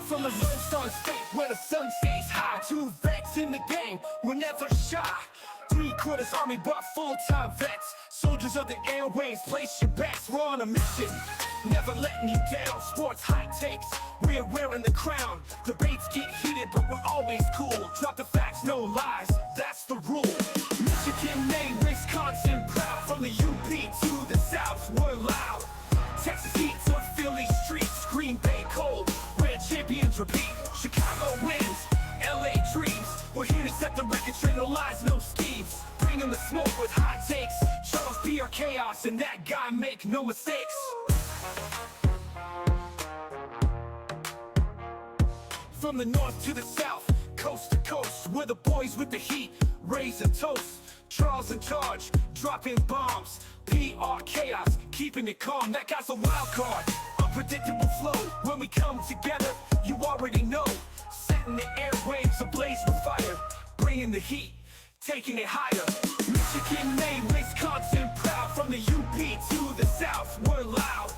from the Lone Star State where the sun stays high. 2 vets in the game, we're never shy. 3/4 Army but full-time vets. Soldiers of the airwaves, place your bets. We're on a mission, never letting you down. Sports hot takes, we're wearing the crown. Debates get heated but we're always cool. Drop the facts, no lies, that's the rule. Michigan, Maine, Wisconsin, proud. From the UP to the South, we're loud. Texas heat to Philly streets, Green Bay cold, where champions repeat. Chicago wins, LA dreams. We're here to set the record straight, no lies, no schemes. Bringing the smoke with hot takes. Charles B. our chaos, and that guy make no mistakes. From the north to the south, coast to coast, we're the boys with the heat, raise a toast. Charles in charge, dropping bombs. PR chaos, keeping it calm, that guy's a wild card. Unpredictable flow, when we come together, you already know. Setting the airwaves ablaze with fire, bringing the heat, taking it higher. Michigan, Maine, Wisconsin, proud. From the UP to the South, we're loud.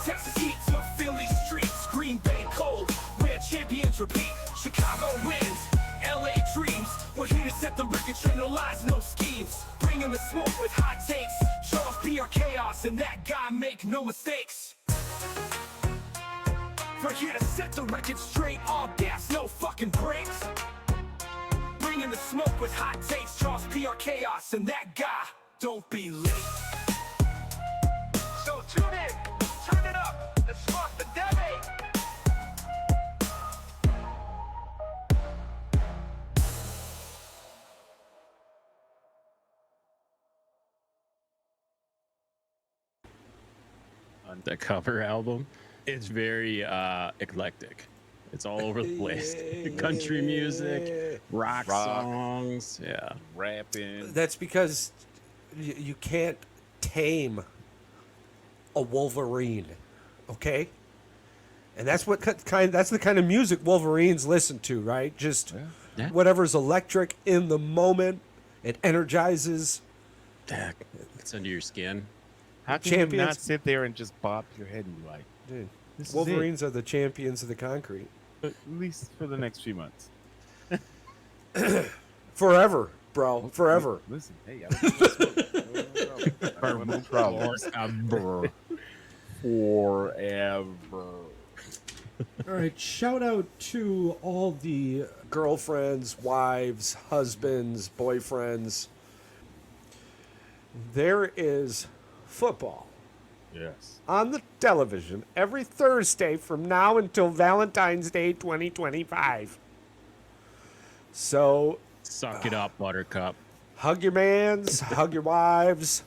Texas heat to Philly streets, Green Bay cold, where champions repeat. Chicago wins, LA dreams. We're here to set the record straight, no lies, no schemes. Bringing the smoke with hot takes. Charles P. our chaos, and that guy make no mistakes. We're here to set the record straight, all gas, no fucking brakes. Bringing the smoke with hot takes. Charles P. our chaos, and that guy don't be late. So tune in, turn it up, let's spark the debate. On the cover album, it's very eclectic. It's all over the place. Country music, rock songs, yeah, rapping. That's because you can't tame a Wolverine, okay? And that's what that's the kind of music Wolverines listen to, right? Just whatever's electric in the moment. It energizes. It's under your skin. How can you not sit there and just bop your head and be like, dude, this Wolverines are the champions of the concrete. At least for the next few months. Forever, bro. Forever. Listen, hey, no problems. Forever. All right, shout out to all the girlfriends, wives, husbands, boyfriends. There is football. Yes. On the television every Thursday from now until Valentine's Day 2025. So suck it up, Buttercup. Hug your mans, hug your wives,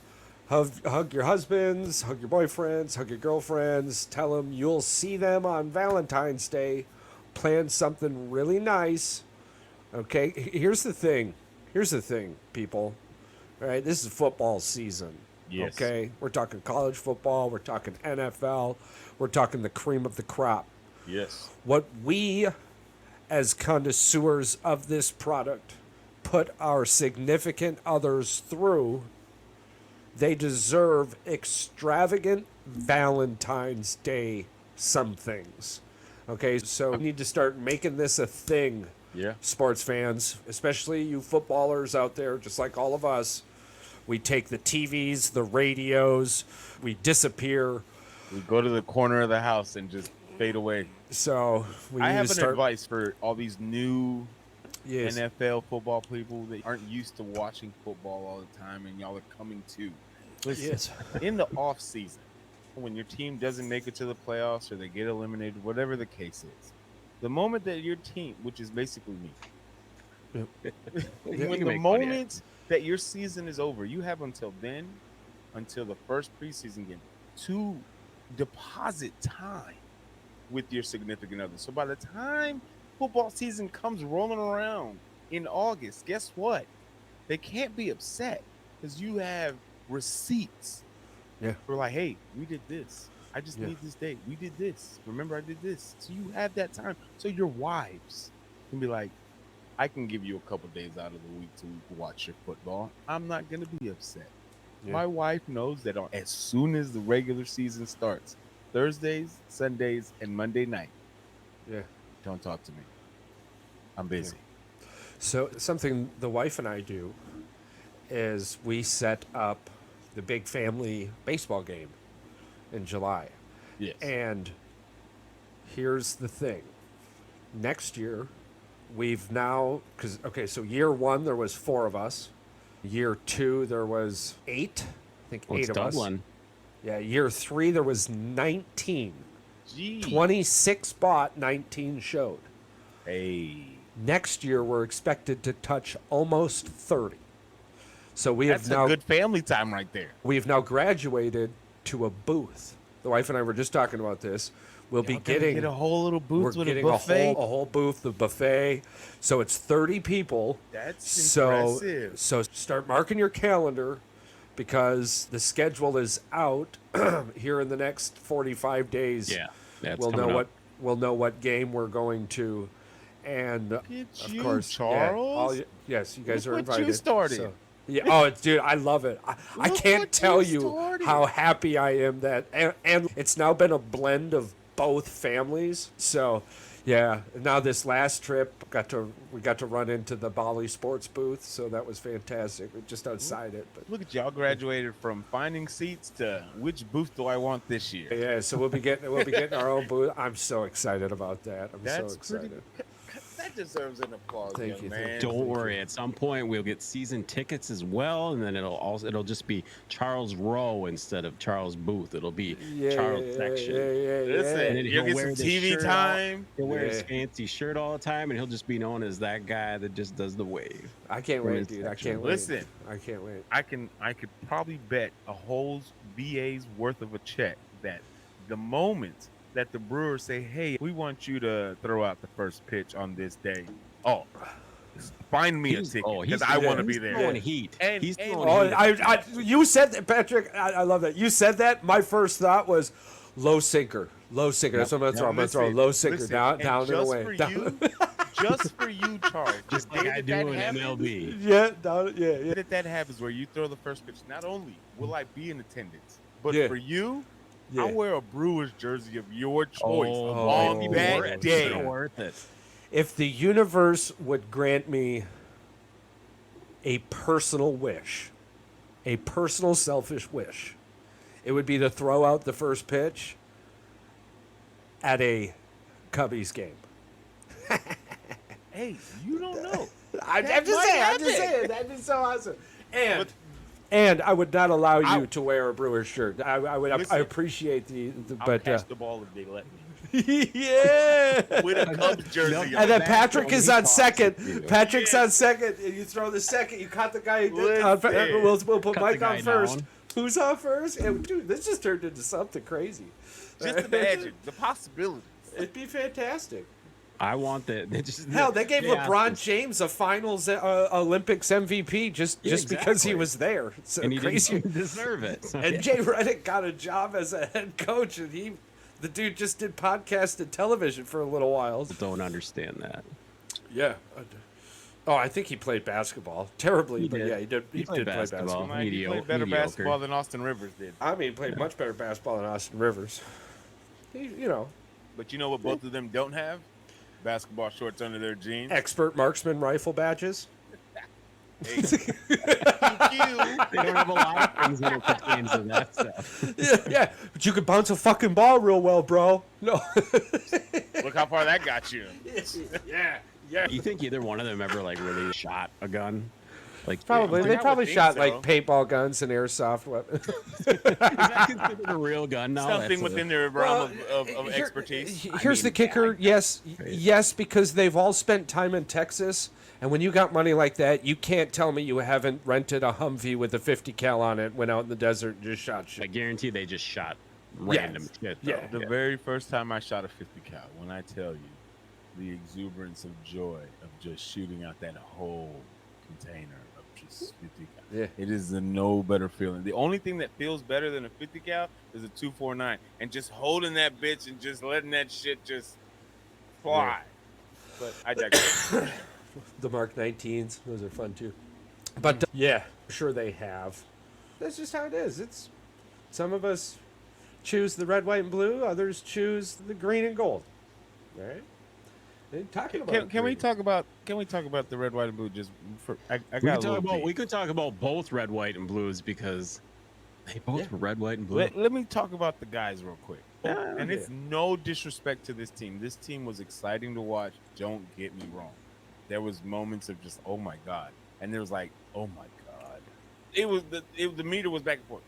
hug your husbands, hug your boyfriends, hug your girlfriends. Tell them you'll see them on Valentine's Day. Plan something really nice. Okay, here's the thing, people. All right, this is football season. Yes. Okay, we're talking college football, we're talking NFL, we're talking the cream of the crop. Yes. What we, as connoisseurs of this product, put our significant others through, they deserve extravagant Valentine's Day some things. Okay, so we need to start making this a thing. Yeah. Sports fans, especially you footballers out there, just like all of us. We take the TVs, the radios, we disappear. We go to the corner of the house and just fade away. So I have an advice for all these new NFL football people that aren't used to watching football all the time, and y'all are coming to. Listen, in the off season, when your team doesn't make it to the playoffs or they get eliminated, whatever the case is, the moment that your team, which is basically me, when the moment that your season is over, you have until then, until the first preseason game, to deposit time with your significant other. So by the time football season comes rolling around in August, guess what? They can't be upset because you have receipts. Yeah. We're like, hey, we did this. I just need this date. We did this. Remember, I did this. So you have that time. So your wives can be like, I can give you a couple days out of the week to watch your football. I'm not going to be upset. Yeah. My wife knows that as soon as the regular season starts, Thursdays, Sundays, and Monday night, Don't talk to me. I'm busy. So something the wife and I do is we set up the big family baseball game in July. Yes. And here's the thing. Next year, we've now, so year 1, there was 4 of us. Year 2, there was 8. I think Well, 8 it's of Dublin. us. Yeah, year 3, there was 19. Gee. 26 bought, 19 showed. Hey. Next year, we're expected to touch almost 30. So we That's have now a good family time right there. we've now graduated to a booth. The wife and I were just talking about this. We'll be Y'all gonna getting get a whole little booth we're with a getting buffet. a whole booth, the buffet. So it's 30 people. That's impressive. So start marking your calendar because the schedule is out here in the next 45 days. Yeah, it's we'll coming know up. we'll know what game we're going to, and at of you, course, Charles. yes, you guys Look are what invited. you started. So, yeah. Oh, dude, I love it. I Look can't what tell you you started. how happy I am that, and it's now been a blend of both families. So, yeah. Now this last trip, we got to run into the Bali Sports booth, so that was fantastic. Just outside it, but Look at y'all graduated from finding seats to which booth do I want this year? yeah. So we'll be getting our own booth. I'm so excited about that. I'm so That's pretty. excited. That deserves an applause, Thank young you, man. thank Don't worry. At some point, we'll get season tickets as well, and then it'll just be Charles Rowe instead of Charles Booth. It'll be Charles Section. Listen, And then you'll he'll get wear some the TV shirt time. He'll wear his Yeah. fancy shirt all the time, and he'll just be known as that guy that just does the wave. I can't From wait, his dude. I section. can't wait. Listen. I can't wait. I could probably bet a whole VA's worth of a check that the moment that the Brewers say, "Hey, we want you to throw out the first pitch on this day," find me a ticket because I want to be there. Throwing heat. And- He's and- throwing heat. You said that, Patrick. I love that. You said that. My first thought was low sinker. Low sinker. That's what I'm going to throw. I'm going to throw a low sinker Listen, down and and away. For Down. you, just for you, Charles. Just the like day I that do that in happens, MLB. Yeah, down. Yeah, yeah. that happens where you throw the first pitch. Not only will I be in attendance, but Yeah. for you, Yeah. I'll wear a Brewers jersey of your choice Oh, on oh, that oh, day. So worth it. If the universe would grant me a personal wish, a personal selfish wish, it would be to throw out the first pitch at a Cubbies game. Hey, you don't know. I'm That just might saying. I'm happen. just saying. That'd be so awesome. And I would not allow you I- to wear a Brewers shirt. I would. Listen, I appreciate the I'll but catch the ball if they let me. yeah. With a Cubs jersey on. And then That's Patrick what is he on talks second. to you. Patrick's on second. And you throw the second. You caught the guy. Listen. We'll put Cut Mike the on guy first. down. Who's on first? And, dude, this just turned into something crazy. Just imagine the possibilities. It'd be fantastic. I want that. Hell, they gave Yeah. LeBron James a Finals Olympics MVP just because he exactly. was there. So And he crazy. didn't deserve it. And Jay Reddick got a job as a head coach, and the dude just did podcast and television for a little while. Don't understand that. Yeah. Oh, I think he played basketball terribly, He but did. yeah, he did. He, He played did play basketball. basketball. He Mediocre- played better mediocre. basketball than Austin Rivers did. I mean, he played much better basketball than Austin Rivers. You know, But you know what both of them don't have? Basketball shorts under their jeans. expert marksman rifle badges. Hey. Thank you. They don't have a lot of things that are pertains to that stuff. Yeah, but you could bounce a fucking ball real well, bro. No. Look how far that got you. yeah. Yeah. You think either one of them ever like really shot a gun? Like Probably. I They would probably think shot so. like paintball guns and airsoft weapons. Is that considered a real gun now? Something That's within their realm of Here- expertise. Here's the kicker. Yes, yes, because they've all spent time in Texas, and when you got money like that, you can't tell me you haven't rented a Humvee with a 50 cal on it, went out in the desert and just shot I shit. guarantee they just shot random shit. Though. Yeah. The very first time I shot a 50 cal, when I tell you the exuberance of joy of just shooting out that whole container of just 50 cal. Yeah. It is a no better feeling. The only thing that feels better than a 50 cal is a 249 and just holding that bitch and just letting that shit just fly. But I digress. The Mark 19s, those are fun too. But yeah, sure they have. That's just how it is. It's some of us choose the red, white, and blue. Others choose the green and gold. All right. Can we talk about the red, white, and blue? Just for I got a little deep. We could talk about both red, white, and blues because they both were red, white, and blue. Let me talk about the guys real quick. And it's no disrespect to this team. This team was exciting to watch. Don't get me wrong. There was moments of just, oh my God. And there was like, oh my God. The meter was back and forth.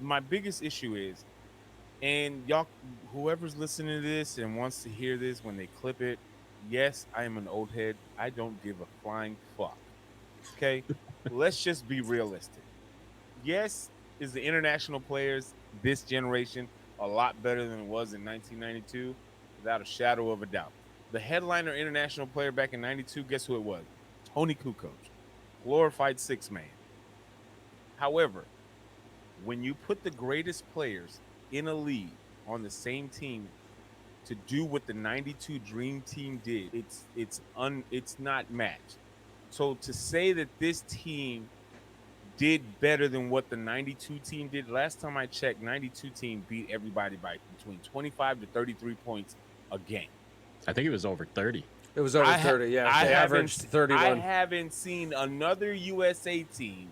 My biggest issue is, and y'all, whoever's listening to this and wants to hear this when they clip it, yes, I am an old head. I don't give a flying fuck. Okay? Let's just be realistic. Yes, is the international players this generation a lot better than it was in 1992? Without a shadow of a doubt. The headliner international player back in 92, guess who it was? Tony Kukoc. Glorified six-man. However, when you put the greatest players in a league on the same team to do what the 92 Dream Team did, it's not matched. So to say that this team did better than what the 92 team did, last time I checked, 92 team beat everybody by between 25 to 33 points a game. I think it was over 30. It was over 30, yeah. They averaged 31. I haven't seen another USA team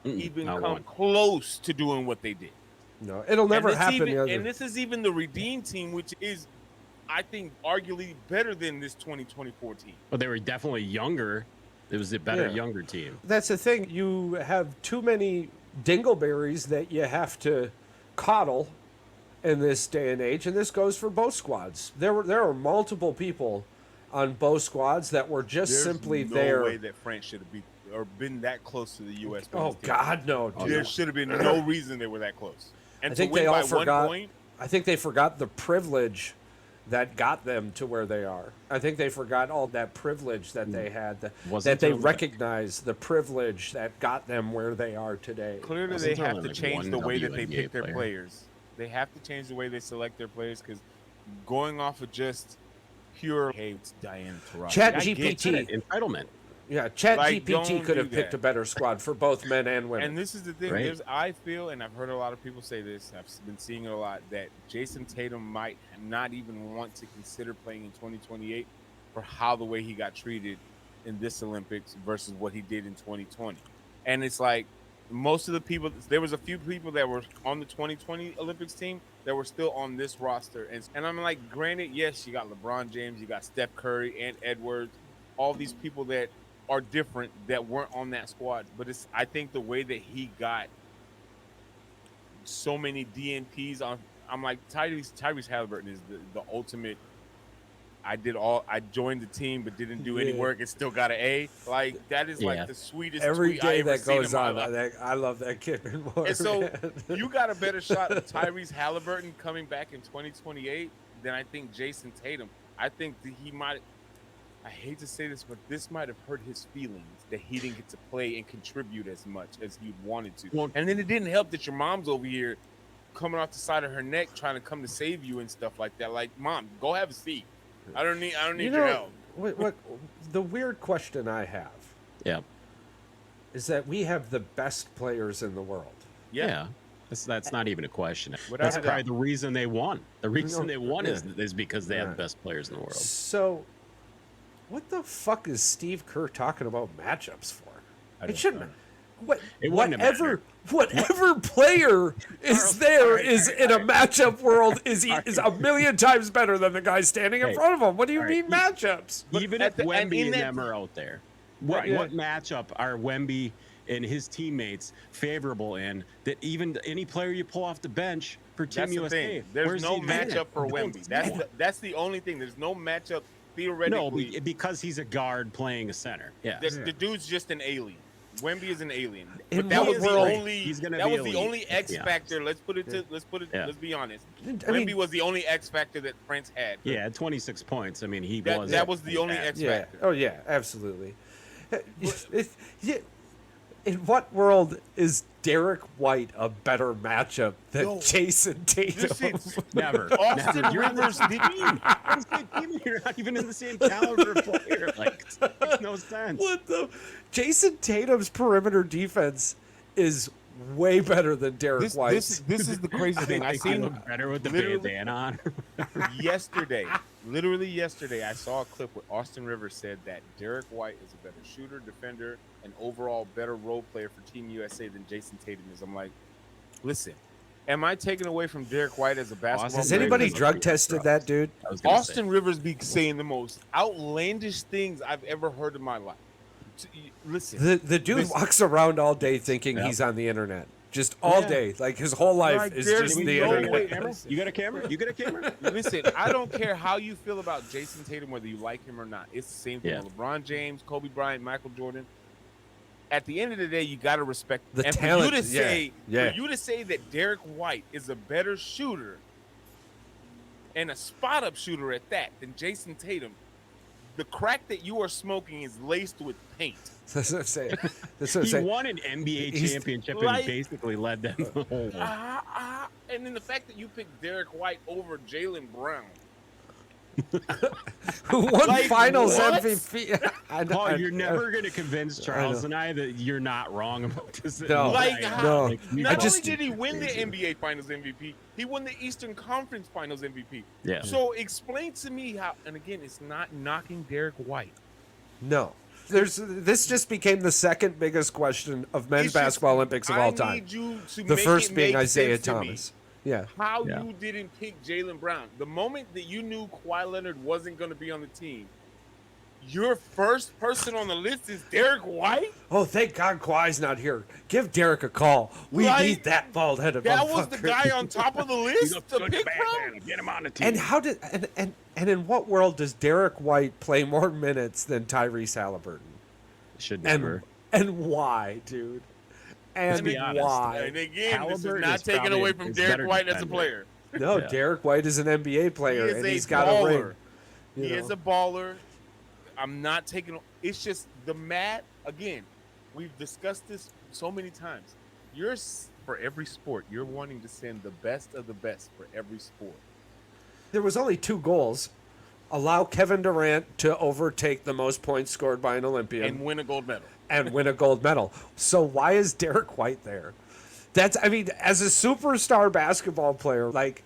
even come close to doing what they did. No, it'll never happen. And this is even the Redeem team, which is, I think, arguably better than this 2024 team. Well, they were definitely younger. It was a better, younger team. That's the thing. You have too many dingleberries that you have to coddle in this day and age, and this goes for both squads. There are multiple people on both squads that were just simply there. There's no way that France should have beat or been that close to the U.S. Oh team. God, no! Dude. There should have been no reason they were that close. And I think to win they all by forgot. 1 point, I think they forgot the privilege that got them to where they are. I think they forgot all that privilege that they had, that they recognized the privilege that got them where they are today. Clearly, they have to change the way that they pick their players. They have to change the way they select their players, because going off of just pure, hey, it's Diana Taurasi. ChatGPT entitlement. Yeah, ChatGPT could have picked a better squad for both men and women. And this is the thing. Right. I feel, and I've heard a lot of people say this, I've been seeing it a lot, that Jason Tatum might not even want to consider playing in 2028 for how the way he got treated in this Olympics versus what he did in 2020. And it's like, most of the people, there was a few people that were on the 2020 Olympics team that were still on this roster. And I'm like, granted, yes, you got LeBron James, you got Steph Curry and Edwards, all these people that are different that weren't on that squad. But I think the way that he got so many DNPs on, I'm like, Tyrese Halliburton is the ultimate. I joined the team but didn't do any work and still got an A. Like, that is like the sweetest every tweet day I ever that seen goes in my on. life. I love that kid more. And so man. you got a better shot of Tyrese Halliburton coming back in 2028 than I think Jason Tatum. I think that he might, I hate to say this, but this might have hurt his feelings that he didn't get to play and contribute as much as he wanted to. Well, and then it didn't help that your mom's over here coming off the side of her neck trying to come to save you and stuff like that. Like, Mom, go have a seat. I don't need your help. What the weird question I have is that we have the best players in the world. Yeah. That's not even a question. Without That's a probably doubt. the reason they won. The reason they won is because they have Yeah. the best players in the world. So, what the fuck is Steve Kerr talking about matchups for? It shouldn't. It wouldn't have Whatever player is there is in a matchup world is a million times better than the guy standing in front of him. What do you mean matchups? Even if Wemby and them are out there, what Right. matchup are Wemby and his teammates favorable in that even any player you pull off the bench for Team That's the USA? thing. There's where's no the advantage? matchup for Wemby. That's the only thing. There's no matchup theoretically. No, because he's a guard playing a center. Yeah. The dude's just an alien. Wemby is an alien. In But that what was the world- only. He's gonna That be was the elite, only X yeah. factor. Let's be honest. Wemby was the only X factor that France had. Yeah, 26 points. I mean, That was the only X Yeah. factor. Oh yeah, absolutely. In what world is Derek White a better matchup than Jason Tatum? Never. Austin Never. You're in the Rivers same team. You're not even in the same caliber of player. Like, it makes no sense. What the? Jason Tatum's perimeter defense is way better than Derek White's. This is the crazy thing. I He seen look better with the literally- bandana on. literally yesterday, I saw a clip where Austin Rivers said that Derek White is a better shooter, defender, and overall better role player for Team USA than Jason Tatum is. I'm like, listen, am I taking away from Derek White as a basketball Has player? anybody drug tested that dude? Austin Rivers be saying the most outlandish things I've ever heard in my life. Listen, The dude walks around all day thinking he's on the internet. Just all day. Like his whole life Like, is there's just the no internet. way- You got a camera? You got a camera? Listen, I don't care how you feel about Jason Tatum, whether you like him or not. It's the same thing with LeBron James, Kobe Bryant, Michael Jordan. At the end of the day, you got to respect The and talent. For you to say, Yeah. For you to say that Derek White is a better shooter and a spot-up shooter at that than Jason Tatum, the crack that you are smoking is laced with paint. That's what I'm saying. That's what I'm He saying. won an NBA He's- championship like- and basically led them the whole way. And then the fact that you picked Derek White over Jaylen Brown. Who won Like, Finals what? MVP? Paul, you're never going to convince Charles know. and I that you're not wrong about this. No. Like, Right. how, No. not just- only did he win the NBA Finals MVP, he won the Eastern Conference Finals MVP. Yeah. So explain to me how, and again, it's not knocking Derek White. No. This just became the second biggest question of men's It's just, basketball Olympics of all time. I need you to The make first it being make Isaiah sense to me Thomas. Yeah. how Yeah. you didn't pick Jaylen Brown. The moment that you knew Kawhi Leonard wasn't going to be on the team, your first person on the list is Derek White? Oh, thank God Kawhi's not here. Give Derek a call. We Like, need that bald headed That was the motherfucker. guy on top of the list to Good pick bad from? man. Get him on the team. And how did and in what world does Derek White play more minutes than Tyrese Halliburton? Should never. And why, dude? And be honest, why? And again, this is Halliburton not is taken probably away from his Derek better White as a defender. player. No, Yeah. Derek White is an NBA He player, is and a he's got a baller. ring. He is a baller. I'm not taking. It's just the mat. Again, we've discussed this so many times. For every sport, you're wanting to send the best of the best for every sport. There was only 2 goals. Allow Kevin Durant to overtake the most points scored by an Olympian And win a gold medal. and win a gold medal. So why is Derek White there? I mean, as a superstar basketball player, like,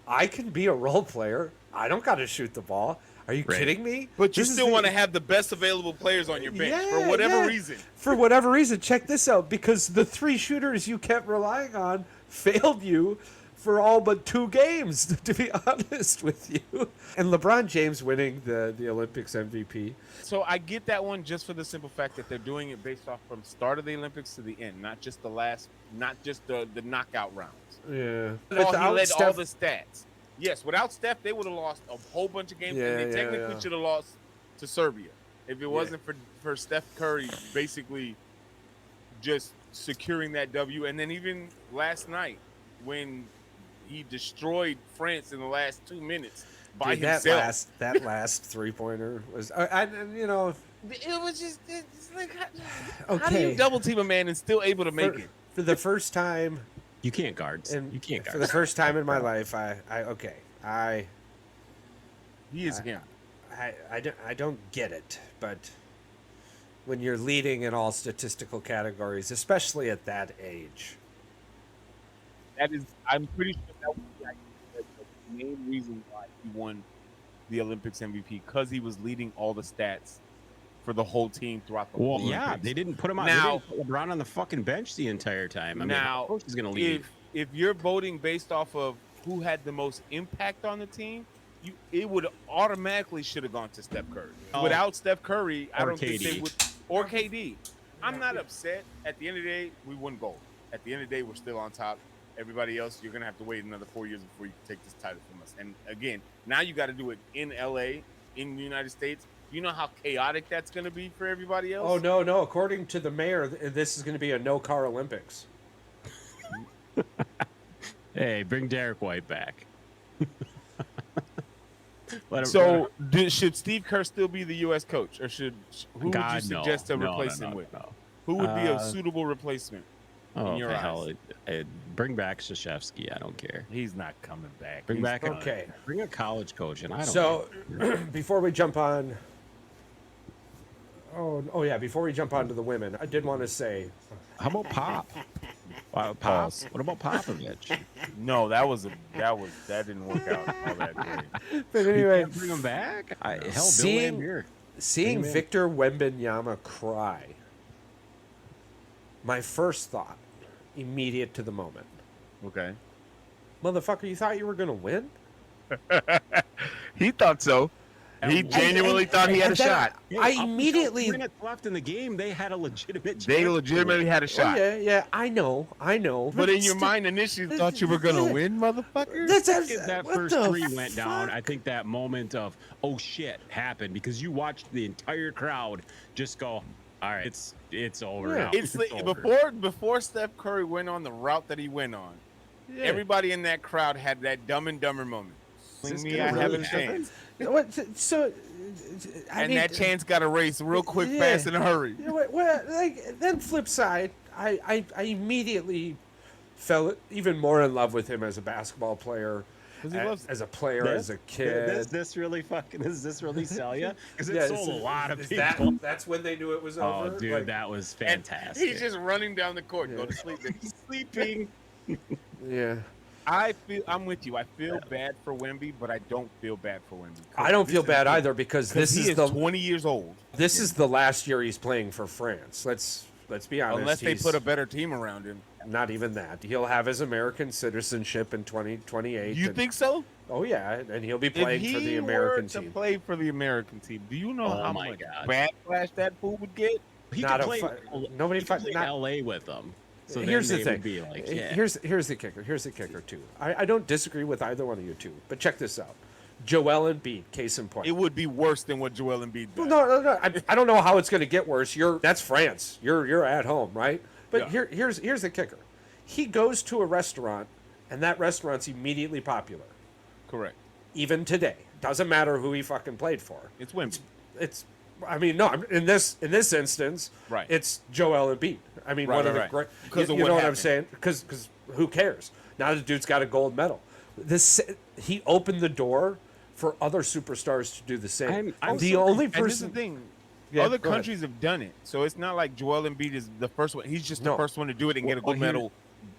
I can be a role player. I don't got to shoot the ball. Are you kidding me? But you This is still the- want to have the best available players on your bench for whatever reason. For whatever reason, check this out. Because the 3 shooters you kept relying on failed you for all but 2 games, to be honest with you. And LeBron James winning the Olympics MVP. So I get that one just for the simple fact that they're doing it based off from start of the Olympics to the end, not just the knockout rounds. Yeah. He led all Steph- the stats. Yes, without Steph, they would have lost a whole bunch of games, and they Yeah, technically yeah. should have lost to Serbia if it wasn't for Steph Curry basically just securing that W. And then even last night when he destroyed France in the last 2 minutes by Dude, himself. that last 3-pointer was, you know, It was just it's like how do okay. you double team a man and still able to make it? For the first time, You can't guard. and You can't for guard. the first time in my life, He is him. I don't get it, but when you're leading in all statistical categories, especially at that age, That is, I'm pretty sure that was the main reason why he won the Olympics MVP, because he was leading all the stats for the whole team throughout the Well, whole yeah, Olympics. they didn't put him on. Now- They didn't put LeBron on the fucking bench the entire time. I mean, Now, of course he's going to lead. if you're voting based off of who had the most impact on the team, it would automatically should have gone to Steph Curry. Oh. Without Steph Curry, I Or don't think they KD. would. Or KD. I'm not upset. At the end of the day, we won gold. At the end of the day, we're still on top. Everybody else, you're gonna have to wait another 4 years before you take this title from us. And again, now you got to do it in LA, in the United States. You know how chaotic that's gonna be for everybody else. oh no, according to the mayor, this is going to be a no-car Olympics. Hey, bring Derek White back. Let him- So, should Steve Kerr still be the U.S. coach, or who would God, you no. suggest to No, replace no, him no, with? no. Who would be a suitable replacement? Oh, in your the eyes? hell! Bring back Krzyzewski. I don't care. He's not coming back. Bring back okay. Bring a college coach, and I don't. So, before we jump on, before we jump on to the women, I did want to say, How about Pop? Pop. What about Popovich? No, that didn't work out all that great. But You anyway, can't bring him back? Hell, Bill Seeing- Laimbeer. seeing Bring him in. Victor Wembanyama cry, my first thought, immediate to the moment, Okay. motherfucker, you thought you were gonna win? He thought so. He genuinely thought he had a and then shot. I Up until immediately. minutes left in the game, they had a legitimate chance. They legitimately had a Oh, shot. yeah, I know. But in your mind, initially, you thought you were going to win, motherfucker? That what first the three went down, fuck? I think that moment of, oh shit, happened because you watched the entire crowd just go, all right, it's over Yeah. now. It's like, over. before Steph Curry went on the route that he went on, everybody in that crowd had that Dumb and Dumber moment. this Me, gonna I have really a chance. So, And that chance got erased real quick, fast, in a hurry. Then flip side, I immediately fell even more in love with him as a basketball player, 'Cause he loves it. as a player, as a kid. Does this really sell you? Because it Yeah, sold a lot of is people. that's when they knew it was Oh, over. dude, Like, that was And fantastic. he's just running down the court. Go to sleep. He's sleeping. yeah. I'm with you. I feel bad for Wemby, but I don't feel bad for Wemby. I don't feel bad either because this He is is the 20 years old. this is the last year he's playing for France. Let's be honest. Unless they he's- put a better team around him. not even that. He'll have his American citizenship in 2028. You think so? Oh yeah, and he'll be If playing he for the were American to team. play for the American team, do you know Oh how my much God. backlash that fool would get? He Not could a play. fi- nobody he fi- could play not- LA with them. So Here's then the they thing. would be like, yeah. Here's the kicker. Here's the kicker too. I don't disagree with either one of you two, but check this out. Joel Embiid, case in point. It would be worse than what Joel Embiid Well, does. no. I don't know how it's going to get worse. That's France. You're at home, right? But Yeah. here's the kicker. He goes to a restaurant, and that restaurant's immediately popular. Correct. Even today, doesn't matter who he fucking played for. It's Wemby. It's. I mean, no. In this instance, Right. It's Joel Embiid. I mean, Right, one of the right. great. Because you of you what know what I'm happened. saying? Because who cares? Now the dude's got a gold medal. He opened the door for other superstars to do the same. I'm the so- only And this is person. the thing. Yeah, Other go ahead. countries have done it. So it's not like Joel Embiid is the first one. He's just the No. first one to do it and get a Well, gold medal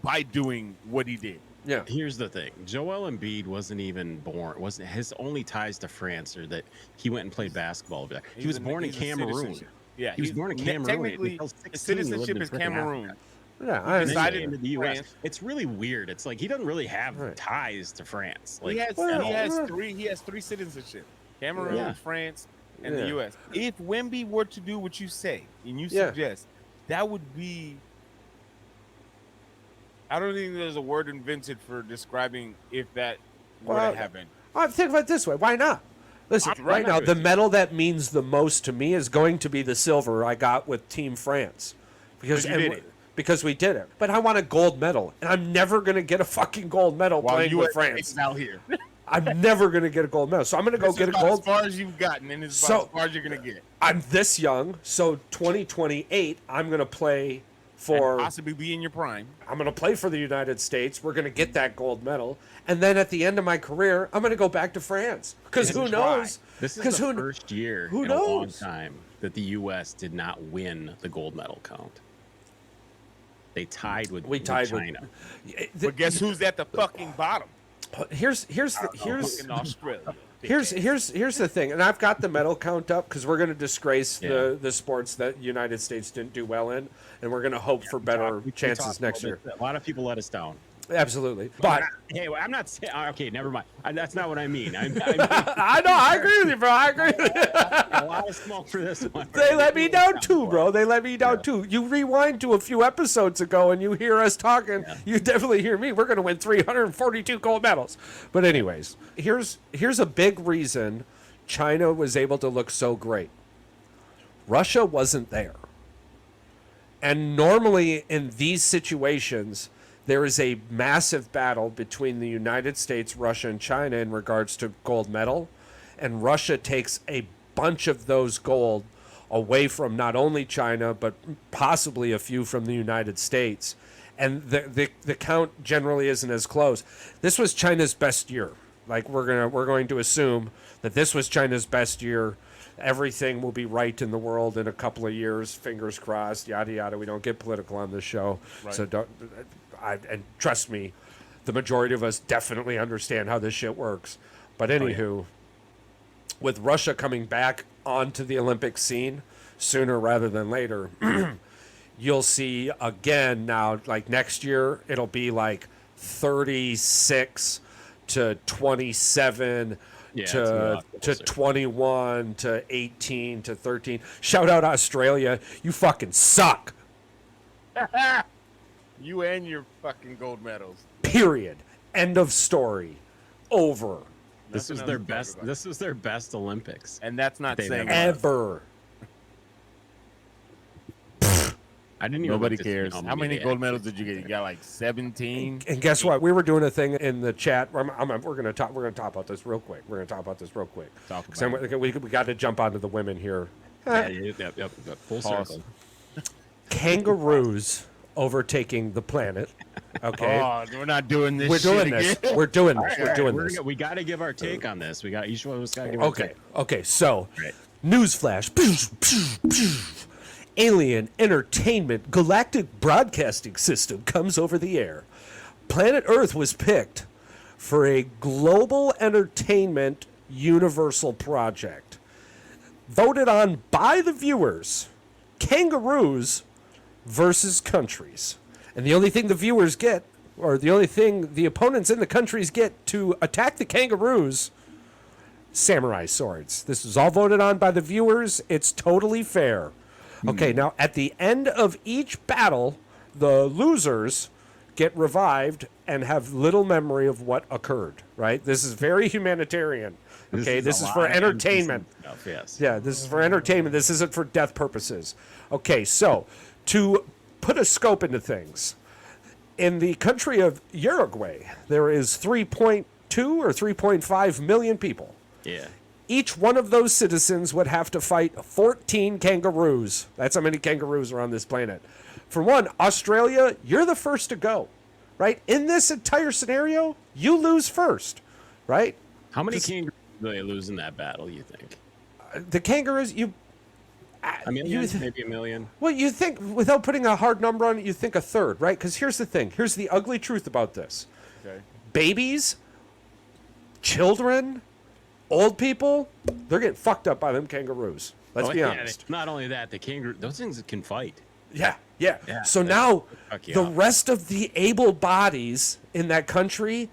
by doing what he did. Yeah. Here's the thing: Joel Embiid wasn't even born. Wasn't his only ties to France or that he went and played basketball over there. He was born in he's a Cameroon. citizenship. Yeah, He was he's- born in Cameroon. Technically, Until his 16, he lived citizenship in is frickin' Cameroon. Africa. Yeah, I And then he understand. decided- came to the U.S. France. It's really weird. It's like he doesn't really have Right. ties to France. Like He has, Well, he has yeah. three. He has three citizenship: Cameroon, Yeah. France, and Yeah. the U.S. If Wemby were to do what you say and you Yeah. suggest, that would be. I don't think there's a word invented for describing if that were Well, to happen. Think about it this way. Why not? Listen, I'm right not now, the gonna- medal that means the most to me is going to be the silver I got with Team France. Because But you did it. Because we did it. But I want a gold medal. And I'm never going to get a fucking gold medal While playing you with are France. out here, I'm never going to get a gold medal. So I'm going to go This get a is about gold. as far as you've gotten, and it's about So- as far as you're gonna get. I'm this young. So 2028, I'm going to play for. And possibly be in your prime. I'm going to play for the United States. We're going to get that gold medal. And then at the end of my career, I'm going to go back to France. Because who And try. knows? This is 'Cause the first year who in a long knows? time that the U.S. did not win the gold medal count. They tied with, We tied with- China. But guess who's at the fucking bottom? Here's Fucking Australia. here's the thing, and I've got the medal count up because we're going to disgrace the sports that United States didn't do well in, and we're going to hope for better We chances talked next about year. this. A lot of people let us down. Absolutely, but Hey, I'm not saying. Okay, never mind. That's not what I mean. I mean I know I agree with you, bro. I agree with you. a lot of smoke for this one. They let me down too, bro. They let me down too. You rewind to a few episodes ago and you hear us talking. You definitely hear me. We're going to win 342 gold medals. But anyways, here's a big reason China was able to look so great. Russia wasn't there. And normally in these situations, there is a massive battle between the United States, Russia, and China in regards to gold medal. And Russia takes a bunch of those gold away from not only China, but possibly a few from the United States. And the count generally isn't as close. This was China's best year. Like we're going to assume that this was China's best year. everything will be right in the world in a couple of years. Fingers crossed. Yada yada. We don't get political on this show, so don't. And trust me, the majority of us definitely understand how this shit works. But anywho, with Russia coming back onto the Olympic scene sooner rather than later, you'll see again now, like next year, it'll be like 36 to 27 to 21 to 18 to 13. Shout out Australia. You fucking suck. You and your fucking gold medals. Period. End of story. Over. This was their best. This was their best Olympics, and that's not saying ever. I didn't even. Nobody cares. How many gold medals did you get? You got like 17. And guess what? We were doing a thing in the chat. We're gonna talk about this real quick. We got to jump onto the women here. Yep. Full circle. Kangaroos overtaking the planet. Okay. Oh, we're not doing this. We're doing this. We're doing this. We're doing this. We got to give our take on this. We got each one of us got to give. Okay. So, newsflash. Alien Entertainment Galactic Broadcasting System comes over the air. Planet Earth was picked for a global entertainment universal project. Voted on by the viewers. Kangaroos versus countries. And the only thing the viewers get, or the only thing the opponents in the countries get to attack the kangaroos, samurai swords. This was all voted on by the viewers. It's totally fair. Okay, now at the end of each battle, the losers get revived and have little memory of what occurred, right? This is very humanitarian. Okay, this is for entertainment. Yes. Yeah, this is for entertainment. This isn't for death purposes. Okay, so to put a scope into things, in the country of Uruguay, there is 3.2 or 3.5 million people. Yeah. Each one of those citizens would have to fight 14 kangaroos. That's how many kangaroos are on this planet. For one, Australia, you're the first to go, right? In this entire scenario, you lose first, right? How many kangaroos do they lose in that battle, you think? The kangaroos, A million? Maybe a million? Well, you think, without putting a hard number on it, you think a third, right? Because here's the thing. Here's the ugly truth about this. Okay. Babies, children, old people, they're getting fucked up by them kangaroos. Let's be honest. Not only that, the kangaroo, those things can fight. Yeah. Yeah, So now the up. rest of the able bodies in that country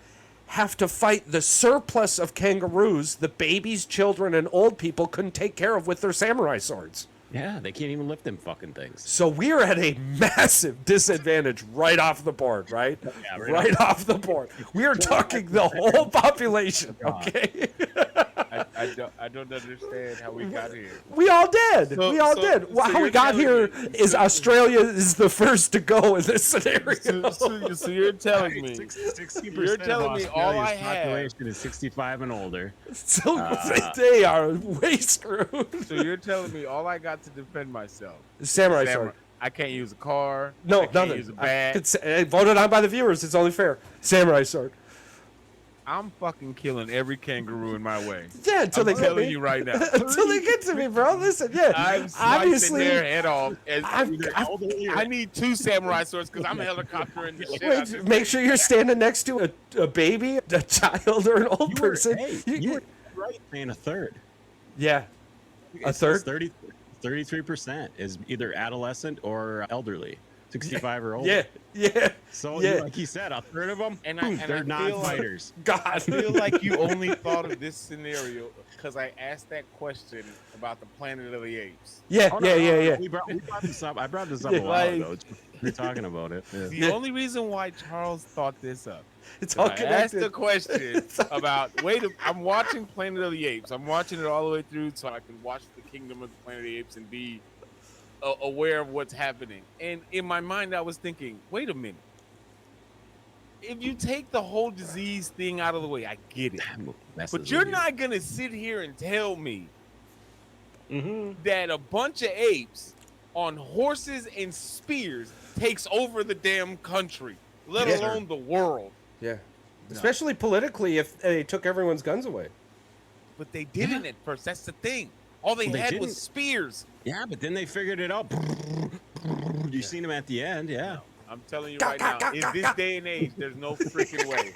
have to fight the surplus of kangaroos the babies, children, and old people couldn't take care of with their samurai swords. Yeah, they can't even lift them fucking things. So we're at a massive disadvantage right off the board, right? Yeah, right off the board. We are talking the whole population, okay? I don't understand how we got here. We all did. So How we got here is Australia is the first to go in this scenario. So you're telling me 60% you're telling me all I Australia's have. population is 65 and older. So they are way screwed. So you're telling me all I got to defend myself. Samurai sword. I can't use a car. No, I can't nothing. use a bat. Voted on by the viewers. It's only fair. Samurai sword. I'm fucking killing every kangaroo in my way. Yeah, until I'm they get telling me. you right now. Until they get to me, bro. Listen, yeah. I'm slicing obviously, their head off. I need 2 samurai swords because I'm helicoptering the shit out of this make sure you're standing next to a baby, a child, or an old person. You were right saying a third. Yeah. A third? 33% is either adolescent or elderly. 65 or older. Yeah. So, yeah. like he said, a third of them, And they're non-fighters. I feel like you only thought of this scenario because I asked that question about the Planet of the Apes. Yeah. We brought this up. I brought this up a while ago. We're talking about it. Yeah. The only reason why Charles thought this up. It's all I connected. asked the question about, I'm watching Planet of the Apes. I'm watching it all the way through so I can watch the Kingdom of the Planet of the Apes and be aware of what's happening. And in my mind, I was thinking, wait a minute. If you take the whole disease thing out of the way, I get it. But you're not going to sit here and tell me that a bunch of apes on horses and spears takes over the damn country, let alone the world. Yeah. Especially politically if they took everyone's guns away. But they didn't at first. That's the thing. All they They had was didn't. spears. Yeah, but then they figured it out. You seen him at the end, yeah. I'm telling you right now, in this day and age, there's no freaking way.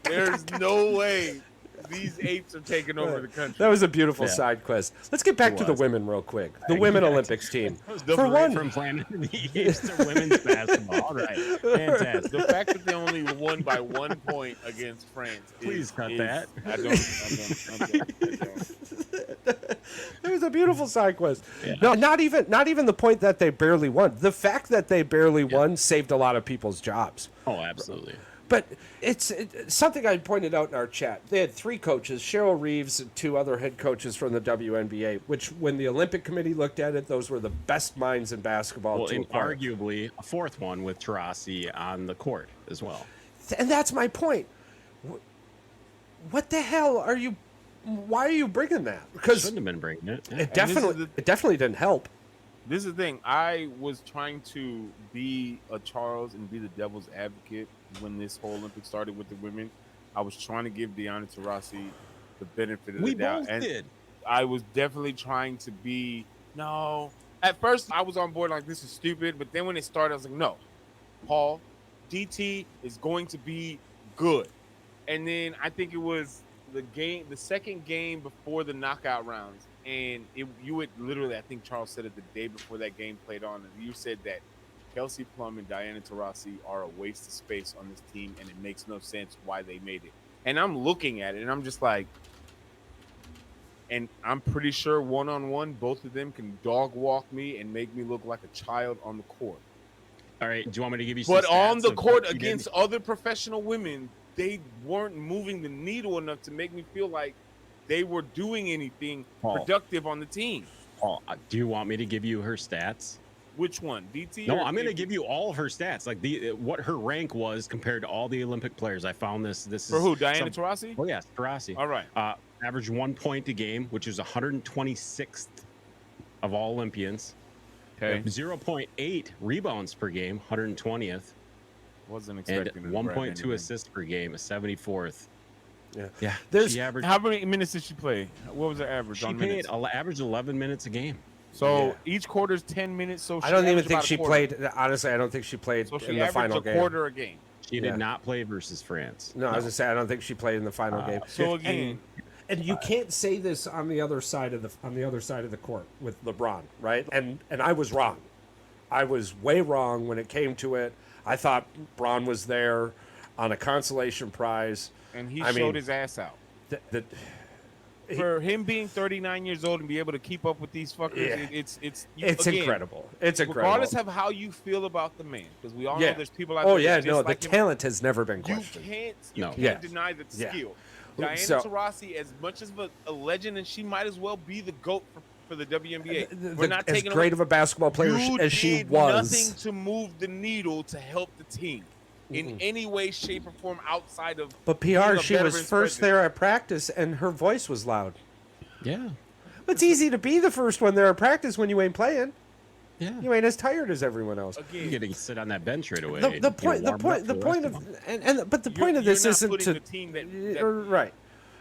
There's no way these apes are taking over the country. That was a beautiful side quest. Let's get back to the women real quick. The women Olympics team. For one, from Planet of the Apes to women's basketball. All right, fantastic. The fact that they only won by 1 point against France. Please cut that. I don't. it was a beautiful side quest. Yeah. No, not even the point that they barely won. The fact that they barely won saved a lot of people's jobs. Oh, absolutely. But it's something I pointed out in our chat. They had 3 coaches, Cheryl Reeves and 2 other head coaches from the WNBA, which when the Olympic Committee looked at it, those were the best minds in basketball. Well, to and acquire. arguably a 4th one with Taurasi on the court as well. And that's my point. What the hell are you? Why are you bringing that? Because Shouldn't have been bringing it. Yeah. it definitely didn't help. This is the thing. I was trying to be a Charles and be the devil's advocate when this whole Olympics started with the women. I was trying to give Deion Sanders the benefit of the doubt. We both and did. I was definitely trying to be, no. At first, I was on board like, this is stupid. But then when it started, I was like, no. Paul, DT is going to be good. And then I think it was the second game before the knockout rounds. And you would literally, I think Charles said it the day before that game played on, and you said that Kelsey Plum and Diana Taurasi are a waste of space on this team, and it makes no sense why they made it. And I'm looking at it, and I'm just like, and I'm pretty sure one-on-one, both of them can dog walk me and make me look like a child on the court. All right, do you want me to give you some But stats on the of court what she against did? other professional women, they weren't moving the needle enough to make me feel like they were doing anything productive on the team. Paul, do you want me to give you her stats? Which one, DT? No, or I'm going to AP? give you all of her stats, like what her rank was compared to all the Olympic players. I found this. This For is who? Diana Taurasi? Oh yes, Taurasi. All right. Averaged 1 point a game, which is 126th of all Olympians. Okay. 0.8 rebounds per game, 120th, Wasn't and expecting. 1.2 assists per game, a 74th. Yeah. She averaged. How many minutes did she play? What was her average She on played minutes? averaged 11 minutes a game. So each quarter's 10 minutes. So I don't even averaged think about a she quarter. played. Honestly, I don't think she played So she in the averaged final a game. quarter a game. She did not play versus France. No, I was gonna say I don't think she played in the final game. So again, And you can't say this on the other side of the court with LeBron, right? And I was wrong. I was way wrong when it came to it. I thought Braun was there on a consolation prize. and he I showed mean, his ass out. The, For him being 39 years old and be able to keep up with these fuckers, Yeah. it's it's incredible. It's incredible. Regardless of how you feel about the man, because we all know there's people out Oh there yeah, that no, the dislike him. talent has never been You questioned. can't No. deny the Yeah. skill. Diana So- Taurasi, as much as a legend, and she might as well be the GOAT for the WNBA. The- We're not as taking great of a basketball player you as she did was. nothing to move the needle to help the team in any way, shape, or form outside of. But being PR, a she was veteran's first president. there at practice, and her voice was loud. Yeah. It's easy to be the first one there at practice when you ain't playing. Yeah. You ain't as tired as everyone else. You Again, get to sit on that bench right away. The and, you know, point warm up the for point rest of them. but the point of this you're not isn't putting to the team that right.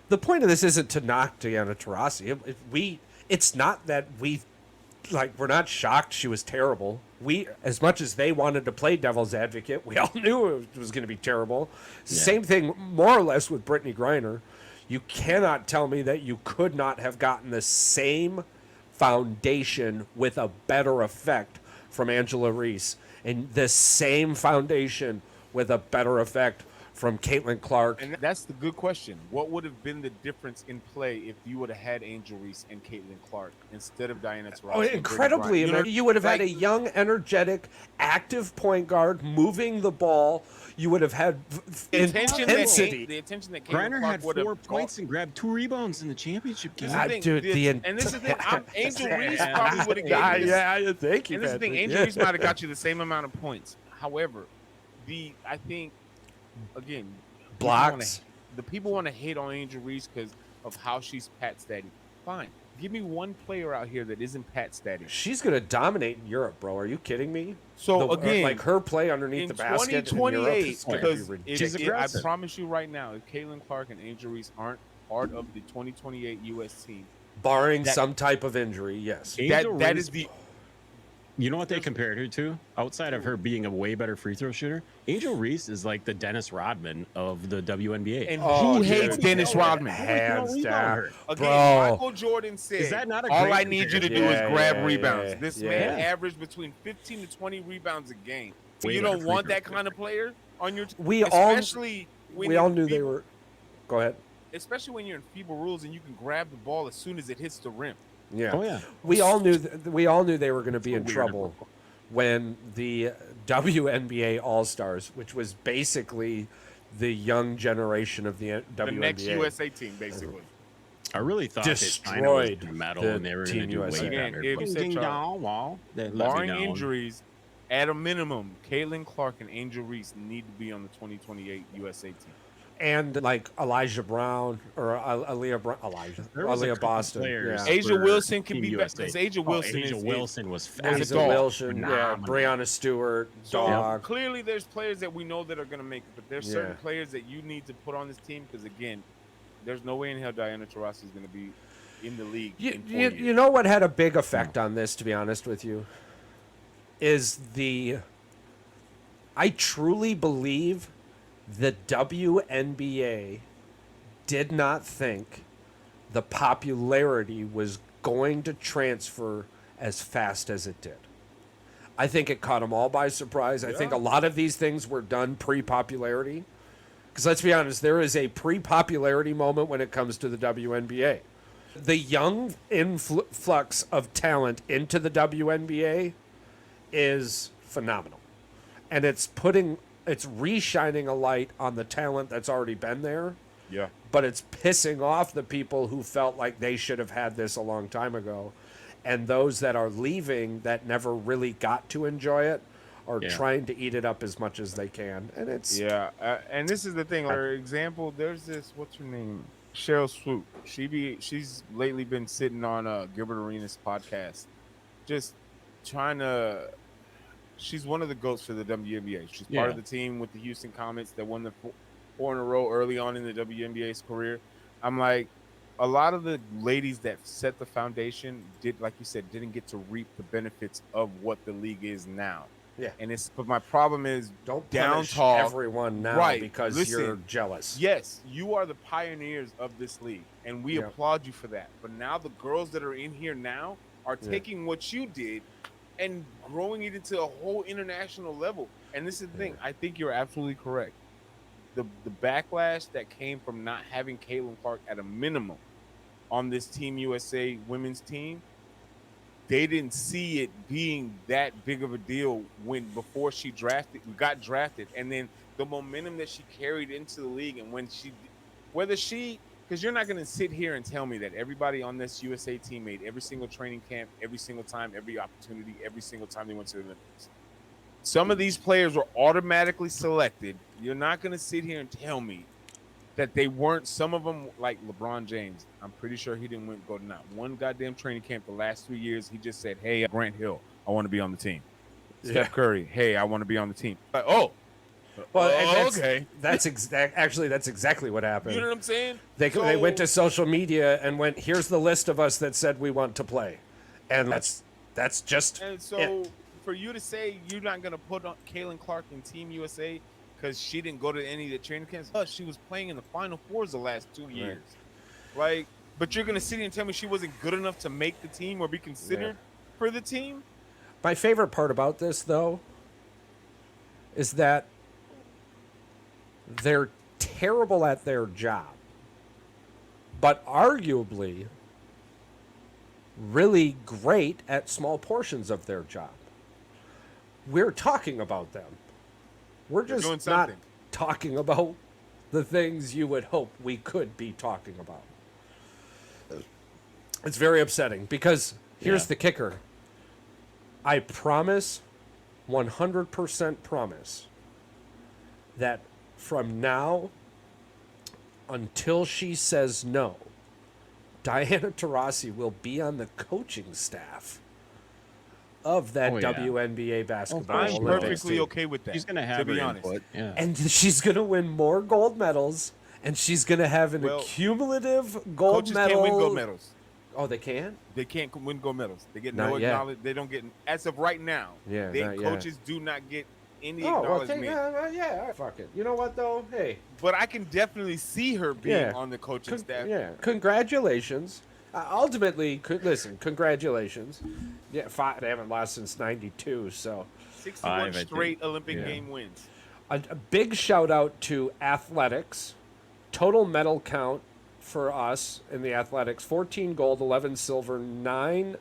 The point of this isn't to knock Diana Taurasi. It's not that we're not shocked she was terrible. We, as much as they wanted to play devil's advocate, we all knew it was going to be terrible. Same thing, more or less, with Brittany Griner. You cannot tell me that you could not have gotten the same foundation with a better effect from Angela Reese, and the same foundation with a better effect from Caitlin Clark. And that's the good question. What would have been the difference in play if you would have had Angel Reese and Caitlin Clark instead of Diana Taurasi? Oh, and incredibly! Brittany Griner? You would have had a Like, young, energetic, active point guard moving the ball. You would have had intensity. the attention that Caitlin Griner Clark had would have 4 points and grabbed 2 rebounds in the championship game. This is the thing, Dude, and this is the thing. Angel Reese probably would have Yeah, gave you yeah, thank you. And this is the thing, Patrick. Angel Reese might have got you the same amount of points. However, I think, again, Blocks. the people want to hate on Angel Reese because of how she's Pat Steady. Fine. Give me one player out here that isn't Pat Steady. She's gonna dominate in Europe, bro. Are you kidding me? So, again, like her play underneath In the basket in 2028, Europe is gonna because be if, ridiculous. I promise you right now, if Caitlin Clark and Angel Reese aren't part of the 2028 U.S. team, Barring some type of injury, yes. Angel that Reese- is the You know what they compared her to? Outside of her being a way better free throw shooter, Angel Reese is like the Dennis Rodman of the WNBA. and Oh, who dude. hates Dennis Rodman? Hands down. Again, Bro. Michael Jordan said, Is that not a all great I need you to do comparison? is grab Yeah, rebounds. yeah, This yeah. man averaged between 15 to 20 rebounds a game. So Way you better don't free want throw that kind of player on your team? We all especially when we you're all in knew they feeble- were. Go ahead. especially when you're in feeble rules and you can grab the ball as soon as it hits the rim. Yeah. Oh yeah. We all knew they were going to be in weird. trouble when the WNBA All-Stars, which was basically the young generation of the WNBA, The next USA team, basically. I really thought that China was Destroyed going to medal the and they were going to Team do way USA. Again, better. if you said Ding Charles- dong, well, they let me Barring down. injuries, at a minimum, Caitlin Clark and Angel Reese need to be on the 2028 USA team. and like Elijah Brown or There was a Aaliyah couple Boston. players. Yeah. Asia for Wilson can Team be USA. better because Asia Wilson Asia is Wilson was Asia fast. Asia dog. Wilson, yeah, Phenomenal. Breonna Stewart, So dog. clearly, there's players that we know that are going to make it, but there's certain Yeah. players that you need to put on this team because again, there's no way in hell Diana Taurasi is going to be in the league. in 4 years. You know what had a big effect on this, to be honest with you, is I truly believe the WNBA did not think the popularity was going to transfer as fast as it did. I think it caught them all by surprise. I think a lot of these things were done pre-popularity. Because let's be honest, there is a pre-popularity moment when it comes to the WNBA. The young influx of talent into the WNBA is phenomenal. And it's re-shining a light on the talent that's already been there. Yeah. But it's pissing off the people who felt like they should have had this a long time ago. And those that are leaving that never really got to enjoy it are trying to eat it up as much as they can. And it's Yeah, and this is the thing. For example, there's this, what's her name? Cheryl Swoop. She's lately been sitting on Gilbert Arenas' podcast, just trying to. She's one of the goats for the WNBA. She's part of the team with the Houston Comets that won the four in a row early on in the WNBA's career. I'm like, a lot of the ladies that set the foundation like you said, didn't get to reap the benefits of what the league is now. Yeah. But my problem is don't down punish talk everyone now right, because listen, you're jealous. Yes, you are the pioneers of this league, and we applaud you for that. But now the girls that are in here now are taking what you did and growing it into a whole international level. And this is the thing. I think you're absolutely correct. The backlash that came from not having Caitlin Clark at a minimum on this Team USA women's team, they didn't see it being that big of a deal before she got drafted, and then the momentum that she carried into the league, and because you're not going to sit here and tell me that everybody on this USA team made every single training camp, every single time, every opportunity, every single time they went to the Olympics. Some of these players were automatically selected. You're not going to sit here and tell me that they weren't. Some of them, like LeBron James, I'm pretty sure he didn't go to not one goddamn training camp the last 3 years. He just said, hey, Grant Hill, I want to be on the team. Steph Curry, hey, I want to be on the team. Like, okay. That's exactly what happened. You know what I'm saying? They went to social media and went, here's the list of us that said we want to play. And that's just And so it. for you to say you're not going to put on Caitlin Clark in Team USA because she didn't go to any of the training camps, she was playing in the Final Fours the last 2 years. Like, but you're going to sit here and tell me she wasn't good enough to make the team or be considered for the team? My favorite part about this, though, is that they're terrible at their job, but arguably really great at small portions of their job. We're talking about them. We're They're doing just not something. talking about the things you would hope we could be talking about. It's very upsetting because here's the kicker. I promise, 100% promise, that from now until she says no, Diana Taurasi will be on the coaching staff of that WNBA basketball I'm Olympics perfectly team. okay with that. She's going to have to be her honest. input. Yeah. And she's going to win more gold medals, and she's going to have an accumulative gold Coaches medal. can't win gold medals. Oh, they can? They can't win gold medals. They get Not no yet. acknowledgement. They don't get, as of right now. Yeah, not yet. Coaches do not get any Oh, well, acknowledgement. yeah, all right, fuck it. You know what, though? Hey. But I can definitely see her being on the coaching staff. Yeah, congratulations. Ultimately, listen, congratulations. Yeah, they haven't lost since '92, so 61 straight Olympic game wins. A big shout out to athletics. Total medal count for us in the athletics: 14 gold, 11 silver, 9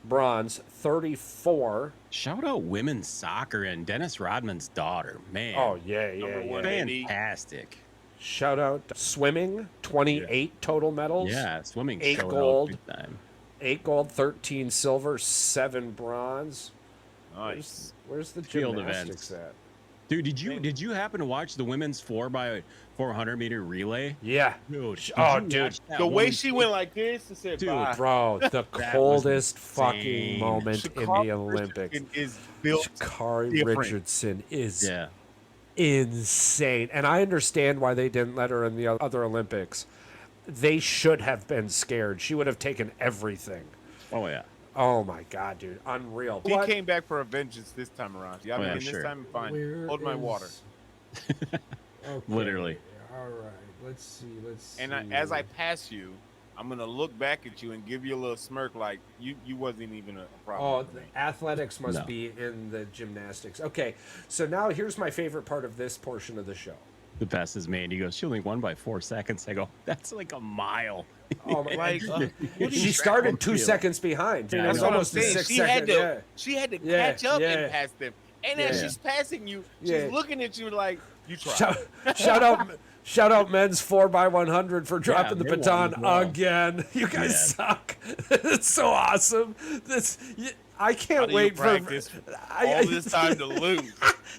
bronze, 34. Shout out women's soccer and Dennis Rodman's daughter. Man. Oh yeah. Fantastic. Shout out to swimming, 28 total medals. Yeah, swimming. 8 showed gold, out big time. 8 gold, 13 silver, 7 bronze. Nice. Where's the Field gymnastics events. at? Dude, did you happen to watch the women's 4x400 meter relay? Yeah. Dude. Dude. The way she went like this and said, Dude, bye. Bro, the coldest fucking insane. moment in the Olympics. Is built Sha'Carri different. Richardson is Yeah. insane. And I understand why they didn't let her in the other Olympics. They should have been scared. She would have taken everything. Oh yeah. Oh my God, dude. Unreal. He What? came back for a vengeance this time around. Yeah, yeah, this sure. time, fine. Where Hold my is- water. Okay. Literally. All right. Let's see. And as I pass you, I'm gonna look back at you and give you a little smirk, like you wasn't even a problem. Oh, for the me. athletics must No. be in the gymnastics. Okay, so now here's my favorite part of this portion of the show. The best is made. He goes, she only won by 4 seconds. I go, that's like a mile. Oh, my- Like, she started 2 seconds behind. Yeah, That's I know. almost a saying. 6 She second. She had to Yeah, catch up yeah. and pass them. And as Yeah. she's passing you, she's Yeah. looking at you like you tried. Shout out men's 4x100 for dropping the they won baton as well. again. You guys Yeah. suck. It's so awesome. I can't How do you wait practice all this time to lose?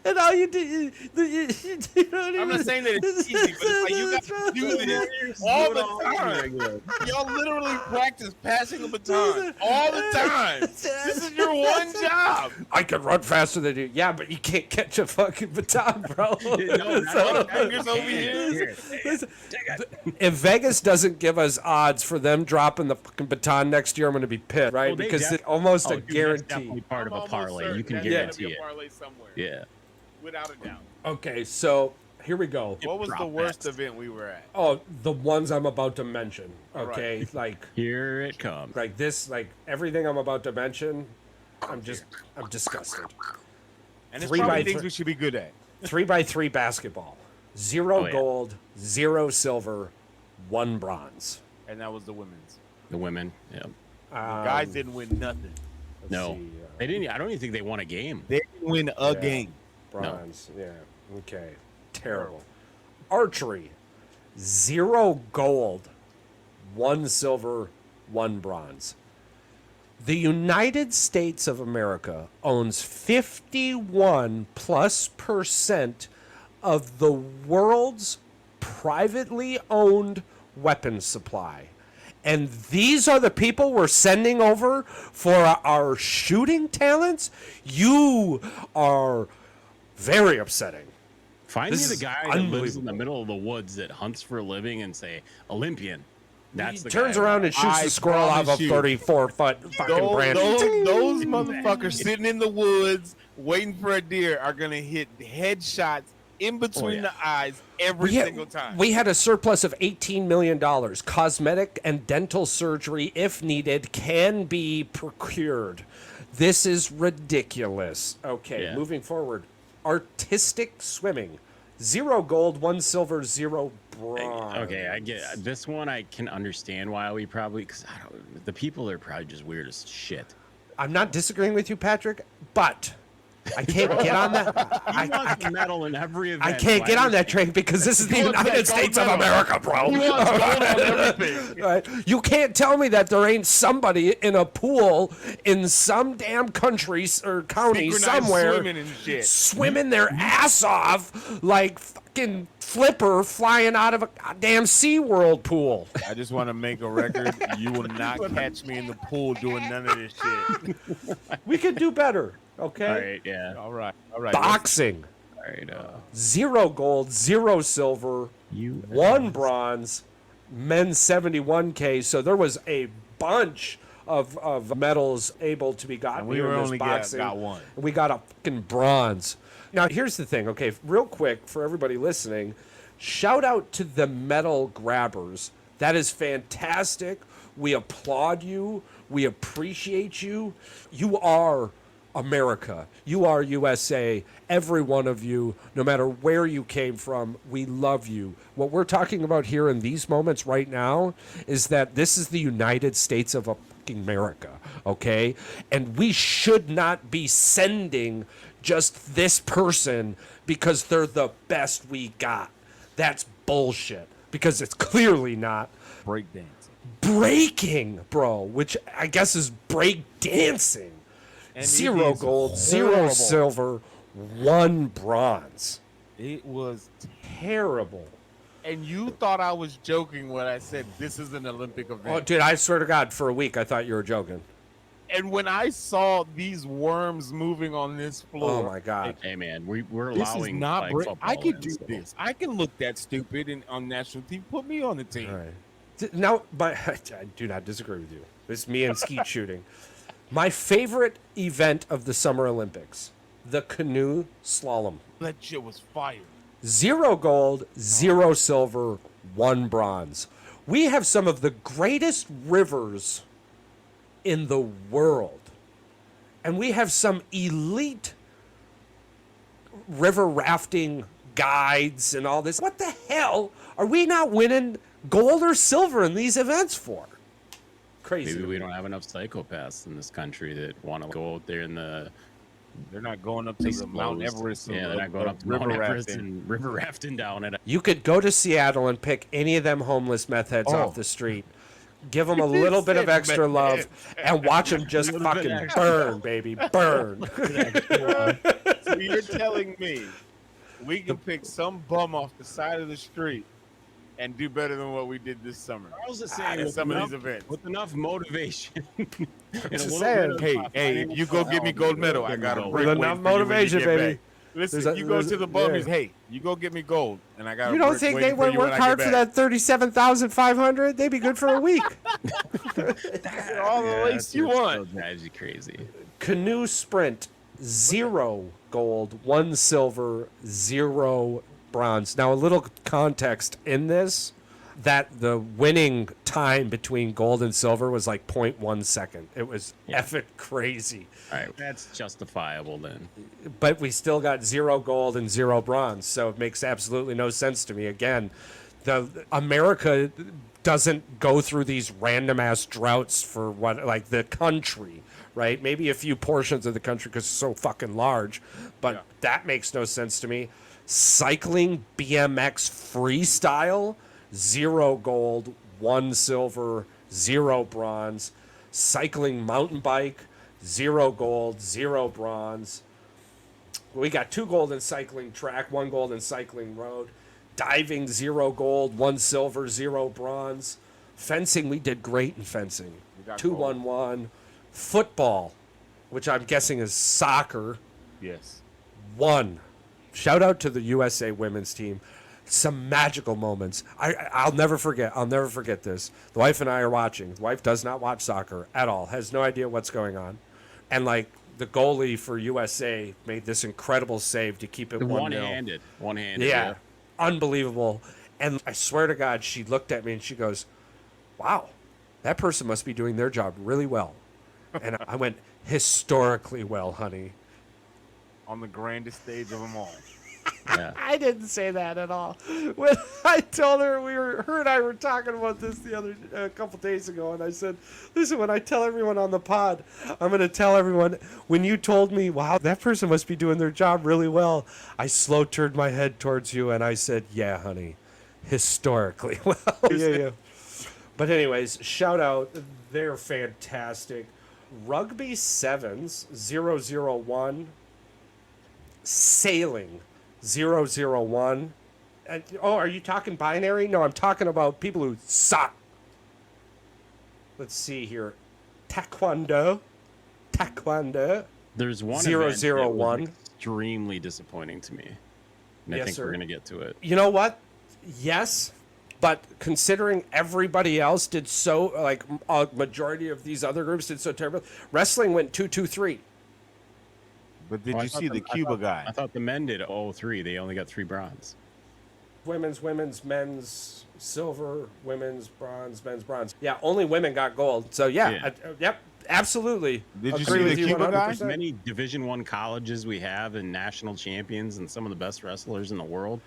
And all you do, you don't even, I'm not saying that it's easy, but it's like you got to do this all the time. Y'all literally practice passing a baton all the time. This is your one job. I can run faster than you. Yeah, but you can't catch a fucking baton, bro. Fingers over here. If Vegas doesn't give us odds for them dropping the fucking baton next year, I'm going to be pissed, right? Well, they because it's def- almost a dude, that's guarantee. definitely part of a I'm almost parlay. certain You can that's gonna guarantee be it. a parlay somewhere. Yeah. Without a doubt. Okay, so here we go. What was the Drop worst bets. event we were at? Oh, the ones I'm about to mention. Okay, Here it comes. like this, like everything I'm about to mention, I'm disgusted. And it's 3 probably by things 3 we should be good at. 3x3 basketball, 0 Oh, yeah. gold, 0 silver, 1 bronze. And that was the women's. The women. Yeah. Guys didn't win nothing. Let's No. see, They didn't. I don't even think they won a game. They didn't win a Yeah. game. bronze. Yeah. Okay. Terrible. Archery, 0 gold, 1 silver, 1 bronze. The United States of America owns 51+% of the world's privately owned weapons supply. And these are the people we're sending over for our shooting talents? You are very upsetting. Find This me is the guy that lives in unbelievable. the middle of the woods that hunts for a living and say Olympian. That's He the turns guy. around and shoots I the squirrel off a promise you. 34-foot fucking branch. Those motherfuckers sitting in the woods waiting for a deer are going to hit headshots in between the eyes every single time. We had a surplus of $18 million. Cosmetic and dental surgery, if needed, can be procured. This is ridiculous. Okay, Yeah. moving forward. Artistic swimming. 0 gold, 1 silver, 0 bronze. Okay, I get this one. I can understand why we probably because the people are probably just weird as shit. I'm not disagreeing with you, Patrick, but I can't get on that. He wants a medal in every event. I can't get on that train because this is the United States of America, bro. Right? You can't tell me that there ain't somebody in a pool in some damn country or county Synchronized somewhere swimming and shit. swimming their ass off like fucking Flipper flying out of a goddamn SeaWorld pool. I just want to make a record. You will not catch me in the pool doing none of this shit. We could do better, okay? All right, yeah. All right. All right. Boxing. All right. 0 gold, 0 silver, 1 bronze, men's 71K. So there was a bunch of medals able to be gotten And we here were in this only boxing. got one. We got a fucking bronze. Now, here's the thing, okay, real quick for everybody listening, shout out to the medal grabbers. That is fantastic. We applaud you. We appreciate you. You are America. You are USA. Every one of you, no matter where you came from, we love you. What we're talking about here in these moments right now is that this is the United States of fucking America, okay? And we should not be sending just this person because they're the best we got. That's bullshit, because it's clearly not. Breakdancing. Breaking, bro, which I guess is break dancing. And it 0 is gold, 0 horrible. silver, 1 bronze. It was, Terrible. and you thought I was joking when I said this is an Olympic event. Oh, dude, I swear to God, for a week I thought you were joking. And when I saw these worms moving on this floor, Oh my God. Hey man, we're this is allowing not flag break. football I could in, do so- this. I can look that stupid on national team. Put me on the team. All right. Now, but I do not disagree with you. It's me and skeet shooting. My favorite event of the Summer Olympics, the canoe slalom. That shit was fire. 0 gold, 0 silver, 1 bronze. We have some of the greatest rivers in the world. And we have some elite river rafting guides and all this. What the hell are we not winning gold or silver in these events for? Crazy. Maybe we don't have enough psychopaths in this country that want to go out there in the They're not going up to the Mount exposed- Everest. Yeah, they're not going up to river Mount Everest rafting. and river rafting down it. You could go to Seattle and pick any of them homeless meth heads Oh. off the street. Give them a little bit of extra love and watch them just little bit fucking extra. burn, baby, burn. So you're telling me we can pick some bum off the side of the street and do better than what we did this summer? I was just at saying, with some of enough, these events. with enough motivation. and a Just little saying. bit of, Hey, financial if you go get me help, gold medal, I give me got a gold. break. With waiting enough for you when you motivation, get baby. back. Listen, There's a- you go there's- to the bummies. yeah. Hey, you go get me gold, and I got. You a don't break think they waiting for would you when work I hard get for back. that 37,500? They'd be good for a week. All the lace you Still want. drives you crazy. Canoe sprint, 0 gold, 1 silver, 0 bronze. Now, a little context in this, that the winning time between gold and silver was like 0.1 second. It was effing crazy. All right, that's justifiable then. But we still got 0 gold and 0 bronze, so it makes absolutely no sense to me. Again, America doesn't go through these random ass droughts for what, like the country, right? Maybe a few portions of the country because it's so fucking large, but that makes no sense to me. Cycling BMX freestyle, 0 gold, 1 silver, 0 bronze. Cycling mountain bike, 0 gold, 0 bronze. We got 2 gold in cycling track, 1 gold in cycling road. Diving, 0 gold, 1 silver, 0 bronze. Fencing, we did great in fencing. got 2-1-1. Football, which I'm guessing is soccer, Yes. 1. Shout out to the USA women's team. Some magical moments. I'll never forget. I'll never forget this. The wife and I are watching. The wife does not watch soccer at all. Has no idea what's going on. And like the goalie for USA made this incredible save to keep it 1-0. One-handed. One-handed. Yeah. Unbelievable. And I swear to God, she looked at me and she goes, "Wow, that person must be doing their job really well." And I went, "Historically well, honey." On the grandest stage of them all. Yeah. I didn't say that at all. When I told her her and I were talking about this a couple days ago, and I said, "Listen, when I tell everyone on the pod, I'm going to tell everyone when you told me, wow, that person must be doing their job really well." I slow turned my head towards you, and I said, "Yeah, honey, historically well." Yeah. But anyways, shout out, they're fantastic. Rugby sevens 001. Sailing 001. And, are you talking binary? No, I'm talking about people who suck. Let's see here. Taekwondo. There's one 001. event that was extremely disappointing to me. And I Yes, think sir. we're going to get to it. You know what? Yes, But considering everybody else did so, like a majority of these other groups did so terrible, wrestling went 2-2-3. But did Oh, you see the Cuba guy? I thought the men did 0-3. They only got 3 bronze. Women's, men's, silver, women's, bronze, men's, bronze. Yeah, only women got gold. So yeah. Yep, absolutely. Did you Agree see with the you Cuba guy? 100%. As many Division I colleges we have and national champions and some of the best wrestlers in the world.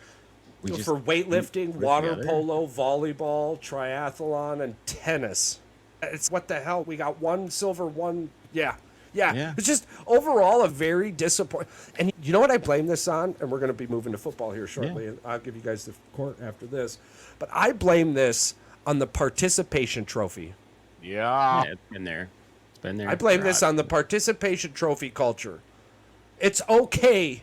We just For weightlifting, put water together. polo, volleyball, triathlon, and tennis. It's what the hell? We got 1 silver, 1. Yeah. It's just overall a very disappointing. And you know what I blame this on? And we're going to be moving to football here shortly, and I'll give you guys the court after this. But I blame this on the participation trophy. Yeah. Yeah, it's been there. It's been there. I blame this on the participation trophy culture. It's okay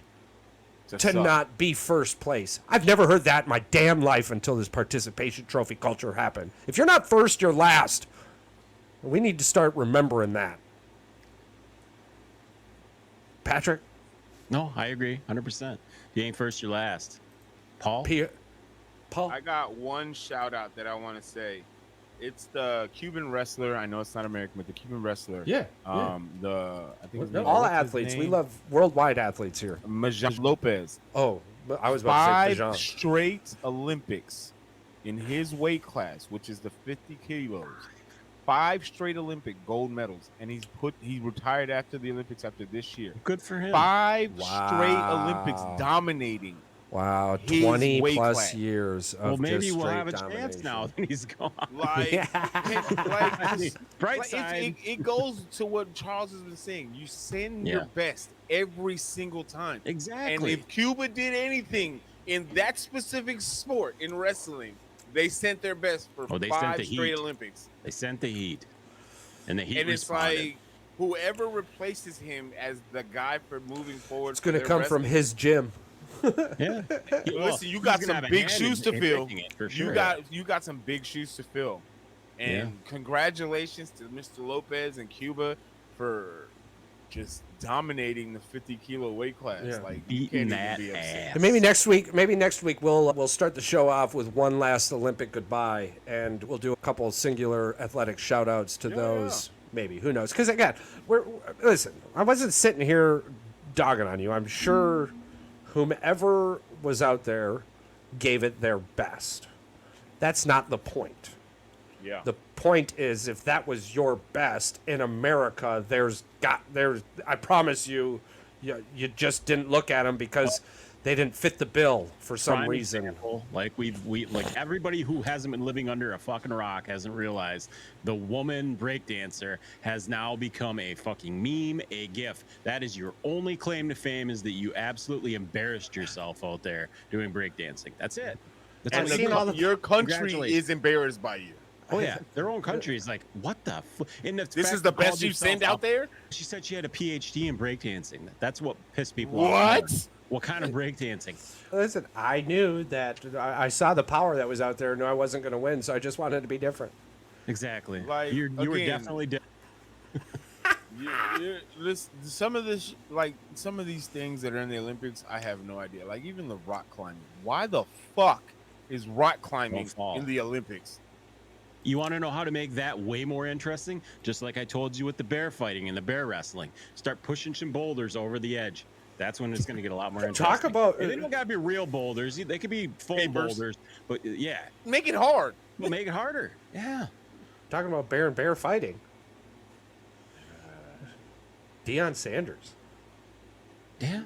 to suck. not be first place. I've never heard that in my damn life until this participation trophy culture happened. If you're not first, you're last. We need to start remembering that. Patrick? No, I agree. 100%. If you ain't first, you're last. Paul? Paul? I got one shout out that I want to say. It's the Cuban wrestler. I know it's not American, but the Cuban wrestler. Yeah. I think his name- All what's his athletes. We name? love worldwide athletes here. Majan Lopez. Oh, I was about to say 5 Bajan. straight Olympics in his weight class, which is the 50 kilos. 5 straight Olympic gold medals, and he retired after the Olympics after this year. Good for him. 5 Wow. straight Olympics dominating. Wow, his 20 weight plus class. years of Well, maybe just we'll straight have a domination. chance now that he's gone. Like, Bright like, side. it goes to what Charles has been saying. You send your best every single time. Exactly. And if Cuba did anything in that specific sport, in wrestling, they sent their best for Oh, they sent 5 the straight heat. Olympics. They sent the heat. And the heat And it's responded. like whoever replaces him as the guy for moving forward. It's going to come from his gym. Yeah. Listen, you got some big shoes to fill. You got some big shoes to fill. And congratulations to Mr. Lopez and Cuba for just dominating the 50-kilo weight class. Yeah. Like, you Beating can't that even be upset. ass. And maybe next week we'll start the show off with one last Olympic goodbye, and we'll do a couple of singular athletic shout outs to those. Maybe, who knows? Because again, listen, I wasn't sitting here dogging on you. I'm sure whomever was out there gave it their best. That's not the point. Yeah. The point is, if that was your best in America, I promise you just didn't look at them because they didn't fit the bill for some Prime reason. example, like like everybody who hasn't been living under a fucking rock hasn't realized the woman breakdancer has now become a fucking meme, a gif. That is your only claim to fame, is that you absolutely embarrassed yourself out there doing breakdancing. That's it. That's And all you do. your country Congratulations. is embarrassed by you. Oh yeah, their own country is like, what the? This is the best you've sent out there? She said she had a PhD in breakdancing. That's what pissed people What? off. What kind of breakdancing? Listen, I knew that I saw the power that was out there. Knew I wasn't going to win, so I just wanted to be different. Exactly. Like, you were again, definitely different. Some of these things that are in the Olympics, I have no idea. Like even the rock climbing. Why the fuck is rock climbing in the Olympics? You want to know how to make that way more interesting? Just like I told you with the bear fighting and the bear wrestling. Start pushing some boulders over the edge. That's when it's going to get a lot more interesting. Talk about... And they don't got to be real boulders. They could be full boulders. But yeah. Make it hard. Well, make it harder. Yeah. Talking about bear and bear fighting. Deion Sanders. Yeah.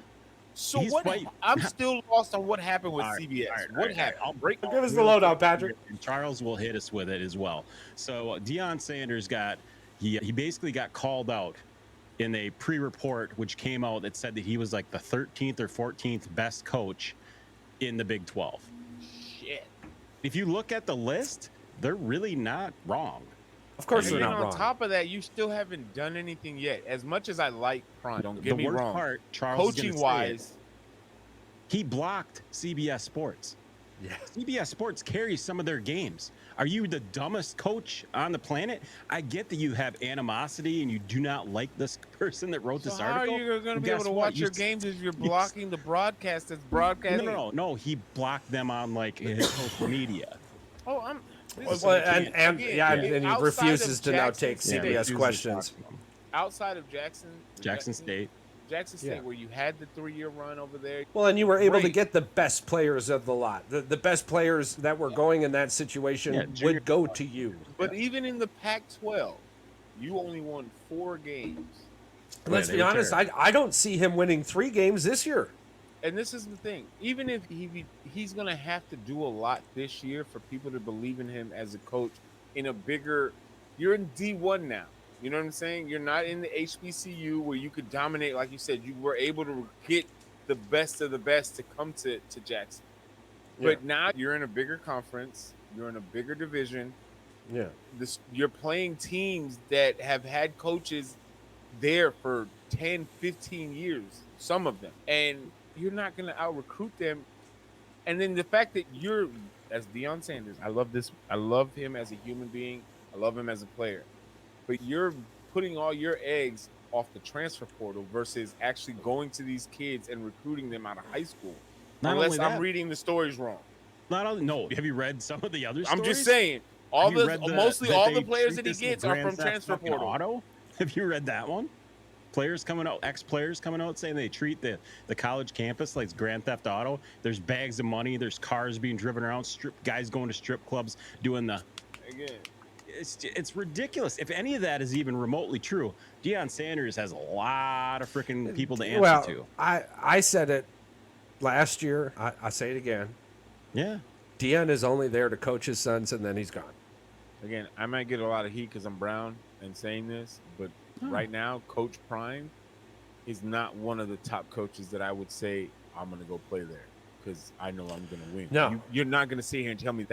So He's what? fighting. I'm still lost on what happened with All right, CBS. all right, What all right. happened? I'll break. Give us the lowdown, Patrick. And Charles will hit us with it as well. So Deion Sanders he basically got called out in a pre-report, which came out that said that he was like the 13th or 14th best coach in the Big 12. Shit. If you look at the list, they're really not wrong. Of course And they're then not on wrong. top of that, you still haven't done anything yet. As much as I like Prime, don't get The me worst wrong. part, Charles is gonna Coaching say wise, he blocked CBS Sports. Yeah. CBS Sports carries some of their games. Are you the dumbest coach on the planet? I get that you have animosity and you do not like this person that wrote this so how are article. you going to Well, be able guess to what? watch your games if you're blocking the broadcast that's broadcasting? No. He blocked them on like his social media. And he refuses to now take CBS questions. Outside of Jackson State, where you had the 3-year run over there. Well, and you were able to get the best players of the lot. The best players that were going in that situation would go to you. But even in the Pac-12, you only won 4 games. Let's be honest, I don't see him winning 3 games this year. And this is the thing. Even if he's going to have to do a lot this year for people to believe in him as a coach in a bigger – you're in D1 now. You know what I'm saying? You're not in the HBCU where you could dominate. Like you said, you were able to get the best of the best to come to Jackson. Yeah. But now you're in a bigger conference. You're in a bigger division. Yeah. You're playing teams that have had coaches there for 10, 15 years, some of them. And you're not going to out-recruit them. And then the fact that you're, as Deion Sanders, I love this. I love him as a human being. I love him as a player. But you're putting all your eggs off the transfer portal versus actually going to these kids and recruiting them out of high school. Unless I'm reading the stories wrong. No. Have you read some of the other stories? I'm just saying. Mostly all the players that he gets are from transfer portal. Auto? Have you read that one? Players coming out, ex-players coming out saying they treat the college campus like it's Grand Theft Auto. There's bags of money. There's cars being driven around. Guys going to strip clubs doing the. Again. It's ridiculous. If any of that is even remotely true, Deion Sanders has a lot of freaking people to answer to. I said it last year. I say it again. Yeah. Deion is only there to coach his sons, and then he's gone. Again, I might get a lot of heat because I'm brown and saying this, but right now, Coach Prime is not one of the top coaches that I would say I'm going to go play there because I know I'm going to win. No. You're not going to sit here and tell me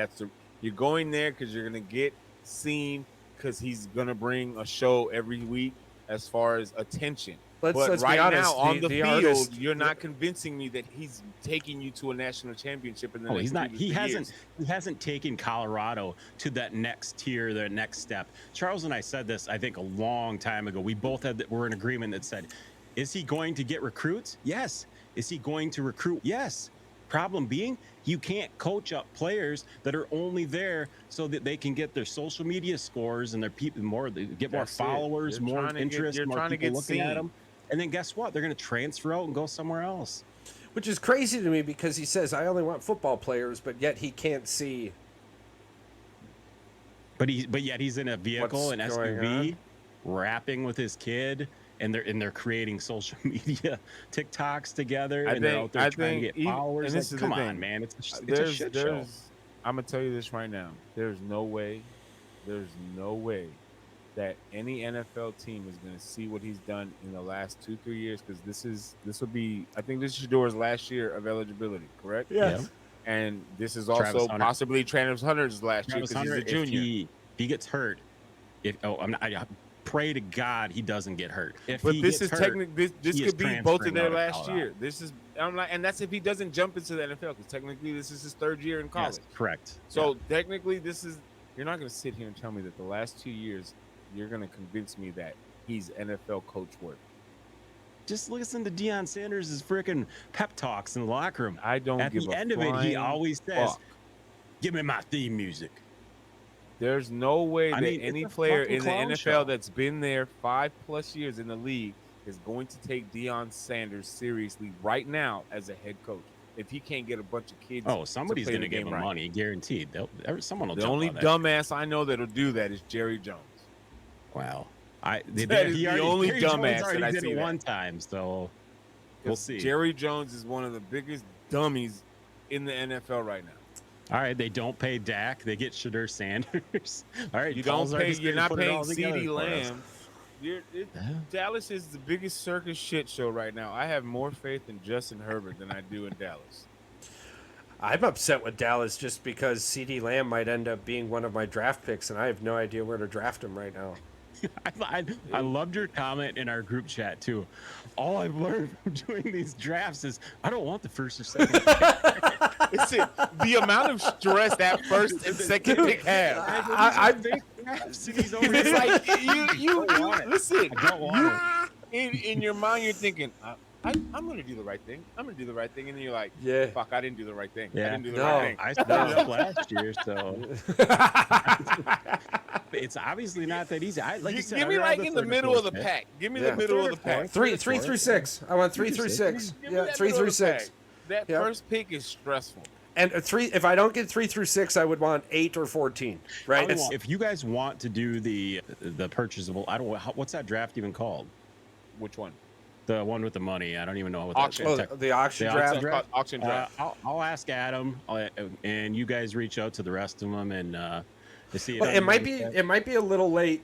you're going there because you're going to get seen because he's going to bring a show every week as far as attention. But let's right be honest, now on the field, artist, you're not convincing me that he's taking you to a national championship. In the next he's not. He years. hasn't taken Colorado to that next tier, the next step. Charles and I said this, I think, a long time ago. We both were in agreement that said, is he going to get recruits? Yes. Is he going to recruit? Yes. Problem being, you can't coach up players that are only there so that they can get their social media scores and their people more followers, more interest, more people looking at them. And then guess what? They're going to transfer out and go somewhere else. Which is crazy to me because he says, I only want football players, but yet he can't see. But yet he's in a vehicle, an SUV, rapping with his kid. And they're creating social media TikToks together, they're out there trying to get followers. Come on, man, it's a shit show. I'm gonna tell you this right now. There's no way that any NFL team is gonna see what he's done in the last 2-3 years because this will be. I think this is Shador's last year of eligibility, correct? Yes. Yeah. And this is also possibly Travis Hunter's last year because he's a junior. If he gets hurt, I pray to God he doesn't get hurt. This could be both of their last year. And that's if he doesn't jump into the NFL because technically this is his 3rd year in college. Yes, correct. So technically you're not going to sit here and tell me that the last 2 years you're going to convince me that he's NFL coach worthy. Just listen to Deion Sanders' freaking pep talks in the locker room. I don't At give the a end of it, he always says, fuck. "Give me my theme music." There's no way that any player in the NFL show. that's been there 5+ years in the league is going to take Deion Sanders seriously right now as a head coach. If he can't get a bunch of kids, somebody's going to give him money, guaranteed. Someone will. The jump only on that dumbass I know that'll do that is Jerry Jones. Wow, the only dumbass that I did see it that. one time, so we'll see. Jerry Jones is one of the biggest dummies in the NFL right now. All right, they don't pay Dak. They get Shador Sanders. All right, you're not paying CeeDee Lamb. Dallas is the biggest circus shit show right now. I have more faith in Justin Herbert than I do in Dallas. I'm upset with Dallas just because CeeDee Lamb might end up being one of my draft picks, and I have no idea where to draft him right now. I loved your comment in our group chat too. All I've learned from doing these drafts is I don't want the first or second pick. The amount of stress that first and second pick have. I think it's like you listen. I don't want it. In your mind, you're thinking, I'm going to do the right thing. I'm going to do the right thing. And then you're like, Yeah. fuck, I didn't do the right thing. I Yeah. didn't do the No. right thing. I screwed up last year, so it's obviously not that easy. Like you said, Give me I'd like rather in the third or middle of the fourth pack. Give me Yeah. the middle of Third the or pack. fourth. Three through six. I want three through six. Give me Yeah, that 3 middle through of the pack. 6. That Yep. first pick is stressful. And if I don't get 3 through 6, I would want 8 or 14. Right? It's, If you guys want to do the purchasable, what's that draft even called? Which one? The one with the money. I don't even know what Auction. the auction The draft. auction draft? Auction draft. I'll ask Adam, and you guys reach out to the rest of them and to see. Well, it might be a little late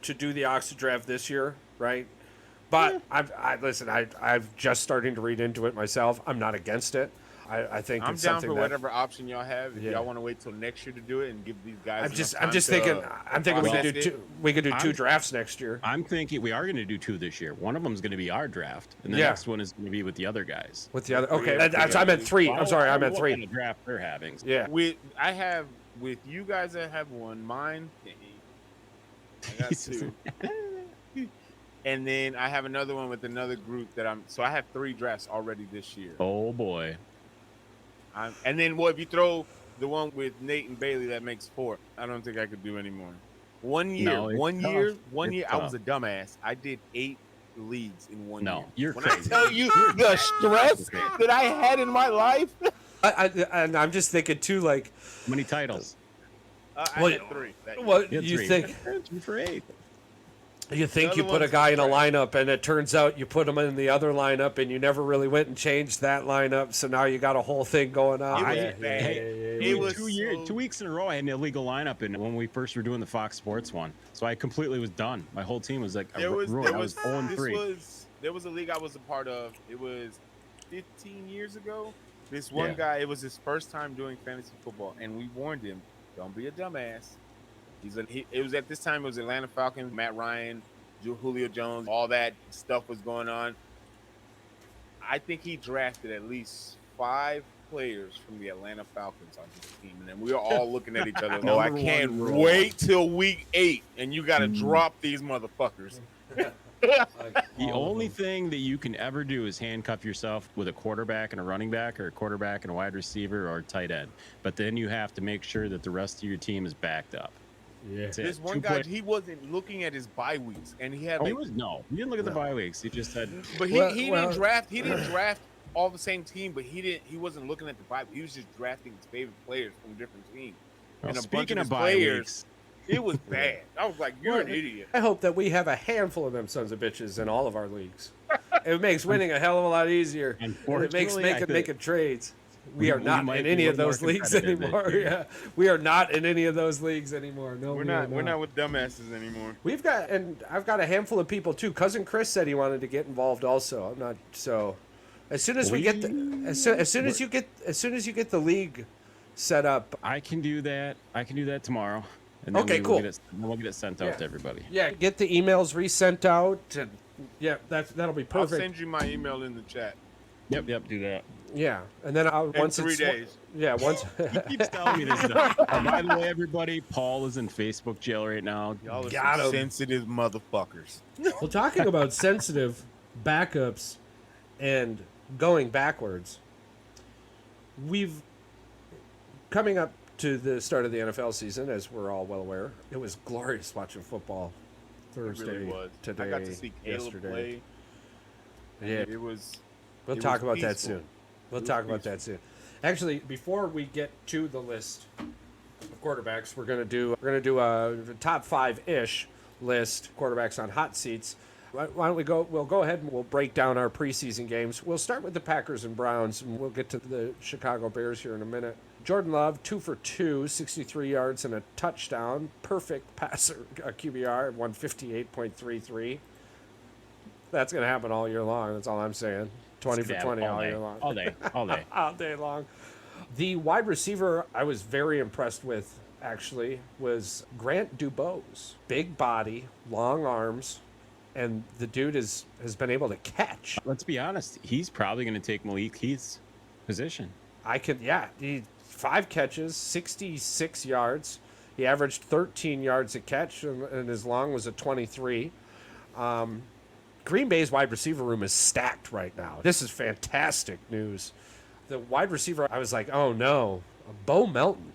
to do the auction draft this year, right? But I've just starting to read into it myself. I'm not against it. I think I'm it's down something for that, whatever option y'all have. If Yeah. y'all want to wait till next year to do it and give these guys, I'm just thinking we could do two. We could do 2 I'm- drafts next year. I'm thinking we are going to do 2 this year. One of them is going to be our draft, and the Yeah. next one is going to be with the other guys. With the other, okay, Yeah. I meant 3. I'm sorry, I meant What 3. kind of draft they're having? Yeah. With you guys that have one, mine. I got 2. And then I have another one with another group so I have 3 drafts already this year. Oh boy. And then if you throw the one with Nate and Bailey, that makes 4. I don't think I could do anymore. One year, No, it's tough. I was a dumbass. I did 8 leagues in 1 year. No, you're when crazy. I tell you the stress that I had in my life. And I'm just thinking too, like, How many titles? I Well, had 3. that year. what You had you 3. think? 2 for 8. You think The you other put a one's guy in a trash. lineup, and it turns out you put him in the other lineup, and you never really went and changed that lineup. So now you got a whole thing going on. It was I- bad. hey, It was 2 weeks in a row. I had an illegal lineup, and when we first were doing the Fox Sports one, so I completely was done. My whole team was like ruined. I was 0-3. There was a league I was a part of. It was 15 years ago. This one Yeah. guy, it was his first time doing fantasy football, and we warned him, "Don't be a dumbass." It was at this time. It was Atlanta Falcons, Matt Ryan, Julio Jones, all that stuff was going on. I think he drafted at least 5 players from the Atlanta Falcons on his team, and then we were all looking at each other. Oh, I Number can't one rule. wait till week 8, and you got to drop these motherfuckers. The only thing that you can ever do is handcuff yourself with a quarterback and a running back, or a quarterback and a wide receiver, or a tight end. But then you have to make sure that the rest of your team is backed up. Yeah. That's it. This one 2 guy, players. he wasn't looking at his bye weeks, and he had Oh, like, he didn't look at the bye weeks. He just had. but he didn't draft. He didn't draft all the same team, but he wasn't looking at the bye. He was just drafting his favorite players from different teams. Well, and a bunch speaking of of his bye players, weeks, it was bad. I was like, "You're an idiot." I hope that we have a handful of them sons of bitches in all of our leagues. It makes winning a hell of a lot easier. It makes Unfortunately, I think- making trades. We are we not might in be any a of little those more leagues competitive this anymore. year. Yeah, we are not in any of those leagues anymore. No, We're not with dumbasses anymore. We've got, and I've got a handful of people too. Cousin Chris said he wanted to get involved also. I'm not so. As soon as we get as soon as you get the league set up. I can do that. I can do that tomorrow. And then Okay, we'll cool. get it, we'll get it sent out to everybody. Yeah, get the emails resent out, and yeah, that'll be I'll perfect. send you my email in the chat. Yep, do that. Yeah, and then once in 3 it's days. Yeah, once. He keeps telling me this stuff. By the way, everybody, Paul is in Facebook jail right now. Y'all are Got some him. sensitive motherfuckers. Well, talking about sensitive backups, And going backwards, we've coming up to the start of the NFL season, as we're all well aware. It was glorious watching football Thursday, It really was. today, I got to see Caleb yesterday. play. Yeah, It was. we'll it talk was about that peaceful. soon. We'll was talk about that soon. Actually, before we get to the list of quarterbacks, we're gonna do a top 5-ish list quarterbacks on hot seats. Why don't we go? We'll go ahead and we'll break down our preseason games. We'll start with the Packers and Browns, and we'll get to the Chicago Bears here in a minute. Jordan Love, 2 for 2, 63 yards and a touchdown. Perfect passer, QBR, 158.33. That's going to happen all year long. That's all I'm saying. 20 for 20 all year long. All day. All day long. The wide receiver I was very impressed with, actually, was Grant Dubose. Big body, long arms, and the dude has been able to catch. Let's be honest. He's probably going to take Malik Heath's position. He 5 catches, 66 yards. He averaged 13 yards a catch, and his long was a 23. Green Bay's wide receiver room is stacked right now. This is fantastic news. The wide receiver, I was like, oh no, Bo Melton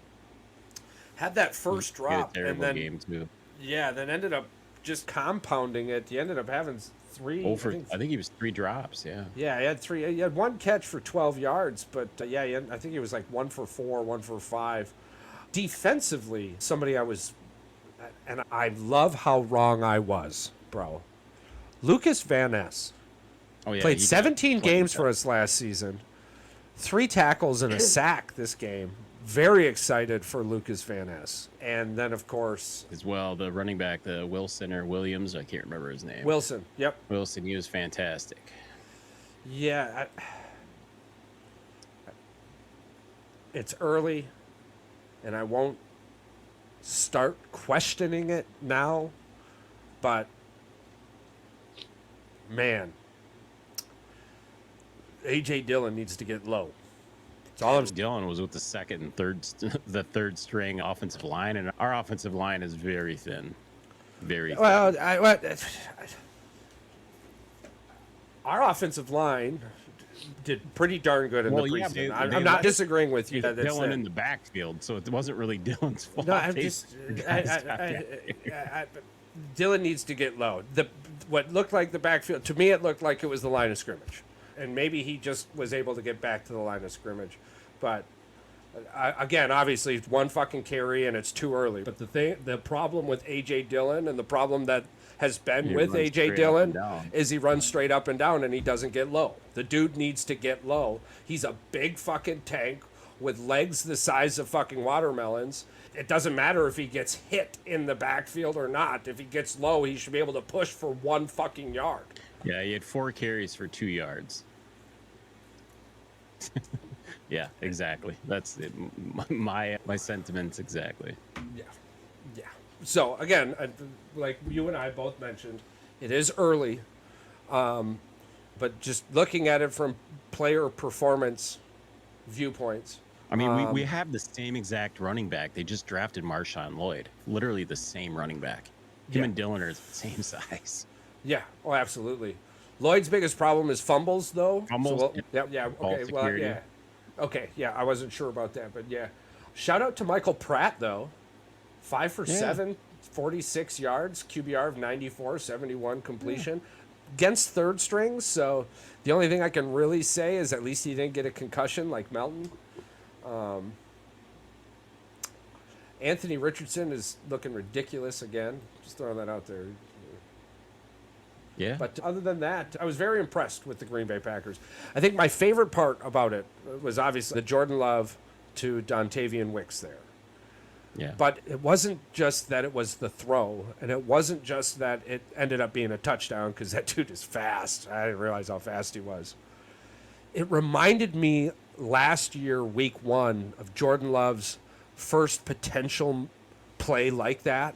had that first drop, He had a and terrible then game too. yeah, then ended up just compounding it. He ended up having three. I think he was 3 drops. Yeah. Yeah, he had 3. He had 1 catch for 12 yards, but I think he was like 1 for 4, 1 for 5. Defensively, somebody and I love how wrong I was, bro. Lucas Van Ness Oh yeah. played he 17 got games 20. for us last season, 3 tackles and a sack this game. Very excited for Lucas Van Ness. And then, of course, As well, the running back, the Wilson or Williams, I can't remember his name. Wilson. Yep. Wilson, he was fantastic. Yeah. It's early, and I won't start questioning it now, but man, A.J. Dillon needs to get low. That's all I'm saying. Dylan was with the second and the third string offensive line, and our offensive line is very thin. Very thin. Well, our offensive line did pretty darn good in the preseason. they I'm not left disagreeing with you. Dylan in the backfield, so it wasn't really Dylan's fault. No, I'm They- just. guys stopped after. Dylan needs to get low. What looked like the backfield to me, it looked like it was the line of scrimmage, and maybe he just was able to get back to the line of scrimmage. But again, obviously, it's 1 fucking carry and it's too early. But the problem with AJ Dillon and the problem that has been He with runs AJ straight up Dillon and down. is he runs straight up and down and he doesn't get low. The dude needs to get low. He's a big fucking tank with legs the size of fucking watermelons. It doesn't matter if he gets hit in the backfield or not. If he gets low, he should be able to push for 1 fucking yard. Yeah, he had 4 carries for 2 yards. Yeah, exactly. That's it. My sentiments exactly. Yeah. Yeah. So, again, like you and I both mentioned, it is early. But just looking at it from player performance viewpoints. I mean, we have the same exact running back. They just drafted Marshawn Lloyd. Literally the same running back. Him Yeah. and Dylan are the same size. Yeah. Oh, absolutely. Lloyd's biggest problem is fumbles, though. Fumbles, So, yeah. ball Okay. Well, security. yeah. Okay. Yeah. I wasn't sure about that, but yeah. Shout out to Michael Pratt, though. 5 for 7, 46 yards, QBR of 94, 71 completion. Against third strings, so the only thing I can really say is at least he didn't get a concussion like Melton. Anthony Richardson is looking ridiculous again. Just throwing that out there. Yeah. But other than that, I was very impressed with the Green Bay Packers. I think my favorite part about it was obviously the Jordan Love to Dontavian Wicks there. Yeah. But it wasn't just that it was the throw, and it wasn't just that it ended up being a touchdown because that dude is fast. I didn't realize how fast he was. It reminded me last year, week 1, of Jordan Love's first potential play like that,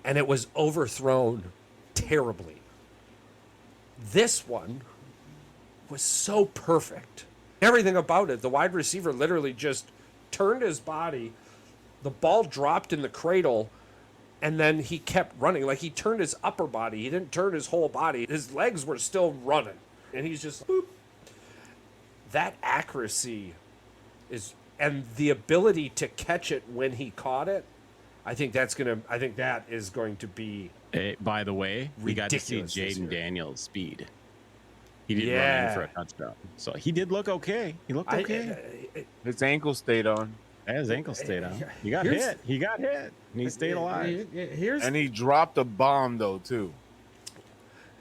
and it was overthrown terribly. This one was so perfect. Everything about it, the wide receiver literally just turned his body. The ball dropped in the cradle, and then he kept running. Like, he turned his upper body. He didn't turn his whole body. His legs were still running. And he's just, boop. That accuracy is, and the ability to catch it when he caught it, I think that is going to be. Hey, by the way, we got to see ridiculous this Jaden year. Daniels' speed. He didn't run Yeah. in for a touchdown. So he did look okay. He looked okay. His ankle stayed on. His ankle stayed on. He got Here's- hit. He got hit. And he stayed alive. Here's And he dropped a bomb, though, too.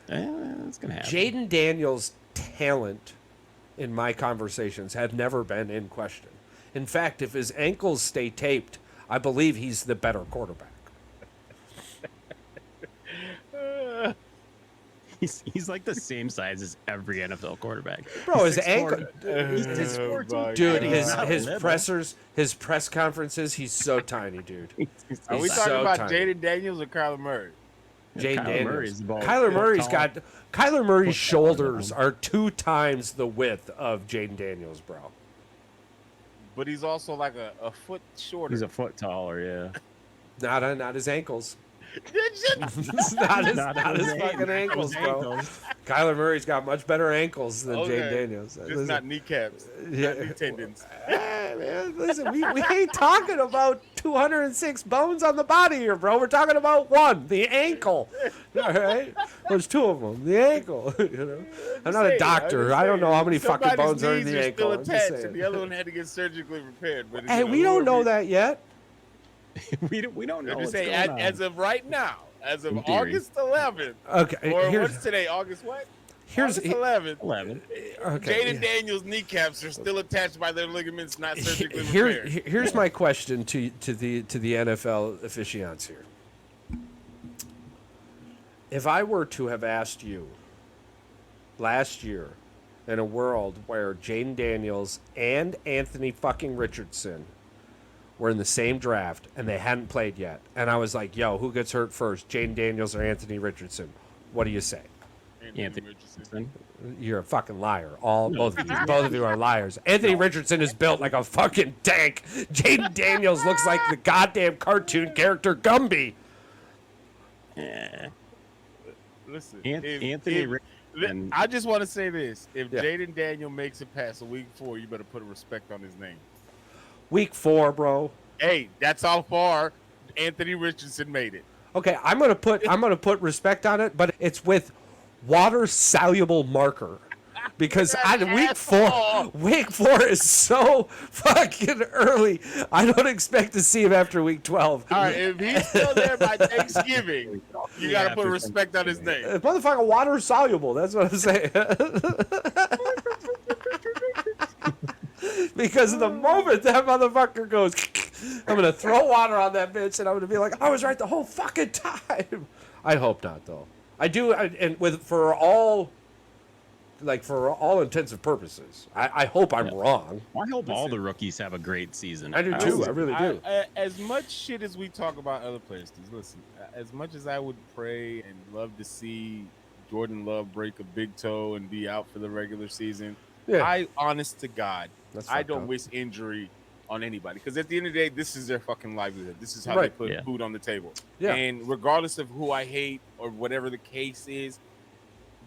That's going to happen. Jaden Daniels' talent in my conversations have never been in question. In fact, if his ankles stay taped, I believe he's the better quarterback. He's like the same size as every NFL quarterback. Bro, He's his 6'4". ankle, He's 6'4", my dude, He's his not his little. his press conferences, he's so tiny, dude. Are we He's talking so about tiny. Jaden Daniels or Kyler Murray? Jaden Kyler Daniels. Murray's about Kyler Murray's tall. got Kyler Murray's Foot taller than shoulders him. are 2 times the width of Jaden Daniels, bro. But he's also like a foot shorter. He's a foot taller, yeah. Not his ankles. It's not his fucking ankles, bro. Kyler Murray's got much better ankles than Jane Daniels. Just Listen, not kneecaps, Yeah. not knee tendons. hey, man, listen, we ain't talking about 206 bones on the body here, bro. We're talking about one, the ankle. All right? There's two of them, the ankle. You know? I'm not a doctor. I don't know how many fucking bones are in the ankle. Still attached, and the other one had to get surgically repaired. But hey, we don't know that yet. we don't know. I'm just what's saying, going on. as of right now, as of In theory. August 11th, Okay, or here's what's today? August what? here's August 11th. 11. okay. Jaden Daniels' kneecaps are still attached by their ligaments, not surgically Here, repaired. here's my question to the NFL aficionados here. If I were to have asked you last year, in a world where Jaden Daniels and Anthony fucking Richardson were in the same draft and they hadn't played yet, and I was like, "Yo, who gets hurt first, Jaden Daniels or Anthony Richardson?" What do you say? Anthony Richardson. You're a fucking liar. Both of you are liars. Anthony Richardson is built like a fucking tank. Jaden Daniels looks like the goddamn cartoon character Gumby. Yeah. Listen, Anthony Richardson. I just want to say this: if Yeah. Jaden Daniel makes it past week 4, you better put a respect on his name. Week 4, bro. Hey, that's how far Anthony Richardson made it. Okay, I'm gonna put respect on it, but it's with water soluble marker. Because week four is so fucking early. I don't expect to see him after week 12. All right, if he's still there by Thanksgiving, you got to put respect on his name. Motherfucker, water soluble. That's what I'm saying. Because the moment that motherfucker goes, I'm gonna throw water on that bitch, and I'm gonna be like, I was right the whole fucking time. I hope not, though. I do, and for all intents and purposes, I hope I'm wrong. I hope all the rookies have a great season. I do too. I really do. As much shit as we talk about other players, listen, as much as I would pray and love to see Jordan Love break a big toe and be out for the regular season, Yeah. I, honest to God, That's I fucked don't up. wish injury on anybody, because at the end of the day, this is their fucking livelihood. This is how Right. they put food on the table. Yeah. And regardless of who I hate or whatever the case is,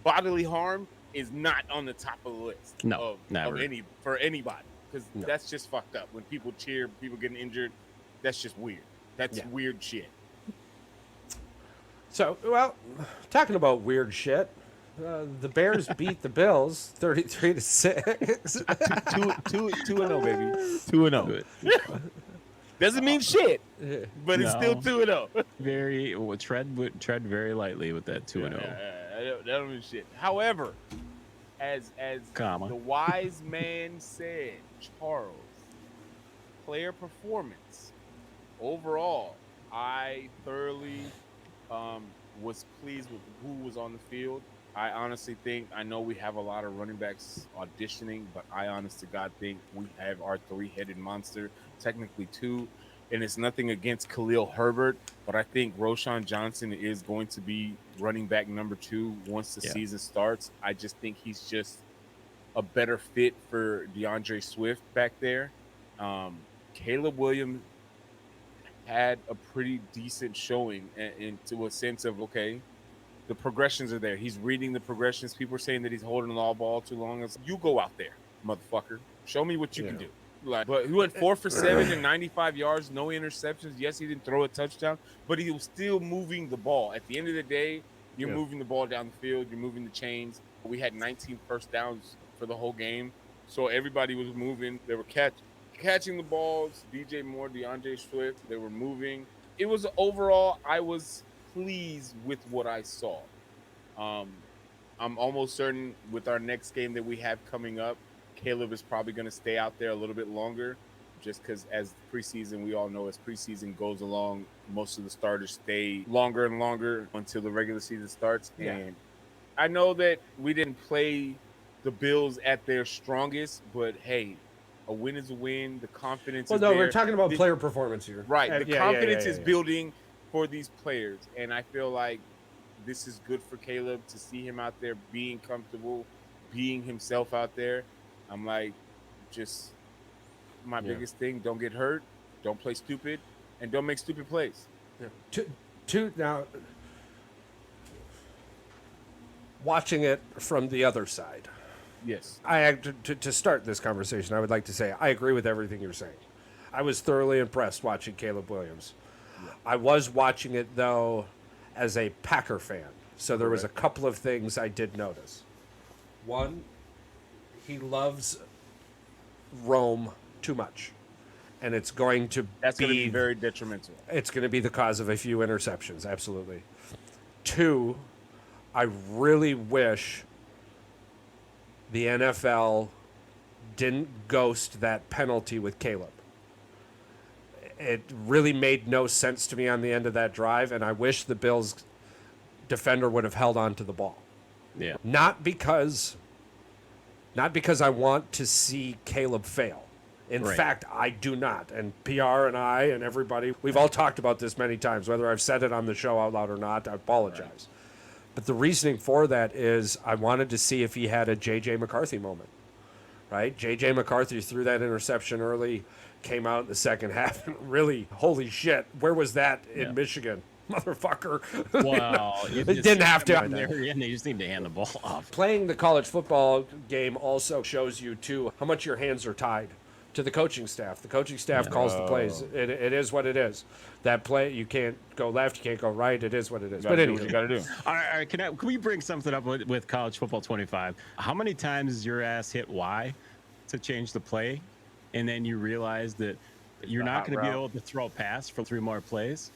bodily harm is not on the top of the list. No, never. For anybody, because No. that's just fucked up. When people cheer, people getting injured, that's just weird. That's weird shit. So, well, talking about weird shit, the Bears beat the Bills 33-6. 2-0, baby. 2-0. Doesn't mean shit, but it's still 2-0. Tread very lightly with that 2-0. That don't mean shit. However, as the wise man said, Charles, player performance overall, I thoroughly was pleased with who was on the field. I honestly think, I know we have a lot of running backs auditioning, but I honest to God think we have our three-headed monster, technically two, and it's nothing against Khalil Herbert, but I think Roschon Johnson is going to be running back number 2 once the season starts. I just think he's just a better fit for DeAndre Swift back there. Caleb Williams had a pretty decent showing into a sense of, okay, the progressions are there. He's reading the progressions. People are saying that he's holding the ball too long. It's, you go out there, motherfucker. Show me what you can do. But he went 4 for 7 and 95 yards, no interceptions. Yes, he didn't throw a touchdown, but he was still moving the ball. At the end of the day, you're moving the ball down the field. You're moving the chains. We had 19 first downs for the whole game, so everybody was moving. They were catching the balls. DJ Moore, DeAndre Swift, they were moving. It was overall, I was pleased with what I saw. I'm almost certain with our next game that we have coming up, Caleb is probably going to stay out there a little bit longer, just because as preseason, we all know as preseason goes along, most of the starters stay longer and longer until the regular season starts. Yeah. And I know that we didn't play the Bills at their strongest, but hey, a win is a win. The confidence is there. We're talking about player performance here. Right. The confidence is building for these players. And I feel like this is good for Caleb to see him out there being comfortable, being himself out there. I'm like, just my biggest thing, don't get hurt, don't play stupid, and don't make stupid plays. Yeah. Now, watching it from the other side, Yes. to start this conversation, I would like to say I agree with everything you're saying. I was thoroughly impressed watching Caleb Williams. I was watching it, though, as a Packer fan. So there was a couple of things I did notice. One, he loves Rome too much. And it's going to That's going to be very detrimental. It's going to be the cause of a few interceptions, absolutely. Two, I really wish the NFL didn't ghost that penalty with Caleb. It really made no sense to me on the end of that drive, and I wish the Bills defender would have held on to the ball. Yeah. Not because I want to see Caleb fail. In fact, I do not. And PR and I and everybody, we've all talked about this many times, whether I've said it on the show out loud or not, I apologize. Right. But the reasoning for that is I wanted to see if he had a J.J. McCarthy moment, right? J.J. McCarthy threw that interception early, came out in the second half, and really, holy shit, where was that in Michigan? Motherfucker. Wow. It didn't have to. They just need to hand the ball off. Playing the college football game also shows you, too, how much your hands are tied to the coaching staff. The coaching staff calls the plays. It is what it is. That play, you can't go left, you can't go right. It is what it is. But anyway, you got to do. All right, can we bring something up with college football 25? How many times is your ass hit Y to change the play, and then you realize that you're not going to be able to throw a pass for 3 more plays?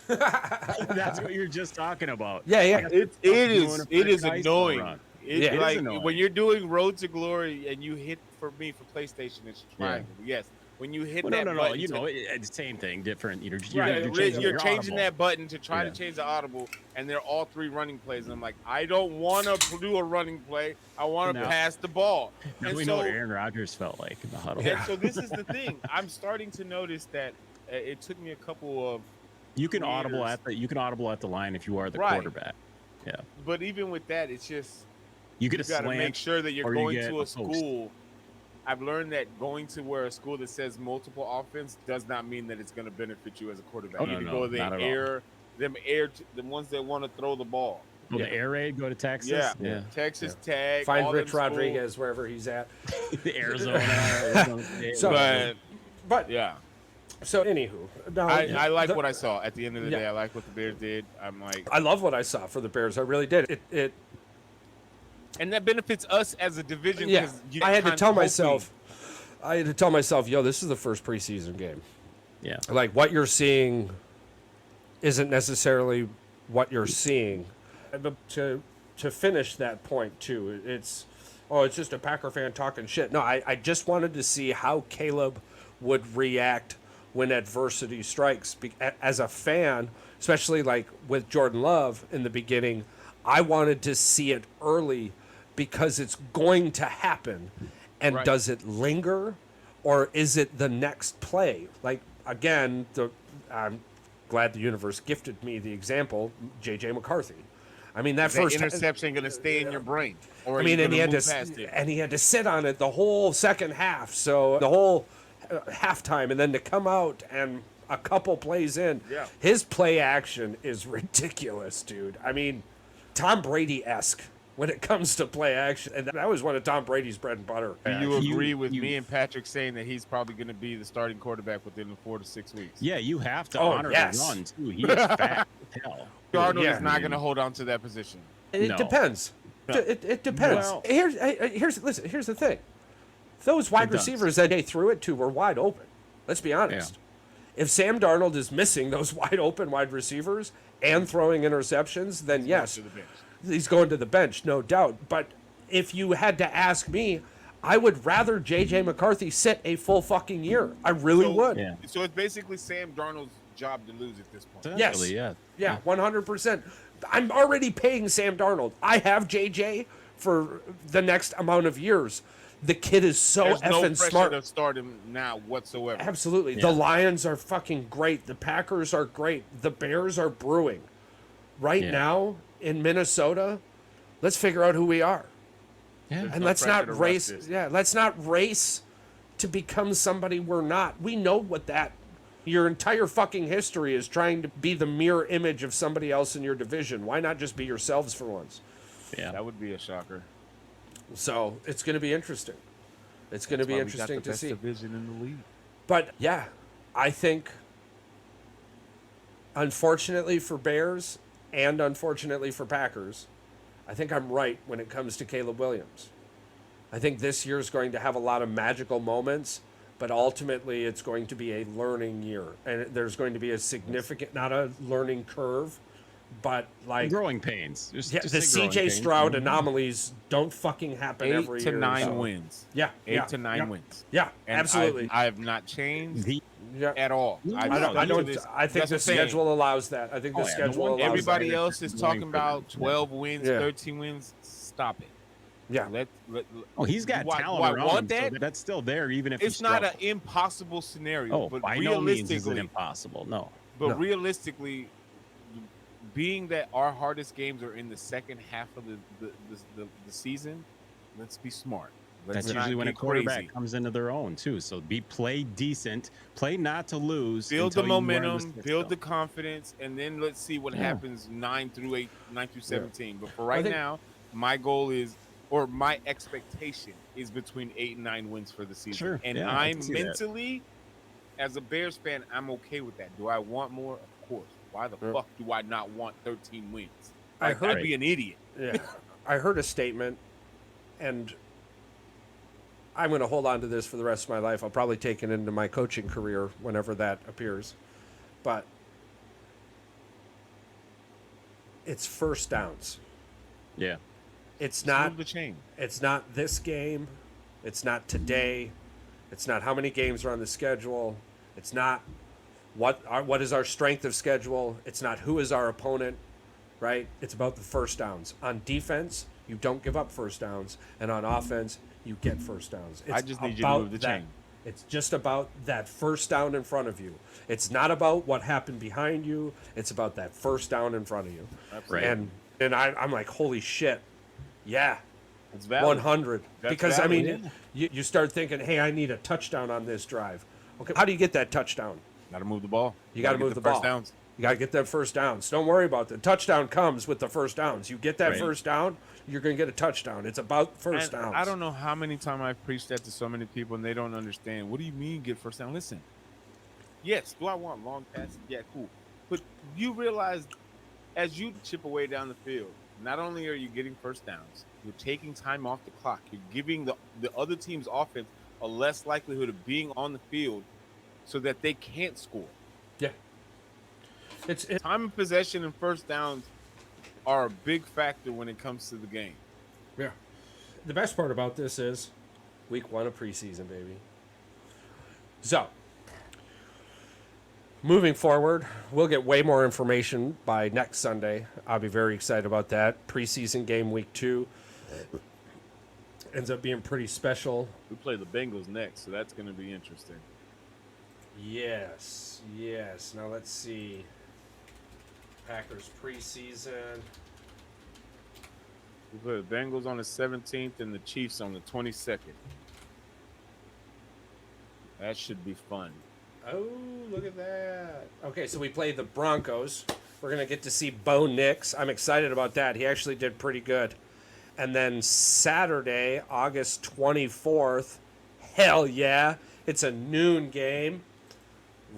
That's what you're just talking about. Yeah. It is annoying. It's like annoying. When you're doing Road to Glory and you hit, for me, for PlayStation, it's triangle. Yes. When you hit that button. You know, it's the same thing, different. You're changing that button to try to change the audible, and they're all 3 running plays. And I'm like, I don't want to do a running play. I want to pass the ball. And we know what Aaron Rodgers felt like in the huddle. And so this is the thing. I'm starting to notice that it took me a couple of You can audible at the line if you are the quarterback. Yeah. But even with that, it's just you got to make sure that you're going to a school. I've learned that going to a school that says multiple offense does not mean that it's going to benefit you as a quarterback. You go the ones that want to throw the ball. Well, the air raid, go to Texas. Yeah. Texas Tag. Find Rich Rodriguez wherever he's at. Arizona. But yeah. So anywho, I like what I saw at the end of the day. I like what the Bears did. I'm like, I love what I saw for the Bears. I really did. It and that benefits us as a division. Yeah, I had to tell myself, yo, this is the first preseason game. Yeah, like what you're seeing isn't necessarily what you're seeing. But to finish that point too, it's just a Packer fan talking shit. No, I just wanted to see how Caleb would react when adversity strikes. As a fan, especially like with Jordan Love in the beginning, I wanted to see it early because it's going to happen. And does it linger, or is it the next play? Like, again, I'm glad the universe gifted me the example, J.J. McCarthy. I mean, that first interception going to stay in your brain. Or and he had to sit on it the whole second half. So the whole halftime, and then to come out and a couple plays in, his play action is ridiculous, dude. I mean, Tom Brady-esque when it comes to play action, and that was one of Tom Brady's bread and butter. Do you agree with me and Patrick saying that he's probably going to be the starting quarterback within 4 to 6 weeks? Yeah, you have to honor the run too. He is fat as hell. Darnold is not going to hold on to that position. It depends. It depends. Well, here's the thing. Those wide receivers that they threw it to were wide open. Let's be honest. Yeah. If Sam Darnold is missing those wide open wide receivers and throwing interceptions, then yes, he's going to the bench, no doubt. But if you had to ask me, I would rather J.J. McCarthy sit a full fucking year. I really would. Yeah. So it's basically Sam Darnold's job to lose at this point. Yes. Yeah, 100%. I'm already paying Sam Darnold. I have J.J. for the next amount of years. The kid is so There's effing no pressure smart. to start him now whatsoever. Absolutely. Yeah. The Lions are fucking great. The Packers are great. The Bears are brewing. Right now in Minnesota, let's figure out who we are. Yeah. And let's not race. Yeah, let's not race to become somebody we're not. We know what that Your entire fucking history is trying to be the mirror image of somebody else in your division. Why not just be yourselves for once? Yeah. That would be a shocker. So it's going to be interesting. It's going to be interesting to see. Division in the league. But yeah, I think, unfortunately for Bears and unfortunately for Packers, I think I'm right when it comes to Caleb Williams. I think this year is going to have a lot of magical moments, but ultimately it's going to be a learning year. And there's going to be a significant, not a learning curve, but like growing pains. Just the CJ Stroud anomalies don't fucking happen every year. 8 to 9 wins. Yeah. 8 to 9 wins. Yeah, And absolutely. I have not changed Yeah. at all. I think the schedule allows that. I think the schedule allows everybody that. else is talking about 12 wins, 13 wins. Stop it. Yeah. He's got talent around him, so that's still there, even if it's not an impossible scenario. But by no means is it impossible. No. But realistically, being that our hardest games are in the second half of the season, let's be smart. That's usually when a quarterback comes into their own too. So play decent, play not to lose, build the momentum, build the confidence, and then let's see what happens 9 through 17. But for right now, my goal is, or my expectation is, between 8 and 9 wins for the season. Sure. And I'm mentally, as a Bears fan, I'm okay with that. Do I want more? Of course. Why the fuck do I not want 13 wins? I'd be an idiot. Yeah. I heard a statement, and I'm going to hold on to this for the rest of my life. I'll probably take it into my coaching career whenever that appears. But it's first downs. Yeah. It's not the chain. It's not this game. It's not today. It's not how many games are on the schedule. It's not what is our strength of schedule. It's not who is our opponent, right? It's about the first downs. On defense, you don't give up first downs, and on offense, you get first downs. I just need you to move the chain. It's just about that first down in front of you. It's not about what happened behind you. It's about that first down in front of you. Right. And I'm like, holy shit. Yeah. It's valid. 100. That's because, valid, I mean, you start thinking, hey, I need a touchdown on this drive. Okay, how do you get that touchdown? Got to move the ball. You got to move the ball. First downs. You got to get them first downs. Don't worry about the touchdown comes with the first downs. You get that first down, you're going to get a touchdown. It's about first downs. I don't know how many times I've preached that to so many people, and they don't understand. What do you mean get first down? Listen, yes, do I want long passes? Yeah, cool. But you realize as you chip away down the field, not only are you getting first downs, you're taking time off the clock. You're giving the other team's offense a less likelihood of being on the field so that they can't score. Yeah. It's Time of possession and first downs are a big factor when it comes to the game. Yeah. The best part about this is week 1 of preseason, baby. So, moving forward, we'll get way more information by next Sunday. I'll be very excited about that. Preseason game week 2 ends up being pretty special. We play the Bengals next, so that's going to be interesting. Yes. Now let's see. Packers preseason. We play the Bengals on the 17th and the Chiefs on the 22nd. That should be fun. Oh, look at that. Okay, so we play the Broncos. We're going to get to see Bo Nix. I'm excited about that. He actually did pretty good. And then Saturday, August 24th, hell yeah, it's a noon game.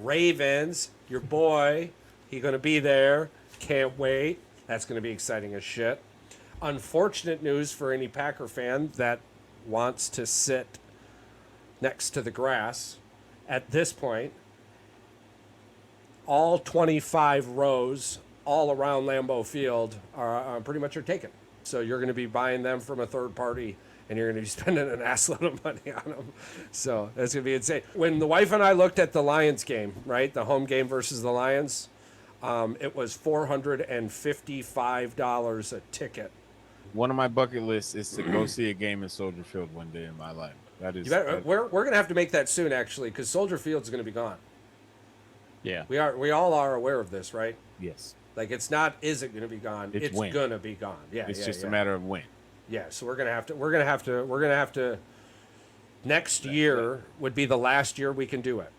Ravens, your boy, he's going to be there. Can't wait. That's going to be exciting as shit. Unfortunate news for any Packer fan that wants to sit next to the grass. At this point, all 25 rows all around Lambeau Field are pretty much taken. So you're going to be buying them from a third party, and you're going to be spending an assload of money on them. So that's going to be insane. When the wife and I looked at the Lions game, right, the home game versus the Lions, it was $455 a ticket. One of my bucket lists is to go see a game in Soldier Field one day in my life. That is. We're going to have to make that soon, actually, because Soldier Field's going to be gone. Yeah. We all are aware of this, right? Yes. Like, it's not, is it going to be gone? It's going to be gone. Yeah. It's just a matter of when. Yeah. So we're going to have to, next year would be the last year we can do it.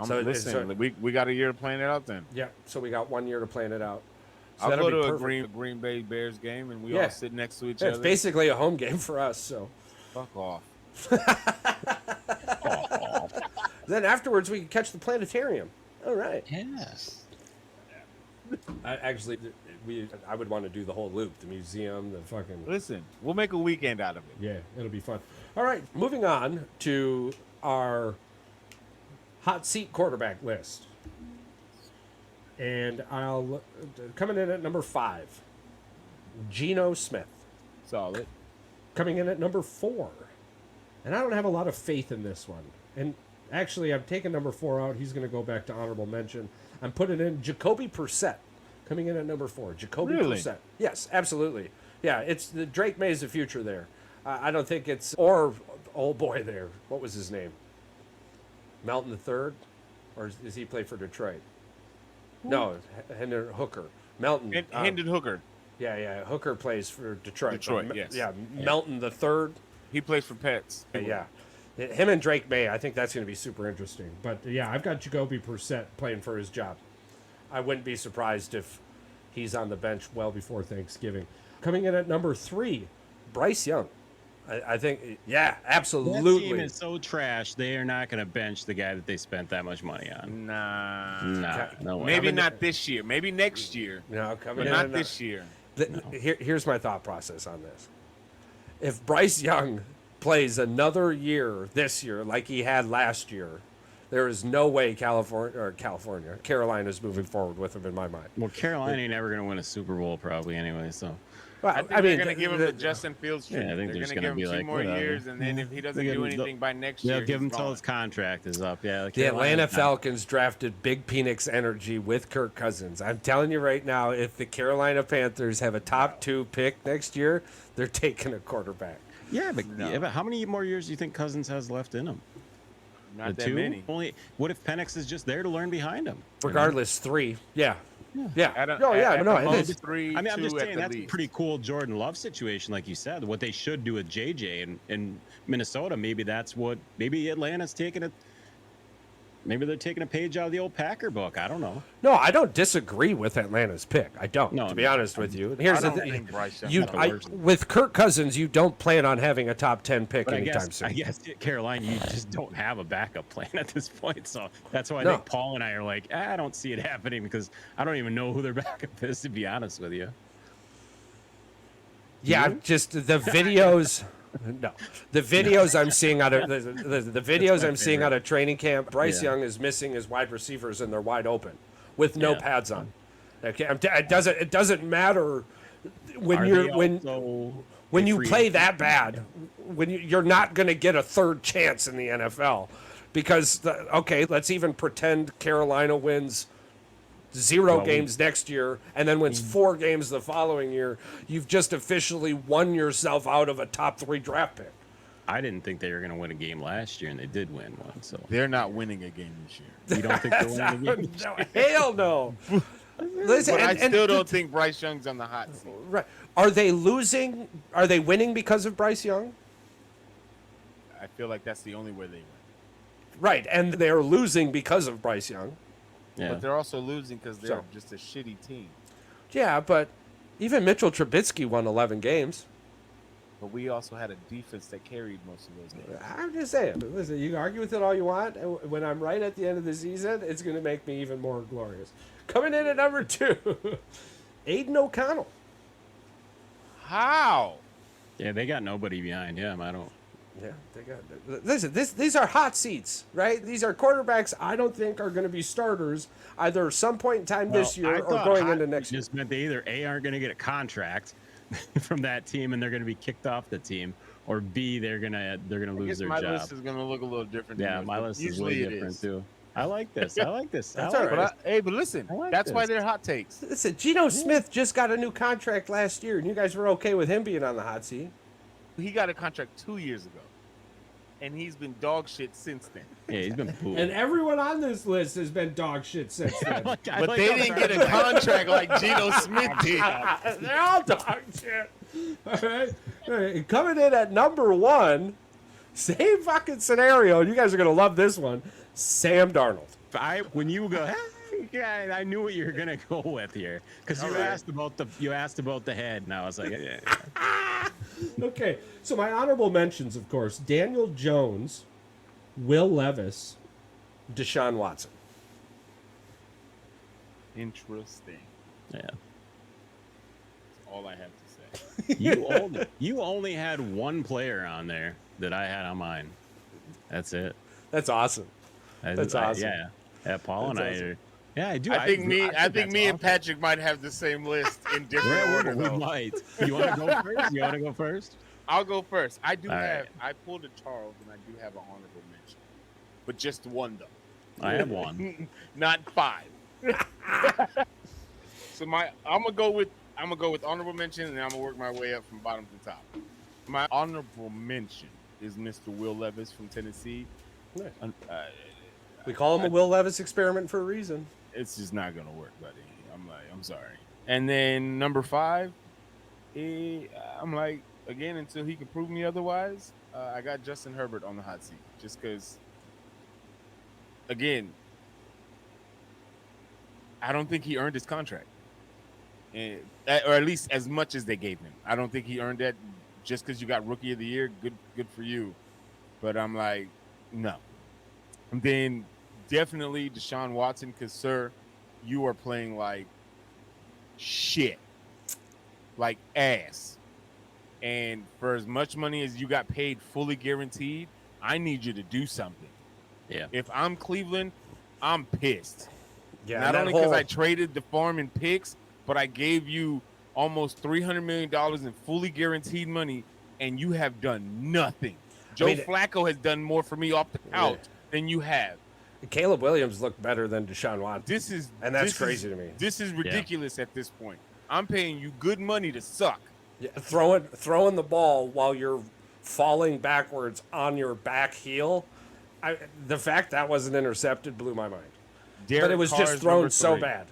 Listen, we got a year to plan it out then. Yeah, so we got 1 year to plan it out. So I'll that'll go be to a perfect. Green Bay Bears game, and we Yeah. all sit next to each Yeah, other. it's basically a home game for us. So Fuck off. then afterwards we can catch the planetarium. All right. Yes. I would want to do the whole loop, the museum, the fucking. Listen, we'll make a weekend out of it. Yeah, it'll be fun. All right, moving on to our hot seat quarterback list. And coming in at number 5, Geno Smith. Solid. Coming in at number 4. And I don't have a lot of faith in this one. And actually, I'm taking number 4 out. He's going to go back to honorable mention. I'm putting in Jacoby Brissett. Coming in at number 4. Jacoby Really? Brissett. Yes, absolutely. Yeah, it's the Drake May's the future there. I don't think it's, or old boy there. What was his name? Melton III? Or does he play for Detroit? No, Hendon Hooker. Melton. Hendon Hooker. Yeah. Hooker plays for Detroit. Detroit, But, yes. Yeah, Melton III. He plays for Pets. Yeah. Him and Drake May, I think that's going to be super interesting. But yeah, I've got Jacoby Brissett. Playing for his job. I wouldn't be surprised if he's on the bench well before Thanksgiving. Coming in at number 3, Bryce Young. I think, yeah, absolutely. That team is so trash. They are not going to bench the guy that they spent that much money on. Nah. No way. Maybe not this year. Maybe next year. No, coming But in not at this year. Here's my thought process on this. If Bryce Young plays another year this year like he had last year, there is no way Carolina's moving forward with him in my mind. Well, Carolina ain't ever going to win a Super Bowl probably anyway, so. I think they're going to give him the Justin Fields Yeah, I treatment. think They're they're going to just give him gonna be 2 like, more whatever. years, and then if he doesn't do anything by next year, They'll give him he's till gone. his contract is up. Yeah, The Atlanta Carolina's not- Falcons drafted Big Phoenix Energy with Kirk Cousins. I'm telling you right now, if the Carolina Panthers have a top 2 pick next year, they're taking a quarterback. Yeah, but how many more years do you think Cousins has left in him? Not that 2? many. What if Penix is just there to learn behind him? Regardless, 3. Yeah. Yeah. At a- Oh, yeah. at No, the it most, is. 3, I mean, I'm 2 just at saying the that's a least. pretty cool Jordan Love situation, like you said. What they should do with JJ in Minnesota, maybe Atlanta's taking maybe they're taking a page out of the old Packer book. I don't know. No, I don't disagree with Atlanta's pick. I don't, No, to be no. honest with you. Here's I the don't thing. think Bryce Young's You, the worst. with Kirk Cousins, you don't plan on having a top 10 pick But anytime soon. I guess Carolina, you just don't have a backup plan at this point. So that's why I No. think Paul and I are like, I don't see it happening because I don't even know who their backup is, to be honest with you. Yeah, just the videos. No, the videos I'm seeing out of the videos I'm seeing out of training camp. Bryce Yeah. Young is missing his wide receivers and they're wide open, with no Yeah. pads on. Okay, it doesn't matter when Are you're they when also when a you free play agent? that bad, when you're not going to get a third chance in the NFL, because let's even pretend Carolina wins 0 games next year and then wins 4 games the following year. You've just officially won yourself out of a top 3 draft pick. I didn't think they were going to win a game last year, and they did win one. So They're not winning a game this year. you don't think they're winning a game? No, hell no. Listen, But I and still don't think Bryce Young's on the hot seat. Right. Are they losing? Are they winning because of Bryce Young? I feel like that's the only way they win. Right, and they're losing because of Bryce Young. Yeah. But they're also losing because they're So- just a shitty team. Yeah, but even Mitchell Trubisky won 11 games. But we also had a defense that carried most of those games. I'm just saying. Listen, you can argue with it all you want. And when I'm right at the end of the season, it's going to make me even more glorious. Coming in at number 2, Aiden O'Connell. How? Yeah, they got nobody behind him. I don't. Yeah, they got. Listen, these are hot seats, right? These are quarterbacks I don't think are going to be starters either some point in time this Well, year I or thought going hot into next year. just meant they either A, aren't going to get a contract from that team and they're going to be kicked off the team, or B, they're gonna I lose guess their my job. list is going to look a little different. Yeah, than my yours, list but is way usually it different is. too. I like this. I like this. That's I all like right. But listen, I like that's why this. they're hot takes. Listen, Geno Smith just got a new contract last year, and you guys were okay with him being on the hot seat. He got a contract 2 years ago, and he's been dog shit since then. Yeah, he's been pooped. And everyone on this list has been dog shit since then. But they didn't get a contract like Geno Smith did. They're all dog shit. All right. All right. Coming in at number 1, same fucking scenario. You guys are going to love this one. Sam Darnold. when you go, hey, yeah, I knew what you were gonna go with here because you asked about the head, and I was like, yeah. Okay, so my honorable mentions, of course, Daniel Jones, Will Levis. Deshaun Watson. Interesting. Yeah. That's all I have to say. You only had one player on there that I had on mine. That's it. That's awesome. That's awesome. Yeah. Paul and That's I. awesome. Yeah, I do. I think me and awesome. Patrick might have the same list in different order. We Though. might. You want to go first? You want to go first? I'll go first. I do All have. right. I pulled a Charles, and I do have an honorable mention, but just one though. I have one. Not 5. So I'm gonna go with honorable mention, and I'm gonna work my way up from bottom to top. My honorable mention is Mr. Will Levis from Tennessee. Nice. We call him a Will Levis experiment for a reason. It's just not gonna work, buddy. I'm sorry. And then number 5, I'm like, again, until he can prove me otherwise, I got Justin Herbert on the hot seat, just because. Again, I don't think he earned his contract, or at least as much as they gave him. I don't think he earned that. Just because you got Rookie of the Year, good for you. But I'm like, no. And then definitely Deshaun Watson, because, sir, you are playing like shit, like ass. And for as much money as you got paid fully guaranteed, I need you to do something. Yeah. If I'm Cleveland, I'm pissed. Yeah. Not only because I traded the farm and picks, but I gave you almost $300 million in fully guaranteed money, and you have done nothing. Joe Flacco has done more for me off the couch than you have. Caleb Williams looked better than Deshaun Watson. That's crazy to me. This is ridiculous at this point. I'm paying you good money to suck. Yeah, throwing the ball while you're falling backwards on your back heel. The fact that wasn't intercepted blew my mind. But it was just thrown so bad.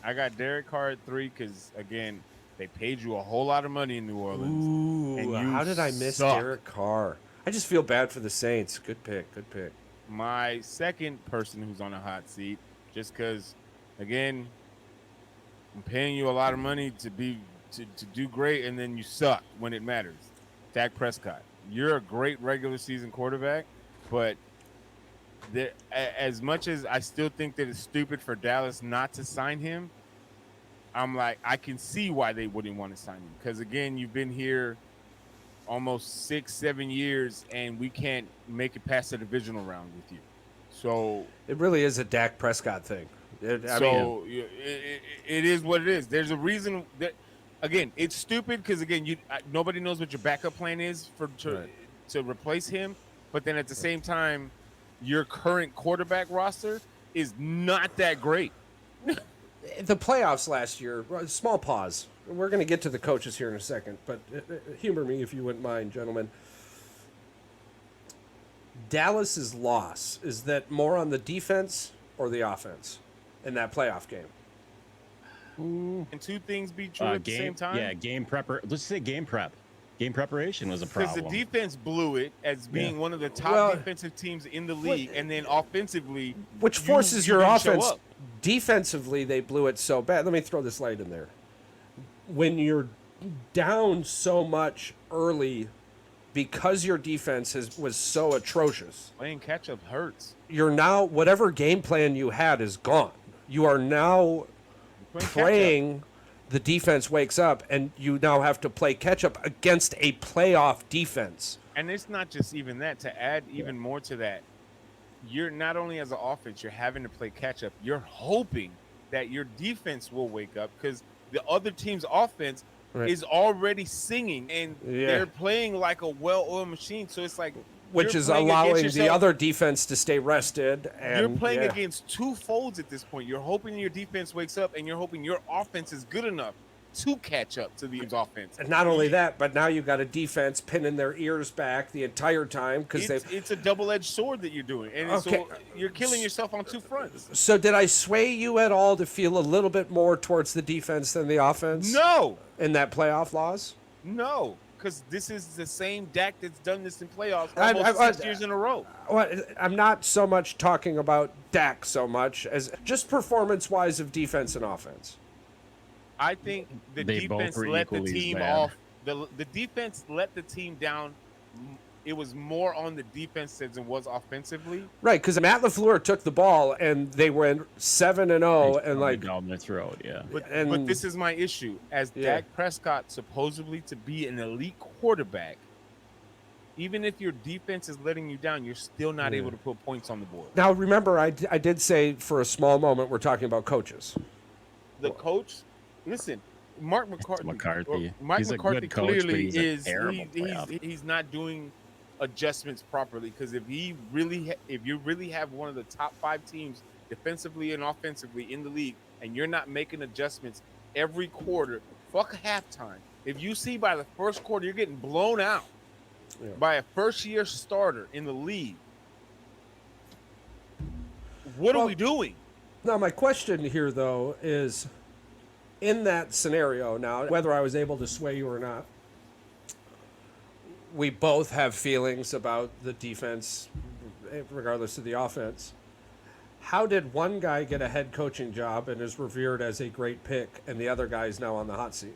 I got Derek Carr at 3 because, again, they paid you a whole lot of money in New Orleans. Ooh, how did I miss Derek Carr? I just feel bad for the Saints. Good pick. My second person who's on a hot seat, just because, again, I'm paying you a lot of money to do great, and then you suck when it matters. Dak Prescott. You're a great regular season quarterback, but as much as I still think that it's stupid for Dallas not to sign him, I'm like, I can see why they wouldn't want to sign him. Because, again, you've been here almost 6-7 years, and we can't make it past the divisional round with you. So it really is a Dak Prescott thing. It is what it is. There's a reason that, again, it's stupid because, again, nobody knows what your backup plan is to replace him. But then at the same time, your current quarterback roster is not that great. The playoffs last year, small pause. We're going to get to the coaches here in a second, but humor me if you wouldn't mind, gentlemen. Dallas's loss, is that more on the defense or the offense in that playoff game? Can two things be true at the same time? Yeah, game prepper. Let's say game prep. Game preparation was a problem. Because the defense blew it as being one of the top defensive teams in the league, and then offensively, which forces your offense. Defensively, they blew it so bad. Let me throw this light in there. When you're down so much early because your defense was so atrocious, playing catch up hurts. You're now, whatever game plan you had is gone. You are now praying the defense wakes up, and you now have to play catch up against a playoff defense. And it's not just even that. To add even more to that, you're not only as an offense, you're having to play catch up. You're hoping that your defense will wake up because the other team's offense is already singing, and they're playing like a well-oiled machine. So it's like, which is allowing the other defense to stay rested. And you're playing against two folds at this point. You're hoping your defense wakes up, and you're hoping your offense is good enough to catch up to the offense. And not only that, but now you've got a defense pinning their ears back the entire time because it's a double-edged sword that you're doing, and so you're killing yourself on two fronts. So did I sway you at all to feel a little bit more towards the defense than the offense? No. In that playoff loss? No. because this is the same Dak that's done this in playoffs I'm- almost I'm- 6 years in a row. Well, I'm not so much talking about Dak so much as just performance-wise of defense and offense. I think the They both defense were let the equally as team bad. off. The defense let the team down. It was more on the defense than it was offensively. Right, because Matt LaFleur took the ball and they went 7-0 and like down their throat, yeah. But this is my issue. As Yeah. Dak Prescott supposedly to be an elite quarterback, even if your defense is letting you down, you're still not able to put points on the board. Now remember, I did say for a small moment we're talking about coaches. The coach, listen, Mike McCarthy. Mike He's a McCarthy good coach, but clearly he's a is terrible playoff. he's not doing adjustments properly, because if you really have one of the top 5 teams defensively and offensively in the league, and you're not making adjustments every quarter, fuck a halftime. If you see by the first quarter you're getting blown out by a first-year starter in the league, what are we doing? Now my question here though is, in that scenario now, whether I was able to sway you or not, we both have feelings about the defense regardless of the offense. How did one guy get a head coaching job and is revered as a great pick, and the other guy is now on the hot seat?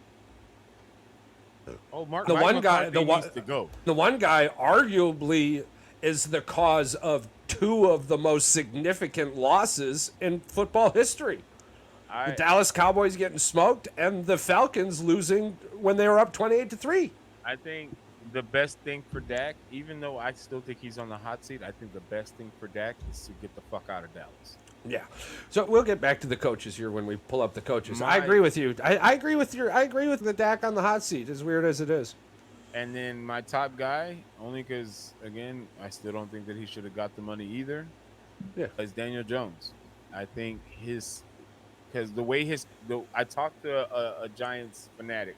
Oh, The one guy, needs to go. the one guy arguably is the cause of 2 of the most significant losses in football history. The Dallas Cowboys getting smoked and the Falcons losing when they were up 28-3. I think the best thing for Dak, even though I still think he's on the hot seat, I think the best thing for Dak is to get the fuck out of Dallas. Yeah. So we'll get back to the coaches here when we pull up the coaches. I agree with you. I agree with the Dak on the hot seat, as weird as it is. And then my top guy, only because, again, I still don't think that he should have got the money either, is Daniel Jones. I think because I talked to a Giants fanatic,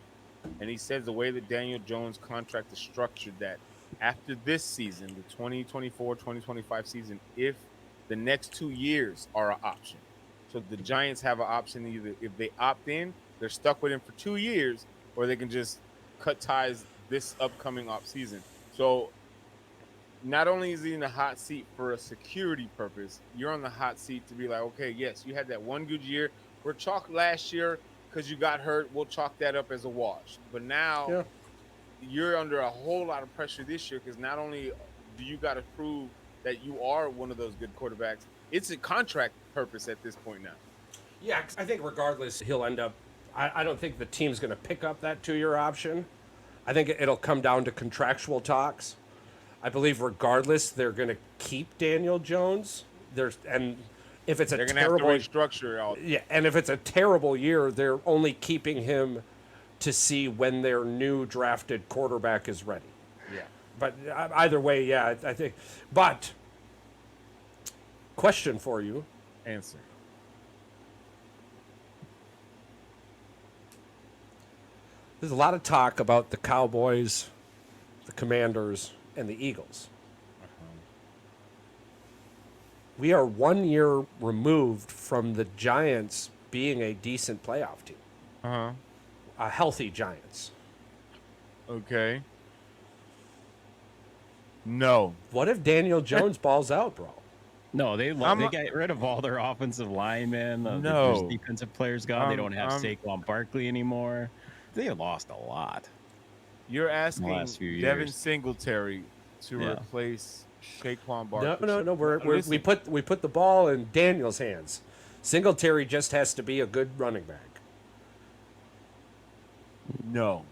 and he says the way that Daniel Jones' contract is structured, that after this season, the 2024-2025 season, if the next 2 years are an option. So the Giants have an option, either if they opt in, they're stuck with him for 2 years, or they can just cut ties this upcoming off season. So not only is he in the hot seat for a security purpose, you're on the hot seat to be like, okay, yes, you had that one good year. We're chalked last year because you got hurt. We'll chalk that up as a wash. But now you're under a whole lot of pressure this year, because not only do you got to prove that you are one of those good quarterbacks, it's a contract purpose at this point now. Yeah, I think regardless, he'll end up. I don't think the team's going to pick up that 2-year option. I think it'll come down to contractual talks. I believe regardless, they're going to keep Daniel Jones. And if it's They're a going to have terrible to restructure it all. yeah, and if it's a terrible year, they're only keeping him to see when their new drafted quarterback is ready. Yeah. But either way, yeah, I think. But question for you. Answer. There's a lot of talk about the Cowboys, the Commanders, and the Eagles. We are 1 year removed from the Giants being a decent playoff team. A healthy Giants. Okay. No. What if Daniel Jones balls out, bro? No, they got rid of all their offensive linemen. No. There's defensive players gone. They don't have Saquon Barkley anymore. They lost a lot. You're the asking last few Devin years. Singletary to replace Saquon Barkley. No. We put the ball in Daniel's hands. Singletary just has to be a good running back. No.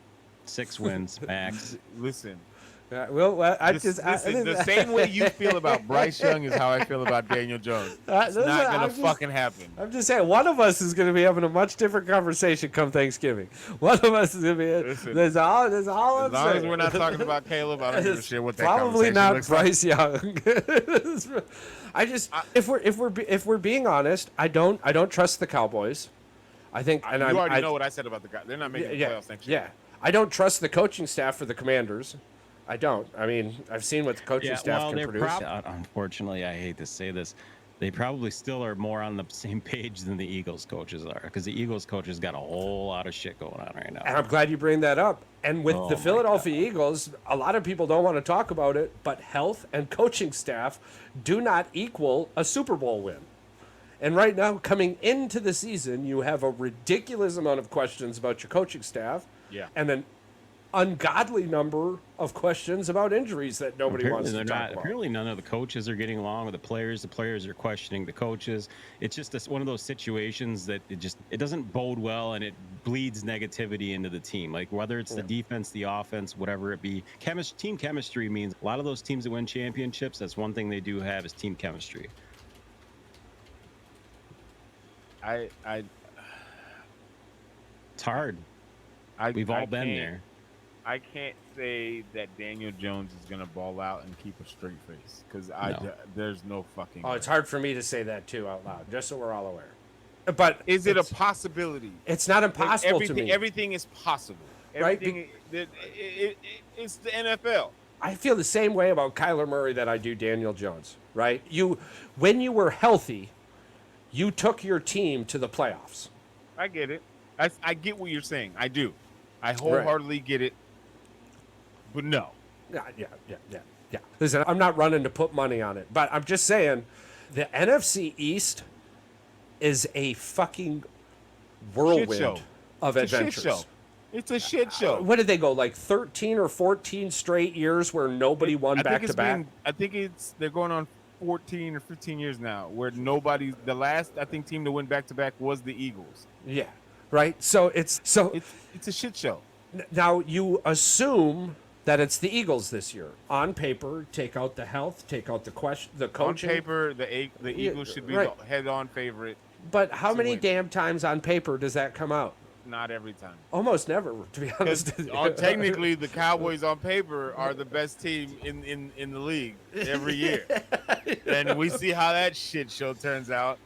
6 wins max. Listen. The same way you feel about Bryce Young is how I feel about Daniel Jones. It's not going to fucking happen. I'm just saying, one of us is going to be having a much different conversation come Thanksgiving. One of us is going to be. Listen, That's all I'm as long saying. as we're not talking about Caleb, I don't give a shit what that Probably conversation not looks Bryce Young. If we're being honest, I don't trust the Cowboys. I think, like. You already know what I said about the guy. They're not making the playoffs next year. Yeah, I don't trust the coaching staff for the Commanders. I don't. I mean, I've seen what the coaching staff can produce. Unfortunately, I hate to say this, they probably still are more on the same page than the Eagles coaches are, because the Eagles coaches got a whole lot of shit going on right now. And I'm glad you bring that up. And with Oh the my Philadelphia Eagles, a lot of people don't want to talk about it, but health and coaching staff do not equal a Super Bowl win. And right now, coming into the season, you have a ridiculous amount of questions about your coaching staff, Yeah. and an ungodly number of questions about injuries that nobody wants to they're talk not. about. Apparently, none of the coaches are getting along with the players. The players are questioning the coaches. It's just one of those situations that it doesn't bode well, and it bleeds negativity into the team. Like whether it's the defense, the offense, whatever it be, team chemistry means a lot of those teams that win championships. That's one thing they do have is team chemistry. It's hard. We've all been there. I can't say that Daniel Jones is going to ball out and keep a straight face because there's no fucking. Oh, it's hard for me to say that too out loud, just so we're all aware. But is it a possibility? It's not impossible to me. Everything is possible. Everything, right? It's the NFL. I feel the same way about Kyler Murray that I do Daniel Jones. Right? When you were healthy, you took your team to the playoffs. I get it. I get what you're saying. I do. I wholeheartedly get it. But no. Yeah. Listen, I'm not running to put money on it, but I'm just saying the NFC East is a fucking whirlwind of adventures. It's a shit show. What did they go, like 13 or 14 straight years where nobody won back-to-back? I think they're going on 14 or 15 years now where the last, I think, team to win back-to-back was the Eagles. Yeah, right? So it's a shit show. Now, you assume that it's the Eagles this year. On paper, take out the health, take out the coaching. On paper, the Eagles should be the head-on favorite. But how many damn times on paper does that come out? Not every time. Almost never, to be honest. Technically, the Cowboys on paper are the best team in the league every year. And we see how that shit show turns out.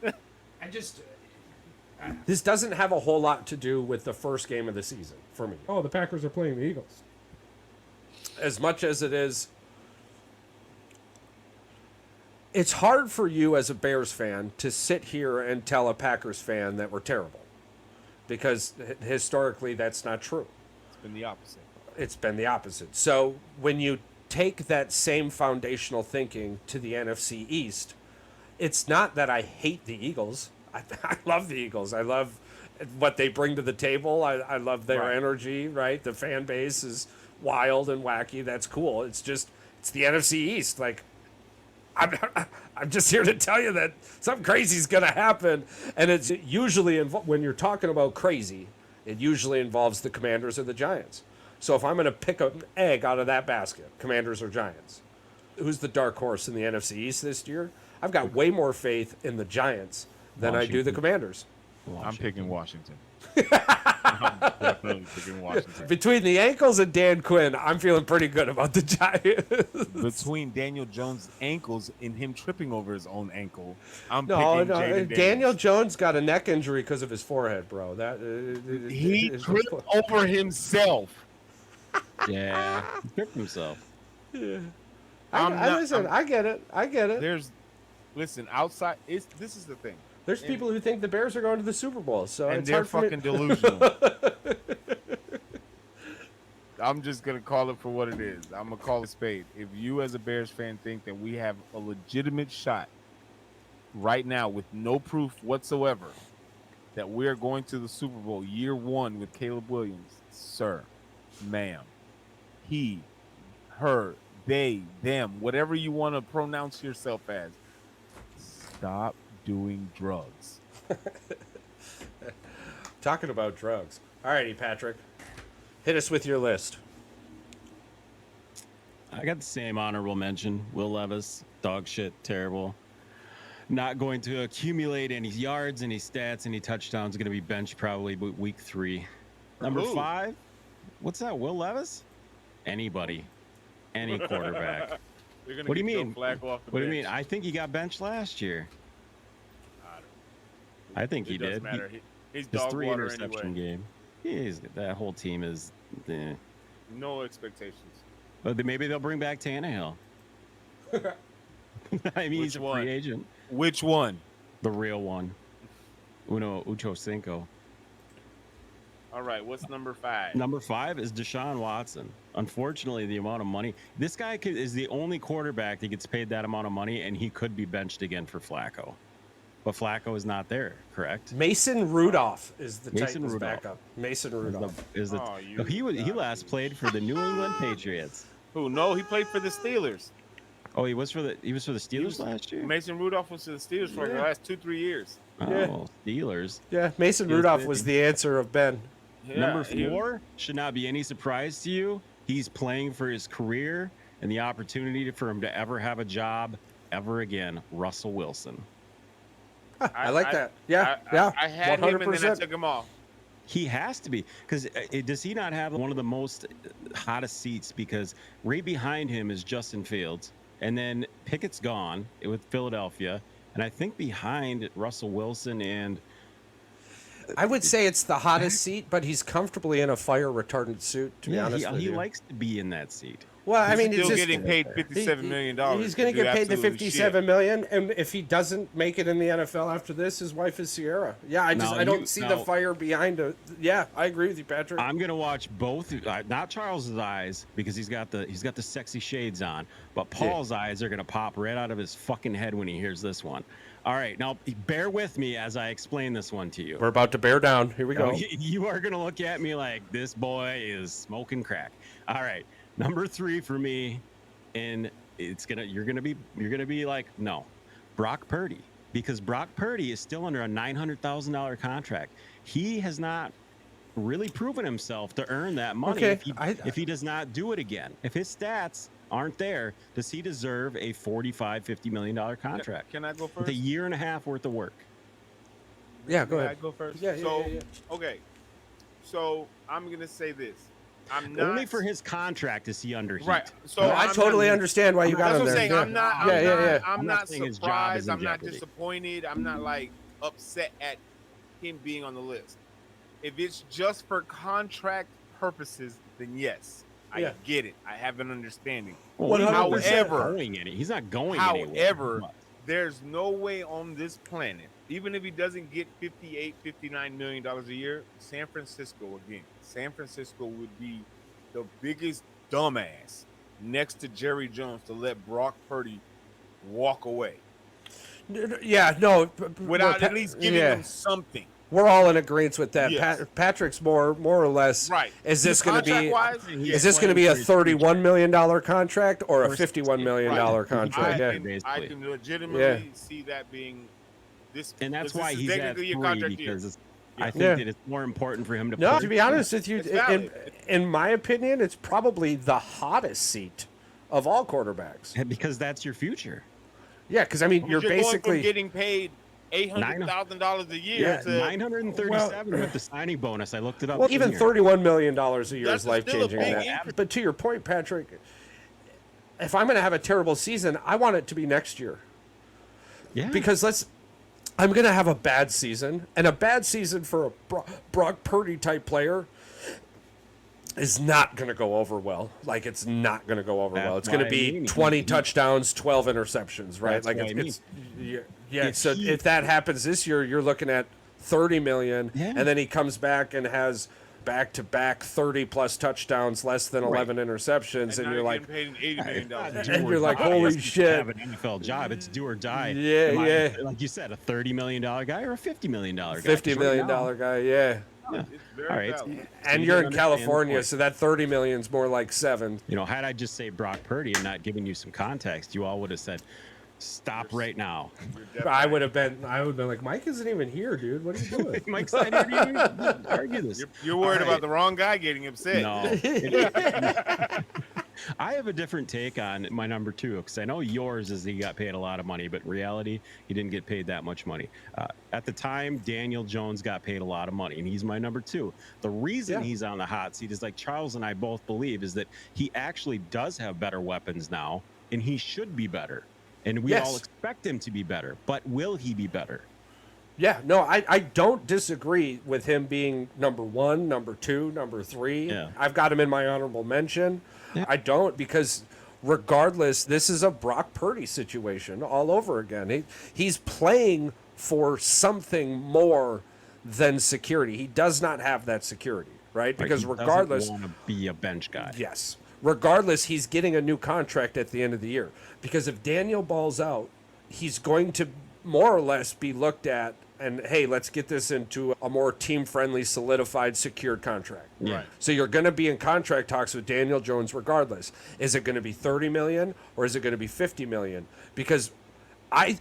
This doesn't have a whole lot to do with the first game of the season for me. Oh, the Packers are playing the Eagles. As much as it is, it's hard for you as a Bears fan to sit here and tell a Packers fan that we're terrible. Because historically, that's not true. It's been the opposite. It's been the opposite. So when you take that same foundational thinking to the NFC East, it's not that I hate the Eagles. I love the Eagles. I love what they bring to the table. I love their energy, right? The fan base is wild and wacky. That's cool. It's the NFC East. Like, I'm just here to tell you that something crazy is going to happen. And it's usually, when you're talking about crazy, it usually involves the Commanders or the Giants. So if I'm going to pick an egg out of that basket, Commanders or Giants, who's the dark horse in the NFC East this year? I've got way more faith in the Giants than I do the Commanders. I'm picking Washington. I'm definitely picking Washington. Between the ankles and Dan Quinn, I'm feeling pretty good about the Giants. Between Daniel Jones' ankles and him tripping over his own ankle, I'm picking Jaden Daniel Jones got a neck injury because of his forehead, bro. He tripped over himself. Yeah, he tripped himself. Yeah. I get it. Listen, outside, this is the thing. There's people who think the Bears are going to the Super Bowl, so and it's they're hard for fucking delusional. I'm just gonna call it for what it is. I'm gonna call it a spade. If you, as a Bears fan, think that we have a legitimate shot right now with no proof whatsoever that we're going to the Super Bowl year one with Caleb Williams, sir, ma'am, he, her, they, them, whatever you want to pronounce yourself as, stop doing drugs. Talking about drugs. All righty, Patrick. Hit us with your list. I got the same honorable mention. Will Levis, dog shit, terrible. Not going to accumulate any yards, any stats, any touchdowns. Going to be benched probably week 3. Number 5. What's that, Will Levis? Anybody. Any quarterback. What do you mean? What do you mean? I think he got benched last year. I think he did. He's his dog 3 water interception anyway. game. That whole team is. No expectations. But maybe they'll bring back Tannehill. I mean, he's a free agent. Which one? The real one. Ucho Cinco. All right, what's number 5? Number 5 is Deshaun Watson. Unfortunately, the amount of money this guy is the only quarterback that gets paid that amount of money, and he could be benched again for Flacco. But Flacco is not there, correct? Mason Rudolph is the Mason Titans' Rudolph. backup. Mason Rudolph. He last played for the New England Patriots. Who? No, he played for the Steelers. Oh, he was for the Steelers last year. Mason Rudolph was to the Steelers for the last 2-3 years. Oh, Yeah. Steelers. Yeah, Mason Rudolph was the answer of Ben. Yeah, Number 4 should not be any surprise to you. He's playing for his career and the opportunity for him to ever have a job ever again. Russell Wilson. I like that. Yeah, I had 100%. Him and then I took him off. He has to be, because does he not have one of the most hottest seats? Because right behind him is Justin Fields, and then Pickett's gone with Philadelphia, and I think behind Russell Wilson and I would say it's the hottest seat, but he's comfortably in a fire retardant suit. To be honest with you, he likes to be in that seat. Well, I mean, he's it's still just getting paid $57 million. He's going to get paid the $57 million, and if he doesn't make it in the NFL after this, his wife is Sierra. Yeah, I don't see the fire behind it. Yeah, I agree with you, Patrick. I'm going to watch both, not Charles's eyes because he's got the sexy shades on, but Paul's eyes are going to pop right out of his fucking head when he hears this one. All right, now bear with me as I explain this one to you. We're about to bear down. Here we go. You are going to look at me like this boy is smoking crack. All right. Number 3 for me, and you're gonna be like, no, Brock Purdy, because Brock Purdy is still under a $900,000 contract. He has not really proven himself to earn that money. Okay, if he does not do it again, if his stats aren't there, does he deserve a $45-50 million contract? Can I go first? With a year and a half worth of work. Yeah, go Can ahead. I go first? Yeah. Okay. So I'm gonna say this. I'm not Only for his contract is he under heat. right. So No, I totally understand why you got him there. That's what I'm saying. Yeah. I'm not saying his job is surprised. in I'm not jeopardy. disappointed. I'm not like upset at him being on the list. If it's just for contract purposes, then yes, I get it. I have an understanding. Well, However, he's not going anywhere. However, there's no way on this planet, even if he doesn't get $58-59 million a year, San Francisco would be the biggest dumbass next to Jerry Jones to let Brock Purdy walk away Yeah, no. without at least giving him something. We're all in agreement with that. Yes. Patrick's more or less. Right. Is this going to be? Contract-wise, Is this going to be a $31 million contract or a $51 million contract? I can legitimately see that being this, and that's this why is he's at technically a 3 contract because year. I think that it's more important for him to. No, to be honest with you, It's valid. in my opinion, it's probably the hottest seat of all quarterbacks. because that's your future. Yeah, because I mean, you're going basically from getting paid $800,000 a year to 937 with the signing bonus. I looked it up. well, even $31 million a year That's is life still a changing. big increase. But to your point, Patrick, if I'm going to have a terrible season, I want it to be next year. Yeah. Because I'm going to have a bad season, and a bad season for a Brock Purdy type player is not going to go over well. Like, it's not going to go over well. It's going to be 20 touchdowns, 12 interceptions, right? That's Like, what I mean. So if that happens this year, you're looking at $30 million, and then he comes back and has back-to-back 30-plus touchdowns, less than 11 interceptions, and you're like, paid $80 million. and you're like, holy shit. Have an NFL job. It's do or die. Yeah. Like you said, a $30 million guy or a $50 million guy. $50 million guy, yeah. It's very All right. valid. And you're in California, so that 30 million is more like 7. You know, had I just say Brock Purdy and not giving you some context, you all would have said, "Stop right now." I would have been like, Mike isn't even here, dude. What are you doing? Mike's not here to argue this. You're worried All about right. the wrong guy getting upset. No. I have a different take on my number 2 because I know yours is he got paid a lot of money, but in reality, he didn't get paid that much money. At the time, Daniel Jones got paid a lot of money, and he's my number 2. The reason he's on the hot seat is, like Charles and I both believe, is that he actually does have better weapons now, and he should be better. And we all expect him to be better, but will he be better? Yeah, no, I don't disagree with him being number 1, number 2, number 3. Yeah. I've got him in my honorable mention. Yeah. I don't, because regardless, this is a Brock Purdy situation all over again. He's playing for something more than security. He does not have that security, right? Because He regardless, doesn't want to be a bench guy. yes, regardless, he's getting a new contract at the end of the year. Because if Daniel balls out, he's going to more or less be looked at and, hey, let's get this into a more team-friendly, solidified, secured contract. Yeah. So you're going to be in contract talks with Daniel Jones regardless. Is it going to be $30 million or is it going to be $50 million? Because I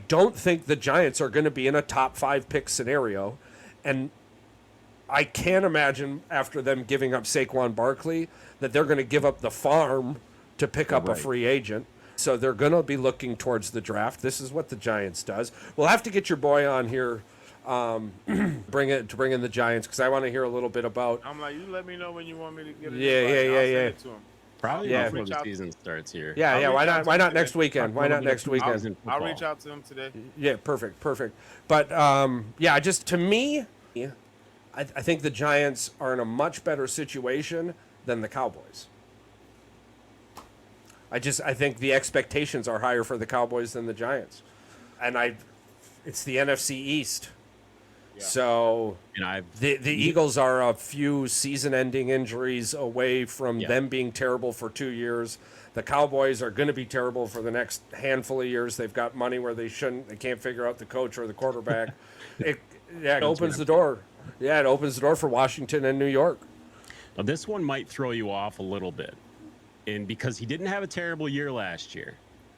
don't think the Giants are going to be in a top 5 pick scenario, and I can't imagine after them giving up Saquon Barkley that they're going to give up the farm to pick up a free agent. So they're going to be looking towards the draft. This is what the Giants does. We'll have to get your boy on here, bring in the Giants, because I want to hear a little bit about. I'm like, you let me know when you want me to get it. Yeah. Send it to him. Probably Yeah. before the season starts here. Yeah. Why not? Why not next weekend? Why not October next weekend? I'll reach out to him today. Yeah, perfect. But just to me, I think the Giants are in a much better situation than the Cowboys. I think the expectations are higher for the Cowboys than the Giants, and it's the NFC East. Yeah. So the Eagles are a few season-ending injuries away from them being terrible for 2 years. The Cowboys are going to be terrible for the next handful of years. They've got money where they shouldn't. They can't figure out the coach or the quarterback. It opens the door. Yeah, it opens the door for Washington and New York. Now, this one might throw you off a little bit. And because he didn't have a terrible year last year,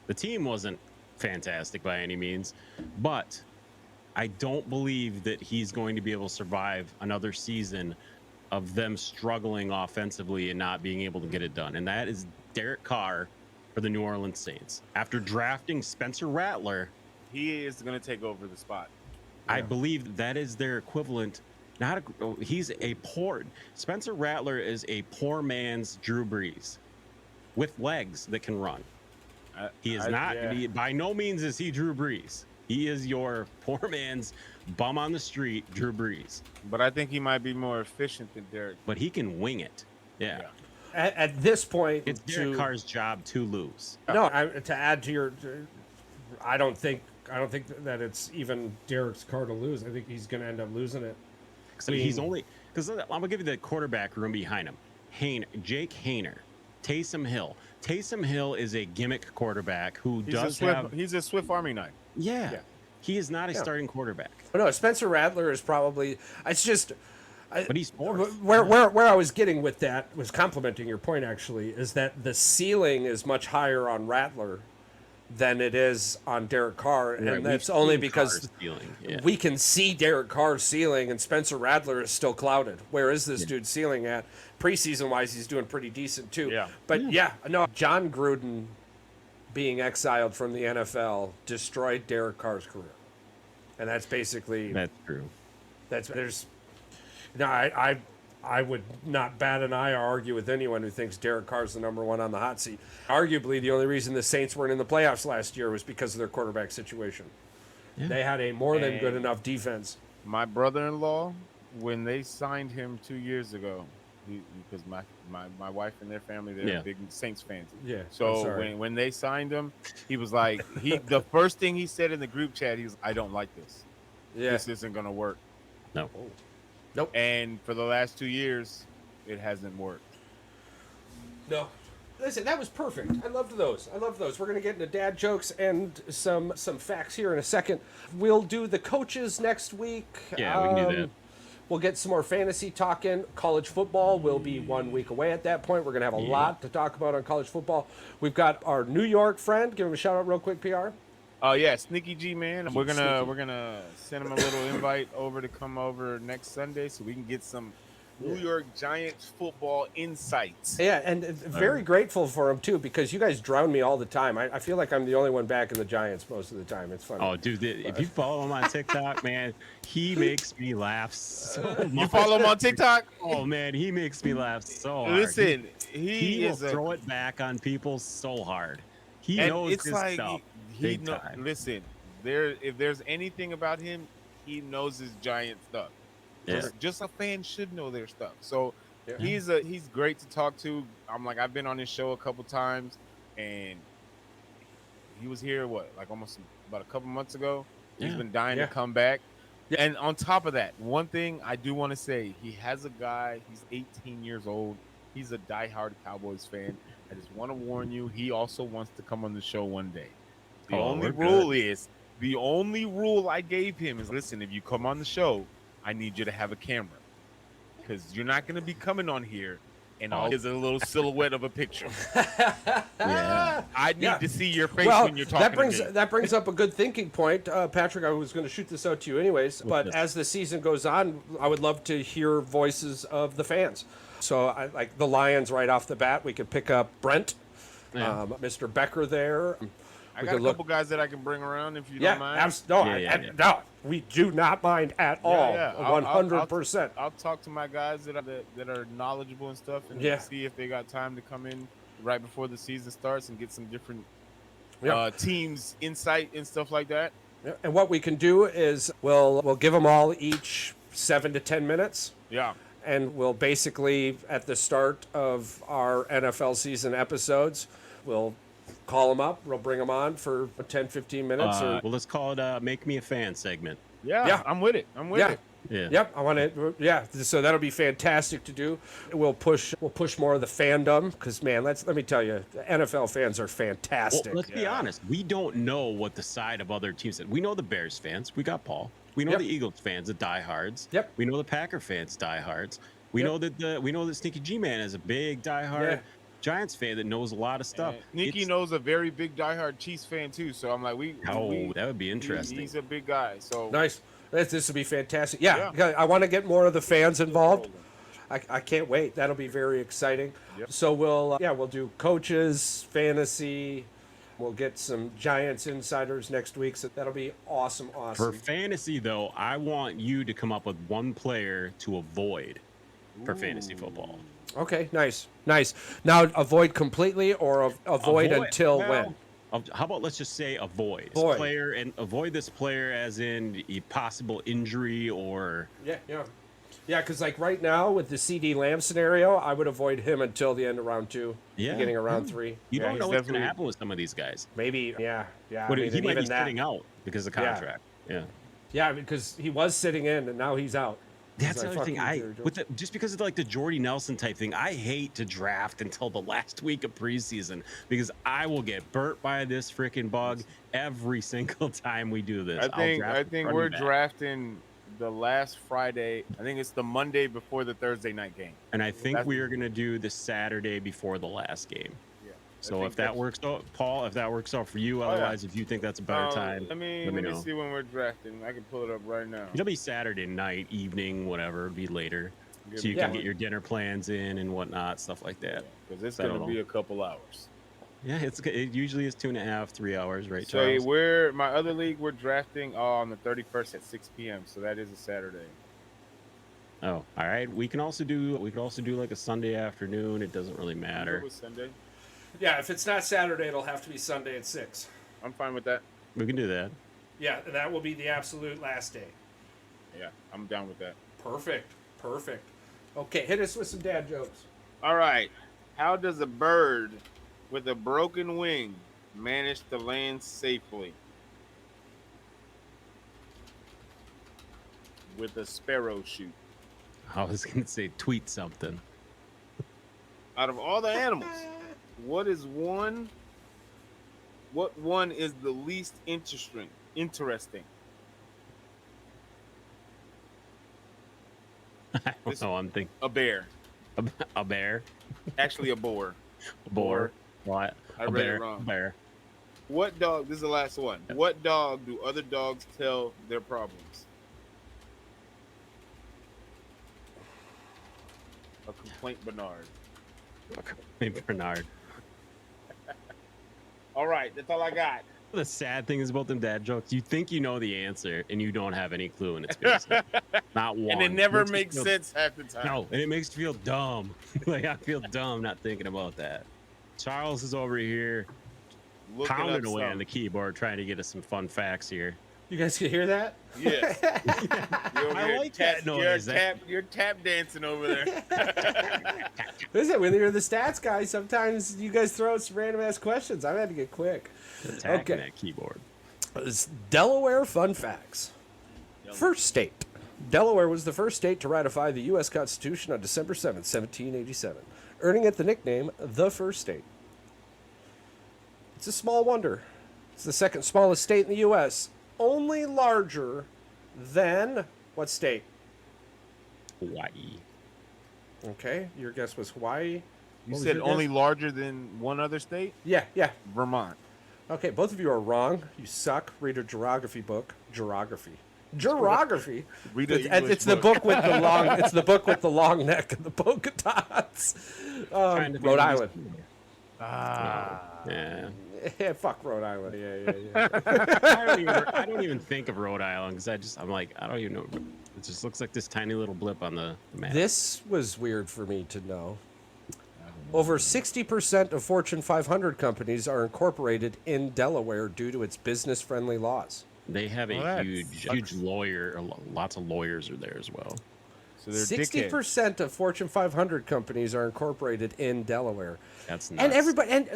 the team wasn't fantastic by any means, but I don't believe that he's going to be able to survive another season of them struggling offensively and not being able to get it done. And that is Derek Carr for the New Orleans Saints. After drafting Spencer Rattler, he is going to take over the spot. I believe that is their equivalent. Spencer Rattler is a poor man's Drew Brees with legs that can run. By no means is he Drew Brees. He is your poor man's bum on the street, Drew Brees. But I think he might be more efficient than Derek. But he can wing it. Yeah. At this point, it's Derek Carr's job to lose. No, to add to your, I don't think that it's even Derek's Carr to lose. I think he's going to end up losing it. He's only because I'm gonna give you the quarterback room behind him. Jake Haener. Taysom Hill. Taysom Hill is a gimmick quarterback who he's a Swift Army knife. Yeah. He is not a starting quarterback. No, Spencer Rattler is probably. It's just. But he's fourth. Where I was getting with that was complimenting your point. Actually, is that the ceiling is much higher on Rattler than it is on Derek Carr, and that's only because we can see Derek Carr's ceiling, and Spencer Rattler is still clouded. Where is this dude's ceiling at? Preseason wise, he's doing pretty decent too. Yeah. But John Gruden being exiled from the NFL destroyed Derek Carr's career, and that's basically true. I would not bat an eye or argue with anyone who thinks Derek Carr's the number one on the hot seat. Arguably, the only reason the Saints weren't in the playoffs last year was because of their quarterback situation. Yeah. They had a more than good enough defense. My brother-in-law, when they signed him 2 years ago, because my wife and their family, they're big Saints fans. Yeah. So when they signed him, he was like, the first thing he said in the group chat, he was, I don't like this. Yeah. This isn't going to work. No. Nope. And for the last 2 years, it hasn't worked. No. Listen, that was perfect. I loved those. We're going to get into dad jokes and some facts here in a second. We'll do the coaches next week. Yeah, we can do that. We'll get some more fantasy talk in. College football will be 1 week away at that point. We're going to have a lot to talk about on college football. We've got our New York friend. Give him a shout out real quick, PR. Oh yeah, Sneaky G man. We're gonna send him a little invite over to come over next Sunday so we can get some New York Giants football insights. Yeah, and very grateful for him too, because you guys drown me all the time. I feel like I'm the only one back in the Giants most of the time. It's funny. Oh, dude, if you follow him on TikTok, man, he makes me laugh so much. You follow him on TikTok? Oh man, he makes me laugh so hard. Listen, he will throw it back on people so hard. He knows his stuff. Listen, if there's anything about him, he knows his Giant stuff. Yeah. Just a fan should know their stuff. So he's great to talk to. I've been on his show a couple times, and he was here almost about a couple months ago. He's been dying to come back, And on top of that, one thing I do want to say, he has a guy, he's 18 years old. He's a diehard Cowboys fan. I just want to warn you, he also wants to come on the show one day. The only rule I gave him is, listen, if you come on the show, I need you to have a camera. Because you're not going to be coming on here and all is a little silhouette of a picture. Yeah. I need to see your face when you're talking to me. That brings up a good thinking point. Patrick, I was going to shoot this out to you anyways, but as the season goes on, I would love to hear voices of the fans. So, like the Lions right off the bat, we could pick up Brent, Mr. Becker there. I got a couple guys that I can bring around if you don't mind. No, we do not mind at all. 100%. I'll talk to my guys that are knowledgeable and stuff, and see if they got time to come in right before the season starts and get some different teams insight and stuff like that. Yeah. And what we can do is we'll give them all each 7 to 10 minutes. Yeah. And we'll basically, at the start of our NFL season episodes, we'll call them up. We'll bring them on for 10, 15 minutes. Well, let's call it Make Me a Fan segment. Yeah. I'm with it. Yeah. Yep, I want it. Yeah, so that'll be fantastic to do. We'll push more of the fandom because, man, let me tell you, the NFL fans are fantastic. Well, let's be honest. We don't know what the side of other teams said. We know the Bears fans. We got Paul. We know the Eagles fans, the diehards. Yep. We know the Packer fans, diehards. We know that Sneaky G-Man is a big diehard Giants fan that knows a lot of stuff. Nikki knows a very big diehard Chiefs fan too. So I'm like, that would be interesting. He's a big guy. So nice. This would be fantastic. Yeah. I want to get more of the fans involved. I can't wait. That'll be very exciting. Yep. So we'll do coaches, fantasy. We'll get some Giants insiders next week. So that'll be awesome. For fantasy, though, I want you to come up with one player to avoid for fantasy football. Okay, nice. Now, avoid completely or avoid until when? How about let's just say avoid player and avoid this player as in a possible injury or because like right now with the CD Lamb scenario, I would avoid him until the end of round 2, beginning of round 3. You don't know what's going to happen with some of these guys. Maybe, But he might be sitting out because of the contract. Yeah, because he was sitting in and now he's out. That's the other thing. Just because of like the Jordy Nelson type thing, I hate to draft until the last week of preseason because I will get burnt by this freaking bug every single time we do this. I think we're drafting the last Friday. I think it's the Monday before the Thursday night game. And I think we are going to do the Saturday before the last game. So if that works out, Paul, if that works out for you, otherwise, if you think that's a better time, let me see when we're drafting. I can pull it up right now. It'll be Saturday night, evening, whatever. It'll be later, so you can get your dinner plans in and whatnot, stuff like that. Because it's going to be a couple hours. Yeah, it usually is 2.5, 3 hours, right? So my other league, we're drafting on the 31st at 6 p.m. So that is a Saturday. Oh, all right. We can also do like a Sunday afternoon. It doesn't really matter. Sunday. Yeah, if it's not Saturday, it'll have to be Sunday at 6. I'm fine with that. We can do that. Yeah, that will be the absolute last day. Yeah, I'm down with that. Perfect. Okay, hit us with some dad jokes. All right. How does a bird with a broken wing manage to land safely? With a sparrow shoot. I was going to say tweet something. Out of all the animals, what one is the least interesting? I don't know. I'm thinking a bear. A bear? Actually, a boar. A boar. What? I read it wrong. A bear. What dog? This is the last one. Yep. What dog do other dogs tell their problems? A complaint Bernard. A complaint Bernard. All right, that's all I got. The sad thing is about them dad jokes. You think you know the answer, and you don't have any clue, and it's good. Not one. And it never makes sense half the time. No, and it makes you feel dumb. Like, I feel dumb not thinking about that. Charles is over here pounding away on the keyboard trying to get us some fun facts here. You guys can hear that? Yes. I like that noise. You're tap dancing over there. Listen, when you're the stats guy, sometimes you guys throw out some random ass questions. I've had to get quick. Attacking that keyboard. It's Delaware fun facts. First state. Delaware was the first state to ratify the U.S. Constitution on December 7th, 1787, earning it the nickname the First State. It's a small wonder. It's the second smallest state in the U.S., only larger than what state? Hawaii. Okay, your guess was Hawaii. You What was said your only guess? larger than one other state? Yeah. Vermont. Okay, both of you are wrong. You suck. Read a geography book. Geography. Read an It's the English book with the long. It's the book with the long neck and the polka dots. Trying to be Rhode nice. Island. Yeah. Yeah, fuck Rhode Island. Yeah. I don't even think of Rhode Island because I'm like, I don't even know. It just looks like this tiny little blip on the map. This was weird for me to know. Over 60% of Fortune 500 companies are incorporated in Delaware due to its business-friendly laws. They have a that huge lawyer. Lots of lawyers are there as well. So they're dickheads. 60% of Fortune 500 companies are incorporated in Delaware. That's nuts. And everybody,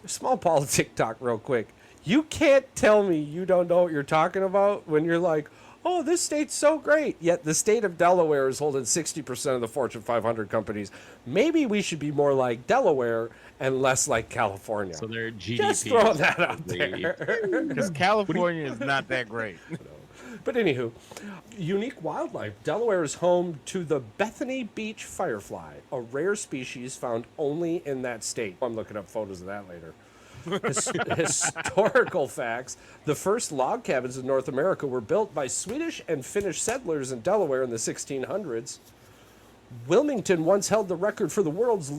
small politic talk real quick. You can't tell me you don't know what you're talking about when you're like, oh, this state's so great. Yet the state of Delaware is holding 60% of the Fortune 500 companies. Maybe we should be more like Delaware and less like California. So their GDP. Just throwing that out they- there. Because California is not that great. But anywho, unique wildlife. Delaware is home to the Bethany Beach firefly, a rare species found only in that state. I'm looking up photos of that later. Historical facts. The first log cabins in North America were built by Swedish and Finnish settlers in Delaware in the 1600s. Wilmington once held the record for the world's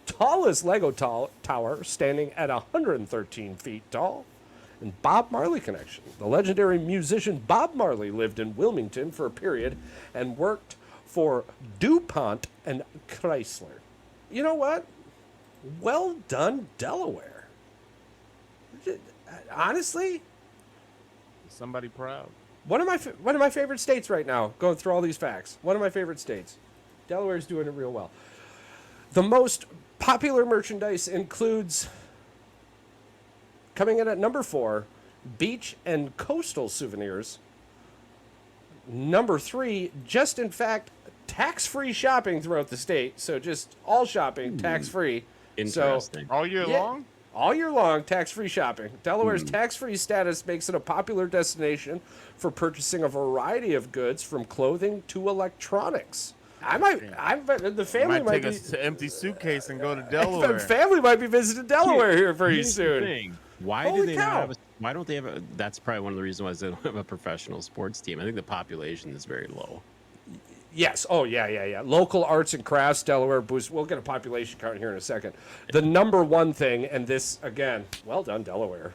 tallest Lego tower, standing at 113 feet tall. And Bob Marley connection. The legendary musician Bob Marley lived in Wilmington for a period and worked for DuPont and Chrysler. You know what? Well done, Delaware. Honestly, Somebody proud. one of my favorite states right now. Going through all these facts, one of my favorite states. Delaware's doing it real well. The most popular merchandise includes, coming in at number 4, beach and coastal souvenirs. Number 3, just in fact, tax-free shopping throughout the state. So just all shopping tax-free. Interesting. All year Yeah. long? All year long, tax-free shopping. Delaware's tax-free status makes it a popular destination for purchasing a variety of goods from clothing to electronics. The family Might might take be. us to empty suitcase and go to The Delaware. family might be visiting Delaware here pretty Here's the soon. thing. Why Holy do they cow. not have why don't they have a, that's probably one of the reasons why they don't have a professional sports team. I think the population is very low. Yes. Oh, yeah. Local arts and crafts, Delaware boost. We'll get a population count here in a second. The number one thing, and this, again, well done, Delaware.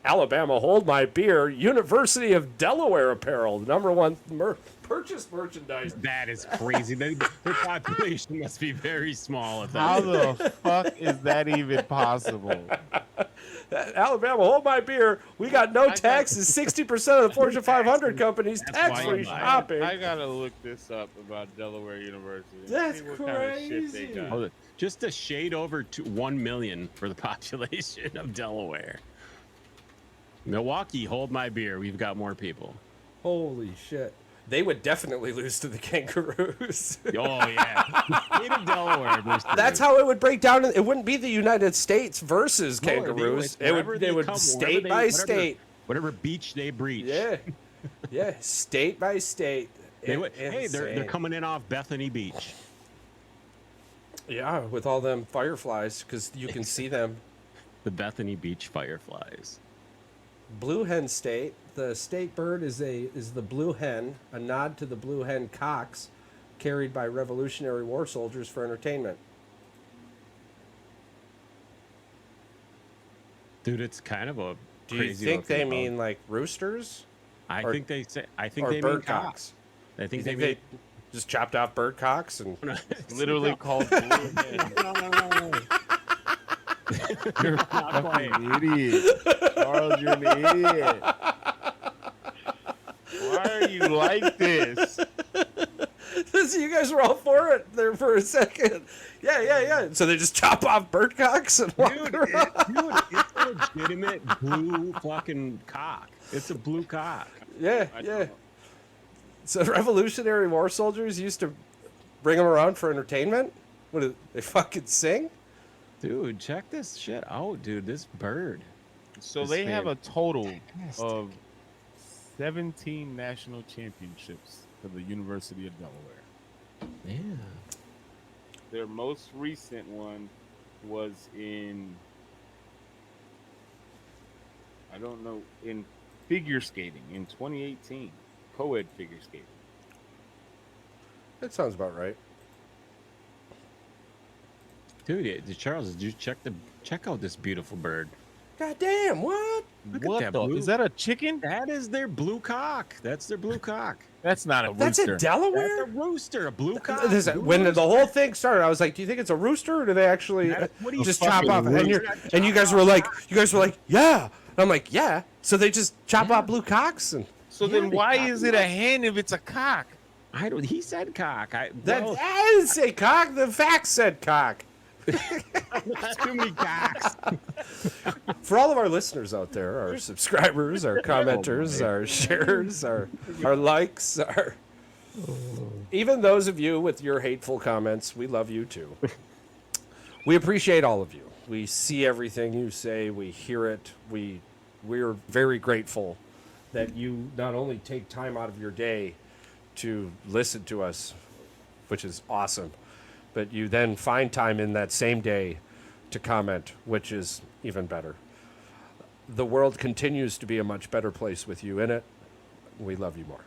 Alabama, hold my beer. University of Delaware apparel, number one purchased merchandise. That is crazy. Their population must be very small. If How that, the fuck is that even possible? Alabama, hold my beer. We got no taxes. 60% of the Fortune 500 companies That's tax-free why I'm shopping. I gotta look this up about Delaware University. That's See what kind of shit they crazy. got. oh, just a shade over to 1 million for the population of Delaware. Milwaukee, hold my beer. We've got more people. Holy shit. They would definitely lose to the Kangaroos. Oh yeah, state of Delaware. versus- That's how it would break down. It wouldn't be the United States versus No, Kangaroos. wherever They would come, state wherever by whatever- state. Whatever beach they breach. Yeah, state by state. Hey, they're Insane. coming in off Bethany Beach. Yeah, with all them fireflies, because you can see them. The Bethany Beach Fireflies. Blue hen state. The state bird is the blue hen, a nod to the blue hen cocks carried by Revolutionary War soldiers for entertainment. Dude, it's kind of a Do you crazy think they looking mean bug. like roosters I or- think they say. I think or they bird mean cocks. cocks? I You think think they they just chopped off bird cocks and mean Literally called blue hen. You're not quite. Idiot. Charles, you're an idiot. Why are you like this? So you guys were all for it there for a second. Yeah. So they just chop off bird cocks and walk Dude, around. it's a legitimate blue fucking cock. It's a blue cock. Yeah, yeah. So Revolutionary War soldiers used to bring them around for entertainment? What, do they fucking sing? Dude, check this shit out, dude. This bird. So This they have a total fantastic. of 17 national championships for the University of Delaware. Yeah. Their most recent one was in, I don't know, in figure skating in 2018, co-ed figure skating. That sounds about right. Dude, Charles, did you check out this beautiful bird? God damn, what? Look at What that the? blue- Is that a chicken? That is their blue cock. That's their blue cock. That's not a That's rooster. in Delaware? That's a rooster, a blue cock. Listen, blue when the rooster. whole thing started, I was like, "Do you think it's a rooster, or do they actually That- what do you just fucking chop off?" And rooster? you guys were like, "Yeah." And I'm like, "Yeah." So they just chop off blue cocks, and So then why is it a hen if it's a cock? I don't. He said cock. I didn't say cock. The facts said cock. That's too many cocks. For all of our listeners out there, our subscribers, our commenters, our sharers, our likes, even those of you with your hateful comments, we love you too. We appreciate all of you. We see everything you say. We hear it. We're very grateful that you not only take time out of your day to listen to us, which is awesome, but you then find time in that same day to comment, which is even better. The world continues to be a much better place with you in it. We love you more.